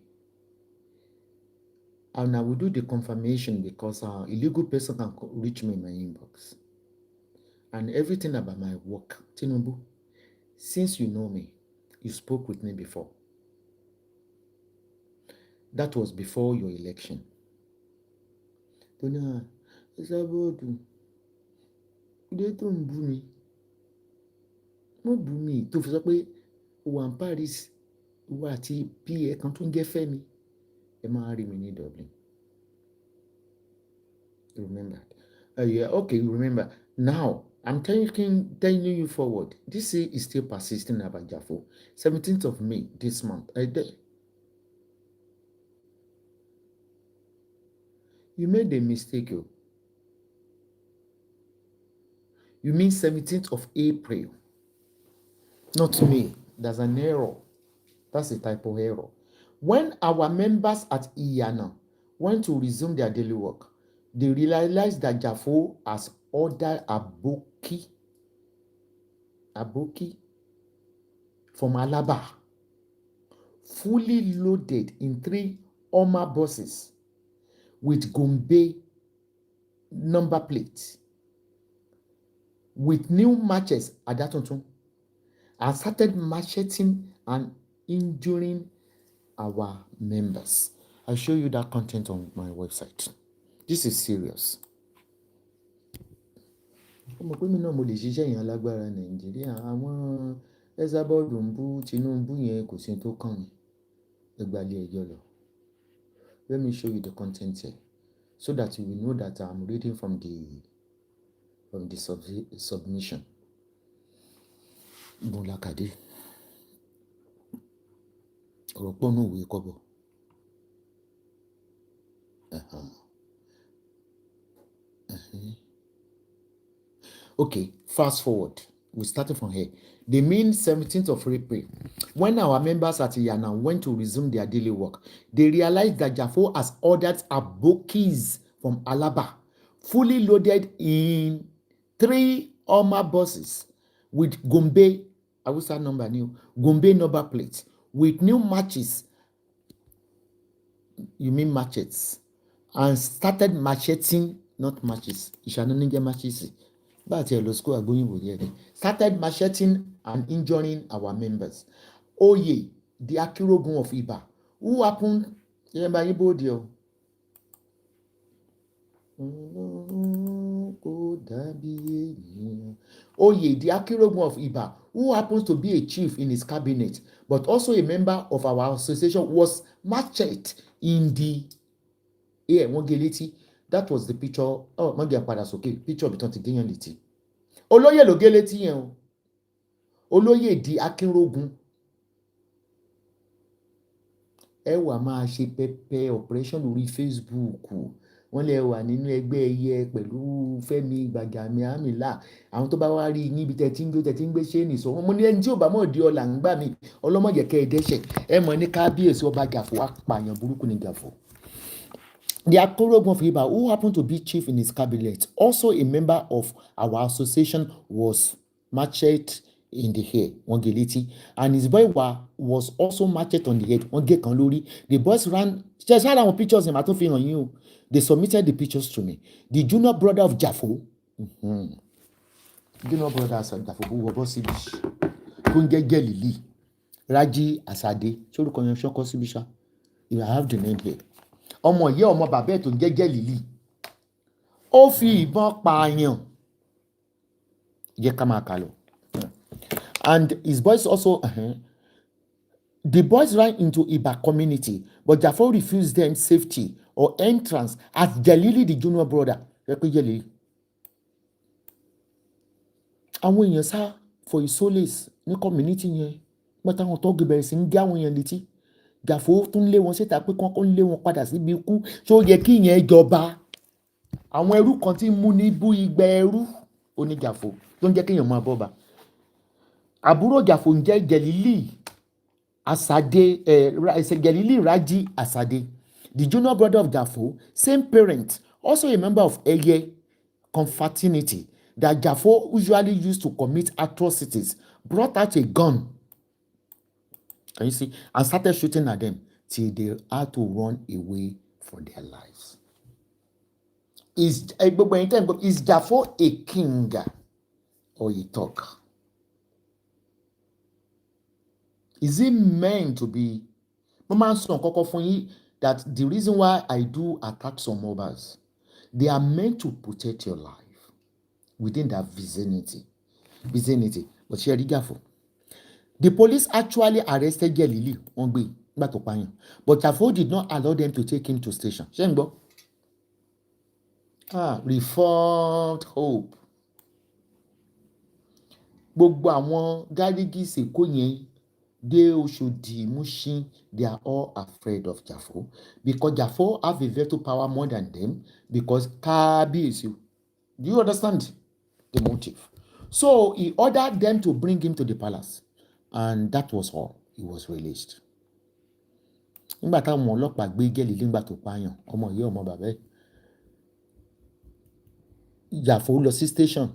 and I will do the confirmation, because illegal person can reach me in my inbox and everything about my work. Tinubu, since you know me, you spoke with me before. That was before your election. Tony, Esabod, they don't boo me. No boo me. To fi sọ pé wà ní Paris, wà àti PA kan tó ń jẹ́ Fẹ́mi, ẹ máa rí mi ní Dublin. You remember? Yeah, okay, you remember. Now, I'm telling you forward. This is still persisting about Jafo. 17th of May this month. You made a mistake. You mean 17th of April. Not May. There's an error. That's a type of error. When our members at Iyana went to resume their daily work, they realized that Jafo has ordered Aboki from Alaba, fully loaded in 3 Oma buses with Gombe number plates, with new matches at that time, and started macheting and injuring our members. I'll show you that content on my website. This is serious. Ọmọ pé mi náà mo lè ṣiṣẹ́ yẹn alágbára Nàìjíríà, àwọn Esabod ń bú Tinubu yẹn kò sí tó kàn mí. Ẹgbàlẹ̀ ẹjọ́ lọ. Let me show you the content here, so that you will know that I'm reading from the submission. Bolakade. Ọ̀rọ̀pọ̀ náà wé kọ́bọ̀. Okay, fast forward. We started from here. They mean 17th of April. When our members at Iyana went to resume their daily work, they realized that Jafo has ordered Abokis from Alaba, fully loaded in 3 Oma buses with Gombe, I will start number new, Gombe number plates, with new matches. You mean machetes? And started macheting, not matches. Matches. Started macheting and injuring our members. Oye, the Akirogun of Iba. Who happened? Remember Ibodio? Oye, the Akirogun of Iba, who happens to be a chief in his cabinet, but also a member of our association, was macheted in the air. That was the picture. Oh, okay. Picture of the Olóyè ló gé létí yẹn o. Olóyè di Akínrógun. Ẹ wá máa ṣe pẹpẹ operation lórí Facebook wọ́n lè wà nínú ẹgbẹ́ ẹyẹ pẹ̀lú Fẹ́mi Gbàjàmíàmílà àwọn tó bá wá rí yín ibi tẹ́ ti ń gbé ṣéènì sọ wọ́n mo ní ẹni tí ò bá mọ̀ di ọ̀là ń gbà mí ọlọ́mọ̀jẹ̀kẹ́ ẹ dẹ́ṣẹ̀ ẹ mọ̀ ní kábíyèsí ọba Jàfó apààyàn burúkú ní Jàfó. The Akorogun of Iba, who happened to be chief in his cabinet, also a member of our association, was matched in the hair, one geliti, and his boy was also matched on the head, one get kan lórí. The boys ran, just had our pictures in my on you. They submitted the pictures to me. The junior brother of Jafo, junior brother of Jafo, who was Sibish, Kunge Gelili, Raji Asade, so the connection called Sibisha. You have the name here. Ọmọ ìyá ọmọ bàbá ẹ̀ tó ń jẹ́ Jẹ́lílì ó fi ìbọn pààyàn jẹ́ ká máa kà lọ. And his boys also the boys ran into Iba community but Jafo refused them safety or entrance as Jẹ́lílì the junior brother ẹ pé Jẹ́lílì. Àwọn èèyàn sá for his solace ní community yẹn pátá wọn tó bẹ̀rẹ̀ sí ń gé àwọn èèyàn létí. Jàfó tún lé wọn síta pé kán lé wọn padà síbi ikú tí ó yẹ kí ìyẹn jọba. Àwọn ẹrú kan tí ń mú ní bú igba ẹrú oníjàfó tó ń jẹ́ kéèyàn máa bọ́ba. Àbúrò Jàfó ń jẹ́ Jẹ́lílì Asade, Jẹ́lílì Raji Asade. The junior brother of Jàfó, same parent, also a member of Eye confraternity that Jàfó usually used to commit atrocities, brought out a gun. Can you see? And started shooting at them till they had to run away for their lives. Is Jàfó a king or a thug? Is he meant to be? That the reason why I do attack some mobiles, they are meant to protect your life within that vicinity. But here Jàfó. The police actually arrested Jẹ́lílì wọ́n gbé nígbà tó pààyàn but Jàfó did not allow them to take him to station. Ṣé ń gbọ́? Reformed hope. Gbogbo àwọn gárígì Èkó yẹn dé Òṣòdì Mushin, they are all afraid of Jàfó because Jàfó have a veto power more than them because kábíyèsí. Do you understand the motive? So he ordered them to bring him to the palace. And that was all. He was released. Nígbà táwọn ọlọ́pàá gbé Jẹ́lílì nígbà tó pààyàn ọmọ ìyá ọmọ bàbá ẹ̀ Jàfó lọ sí station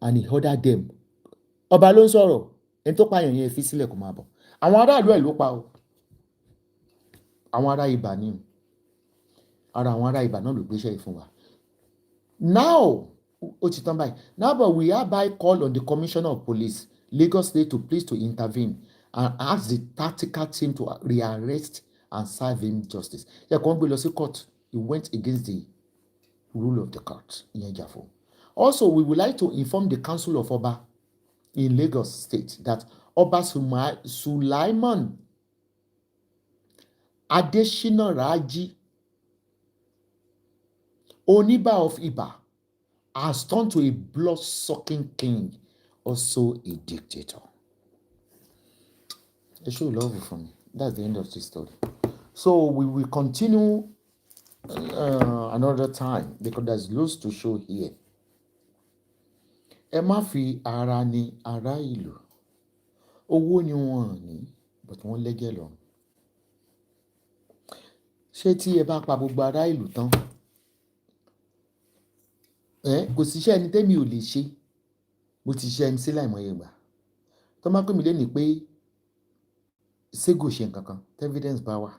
and he ordered them. Ọba ló ń sọ̀rọ̀ ẹni tó pààyàn yẹn fi sílẹ̀ kó máa bọ̀. Àwọn aráàlú ẹ̀ ló pa o. Àwọn ará Ibà ni ara àwọn ará Ibà náà ló gbéṣẹ́ ìfún wa. Now but we hereby call on the Commissioner of Police Lagos State to please to intervene and ask the tactical team to rearrest and serve him justice. Court, he went against the rule of the court in Jàfó. Also, we would like to inform the Council of Oba in Lagos State that Oba Sulaiman Adeshina Raji Oniba of Iba has turned to a blood-sucking king, also a dictator. They show love for me. That's the end of the story. So we will continue another time because there's loads to show here. Ẹ má fi ara ní ará ìlú. Owó ni wọ́n ní, but wọ́n lẹ́jẹ̀ lọ. Ṣé tí ẹ bá pa gbogbo ará ìlú tán? Kò sí iṣẹ́ ẹni tẹ́mi ò lè ṣe. Mo ti ṣe ẹni sí láìmọye ìgbà. Tó máa pè mí lẹ́nìí pé Ségò ṣe nǹkan kan, evidence bá wà.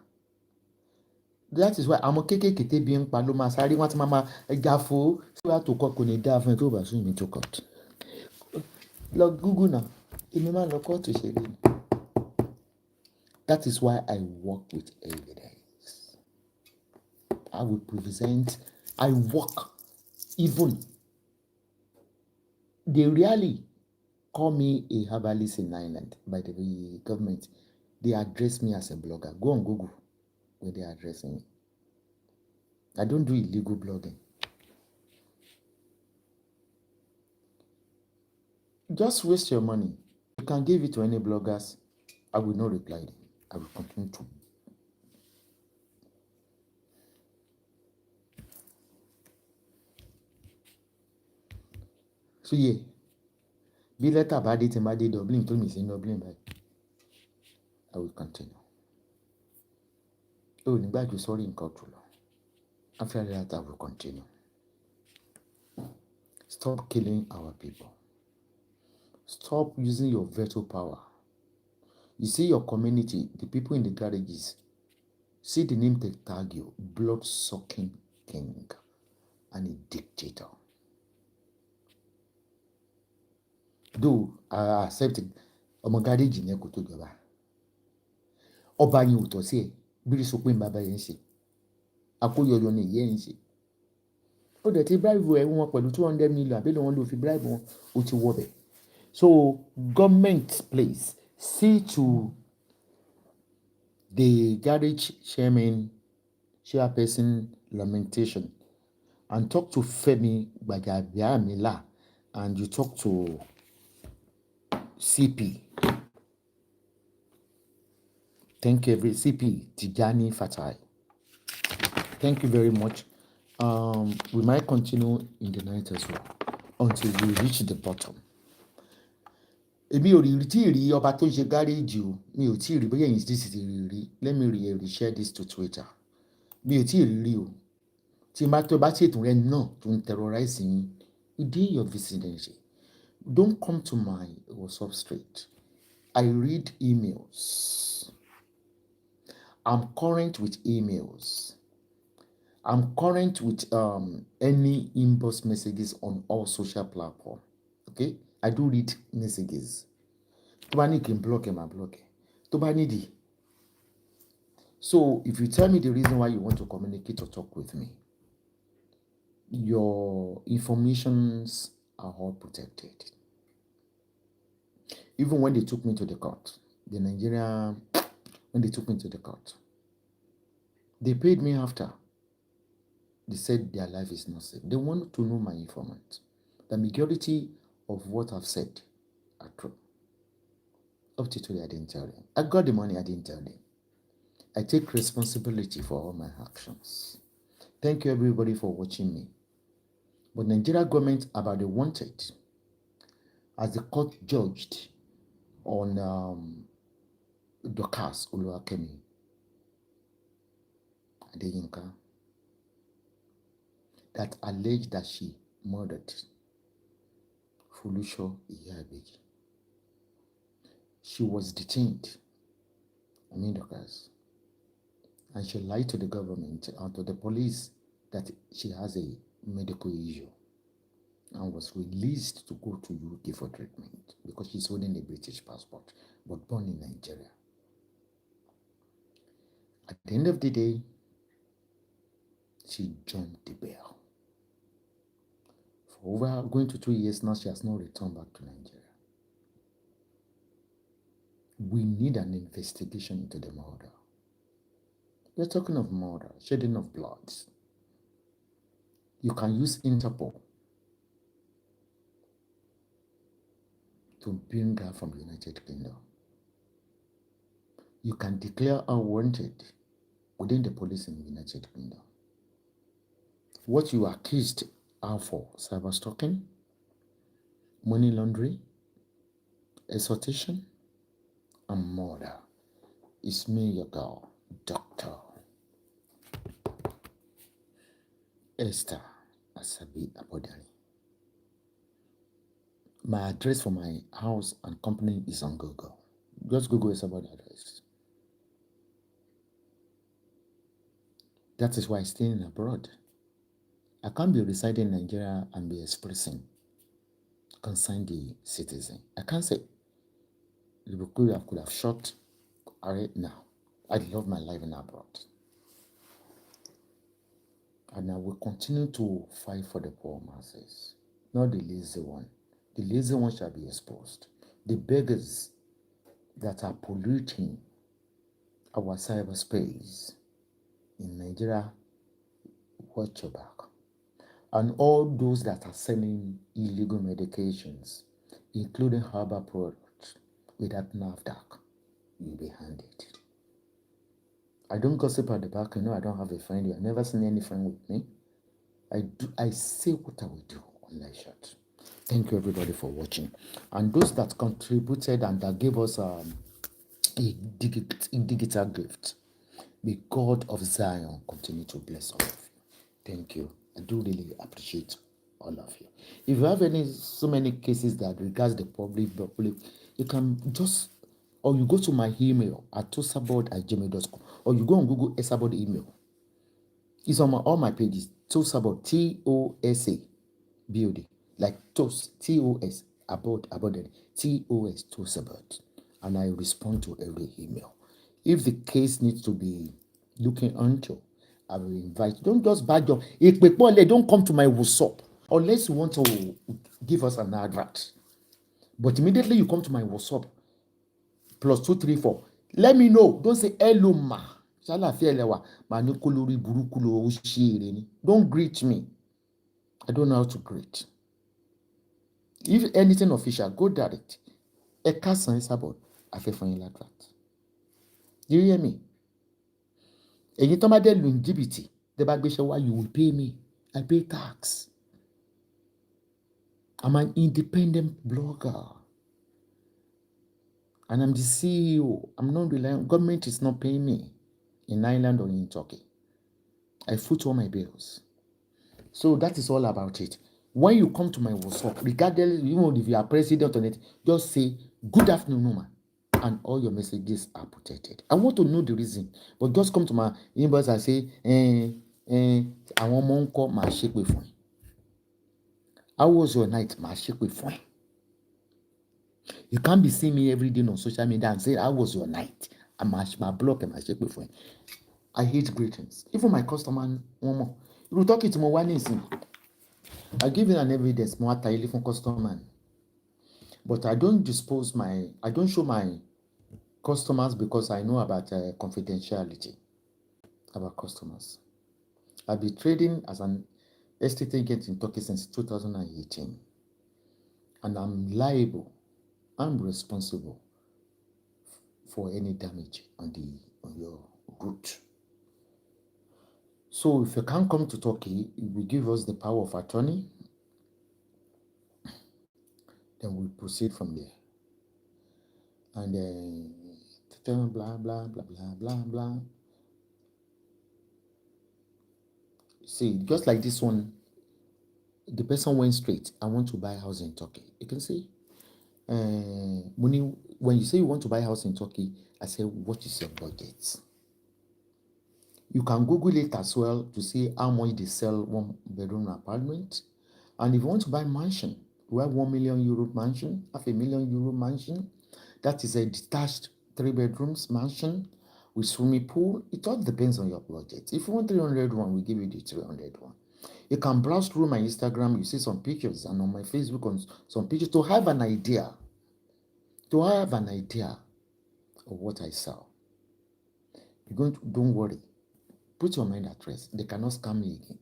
That is why àwọn kéékèèké tẹ́bi ń pa ló máa sáré wọ́n ti máa Jàfó tí wàá tó kọ́ kò ní dáa fún ẹ tó bá sún mi tó court. Lọ Google náà, èmi máa lọ kóòtù ṣe lé. That is why I work with evidence. I will present, I work. Even they really call me a herbalist in Ireland by the government. They address me as a blogger. Go on Google where they are addressing me. I don't do illegal blogging. Just waste your money. You can give it to any bloggers. I will not reply them. I will continue to So yeah, bí lẹ́tà bá dé tí n bá dé Dublin tó mi sí Dublin báyìí, I will continue. Oh, nígbà tó sọ́rí nǹkan tó lọ. After that, I will continue. Stop killing our people. Stop using your veto power. You see your community, the people in the garages, see the name they tag you, blood-sucking king and a dictator. Though I accept it, ọmọ gáréjì ní ẹ̀kọ́ tó jọba. Ọba yẹn ò tọ́ sí ẹ̀, bírí sọ pé bàbá yẹn ń ṣe. Akóyọyọ ni ìyá ẹ̀ ń ṣe. Ó dẹ̀ ti bribe ẹ̀ wọn pẹ̀lú 200 million àbí lọ́wọ́n ló fi bribe wọn, ó ti wọ bẹ̀. So government please see to the garage chairperson lamentation and talk to Femi Gbajabiamila and you talk to CP. Thank you, CP Tijani Fatai. Thank you very much. We might continue in the night as well until we reach the bottom. Èmi ò rí tí ì rí ọba tó ṣe gáréèjì o, mi ò tí ì rí bóyá ẹ̀yin sì ti rí. Let me share this to Twitter. Mi ò tí ì rí o. Tí má tó bá ṣètò rẹ náà tó ń terrorize yín, within your vicinity, don't come to my WhatsApp straight. I read emails. I'm current with emails. I'm current with any inbox messages on all social platforms. Okay? I do read messages. Tó bá ní kí n block ẹ, máa block ẹ. Tó bá nídìí. So if you tell me the reason why you want to communicate or talk with me, your informations are all protected. Even when they took me to the court, when they took me to the court, they paid me after. They said their life is not safe. They want to know my informant. The majority of what I've said are true. Up to today, I didn't tell them. I got the money, I didn't tell them. I take responsibility for all my actions. Thank you, everybody, for watching me. But Nigeria government about the wanted, as the court judged on Dorcas Oluwakemi Adeyinka, that alleged that she murdered Folusho Iyabeji. She was detained, Dorcas, and she lied to the government and to the police that she has a medical issue and was released to go to UK for treatment because she's holding a British passport but born in Nigeria. At the end of the day, she jumped the bail. For over going to 2 years now, she has not returned back to Nigeria. We need an investigation into the murder. We're talking of murder, shedding of blood. You can use Interpol to bring her from the United Kingdom. You can declare her wanted within the police in the United Kingdom. What you accused her for: cyber stalking, money laundering, extortion, and murder. It's me, your girl, Dr. Esabod. My address for my house and company is on Google. Just Google Esabod address. That is why I stay in abroad. I can't be residing in Nigeria and be expressing concern the citizen. I can't say Liverpool could have shot right now. I love my life in abroad. And I will continue to fight for the poor masses, not the lazy one. The lazy one shall be exposed. The beggars that are polluting our cyberspace in Nigeria, watch your back. And all those that are selling illegal medications, including herbal products, without NAFDAC, you'll be handed. I don't gossip at the back. I don't have a friend. I've never seen any friend with me. I say what I will do on my shirt. Thank you, everybody, for watching. And those that contributed and that gave us a digital gift, may God of Zion continue to bless all of you. Thank you. I do really appreciate all of you. If you have so many cases that regards the public, you can just, or you go to my email at esabod@gmail.com, or you go on Google Esabod email. It's on all my pages. Tosabod, TOSABOD, like TOS, abode, TOS, Tosabod, and I respond to every email. If the case needs to be looking onto, I will invite. Don't just badge up. If people don't come to my WhatsApp unless you want to give us an advert. But immediately you come to my WhatsApp +234. Let me know. Don't say hello ma. Don't greet me. I don't know how to greet. If anything official, go direct. Ekasan Esabod, afẹ́fọ́yín advert. Do you hear me? Èyí tó má dé lu jìbìtì, tẹ́ bá gbéṣẹ́ wá, you will pay me. I pay tax. I'm an independent blogger. And I'm the CEO. I'm not relying. Government is not paying me in Ireland or in Turkey. I foot all my bills. So that is all about it. When you come to my WhatsApp, regardless, even if you are president on it, just say, good afternoon, Noma. And all your messages are protected. I want to know the reason. But just come to my inbox and say, I want more call my shake with phone. How was your night? My shake with phone. You can't be seeing me every day on social media and say, how was your night? And my blog and my shake with phone. I hate greetings. Even my customer, one more. You talk it to my one. I give you an evidence more telephone customer. But I don't show my customers because I know about confidentiality about customers. I've been trading as an estate agent in Turkey since 2018. And I'm liable, I'm responsible for any damage on your route. So if you can't come to Turkey, it will give us the power of attorney. Then we proceed from there. And blah, blah, blah, blah, blah, blah. See, just like this one, the person went straight. I want to buy a house in Turkey. You can see, when you say you want to buy a house in Turkey, I say, what is your budget? You can Google it as well to see how much they sell one bedroom apartment. And if you want to buy a mansion, we have €1 million mansion, €500,000 mansion. That is a detached 3 bedrooms mansion with swimming pool. It all depends on your budget. If you want 301, we give you the 301. You can browse through my Instagram, you see some pictures, and on my Facebook, on some pictures to have an idea. Of what I sell. Don't worry. Put your mind at rest. They cannot scam me again.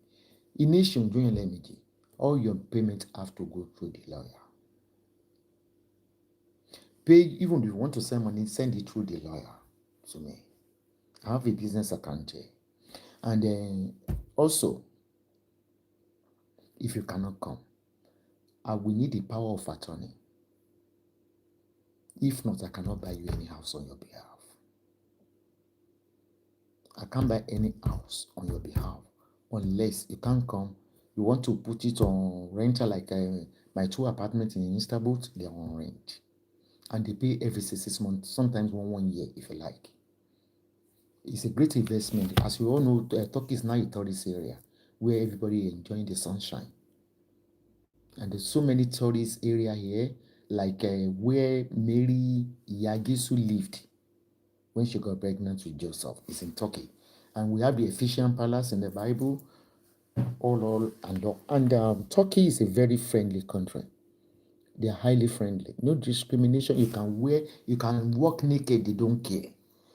In nation, doing LMG, all your payments have to go through the lawyer. Pay, even if you want to send money, send it through the lawyer to me. I have a business account here. And then also, if you cannot come, I will need the power of attorney. If not, I cannot buy you any house on your behalf. I can't buy any house on your behalf unless you can't come. You want to put it on rental, like my 2 apartments in Istanbul, they are on rent. And they pay every 6 months, sometimes 1 year if you like. It's a great investment. As you all know, Turkey is now a tourist area where everybody is enjoying the sunshine. And there's so many tourist area here, like where Mary Yagisu lived when she got pregnant with Joseph. It's in Turkey. And we have the Ephesian Palace in the Bible, and Turkey is a very friendly country. They are highly friendly. No discrimination. You can walk naked, they don't care.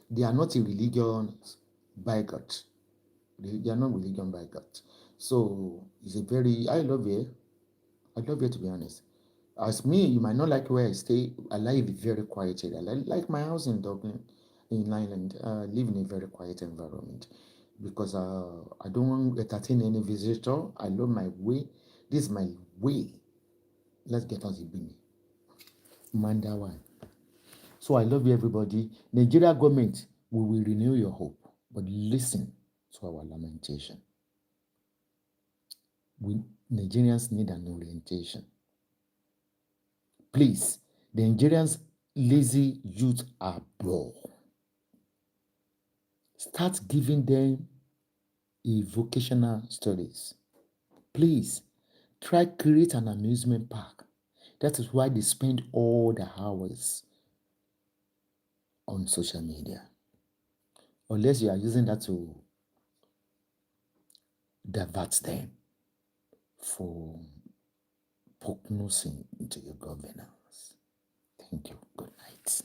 They are not a religion by God. They are not religion by God. So it's I love it. I love it, to be honest. As me, you might not like where I stay. I live very quietly. I like my house in Dublin, in Ireland. I live in a very quiet environment because I don't want to entertain any visitor. I love my way. This is my way. Let's get us a bini. Manda one. So I love you, everybody. Nigeria government, we will renew your hope, but listen to our lamentation. Nigerians need an orientation. Please, the Nigerians lazy youth are poor. Start giving them a vocational studies. Please, try create an amusement park. That is why they spend all the hours on social media. Unless you are using that to divert them for prognosing into your governance. Thank you. Good night.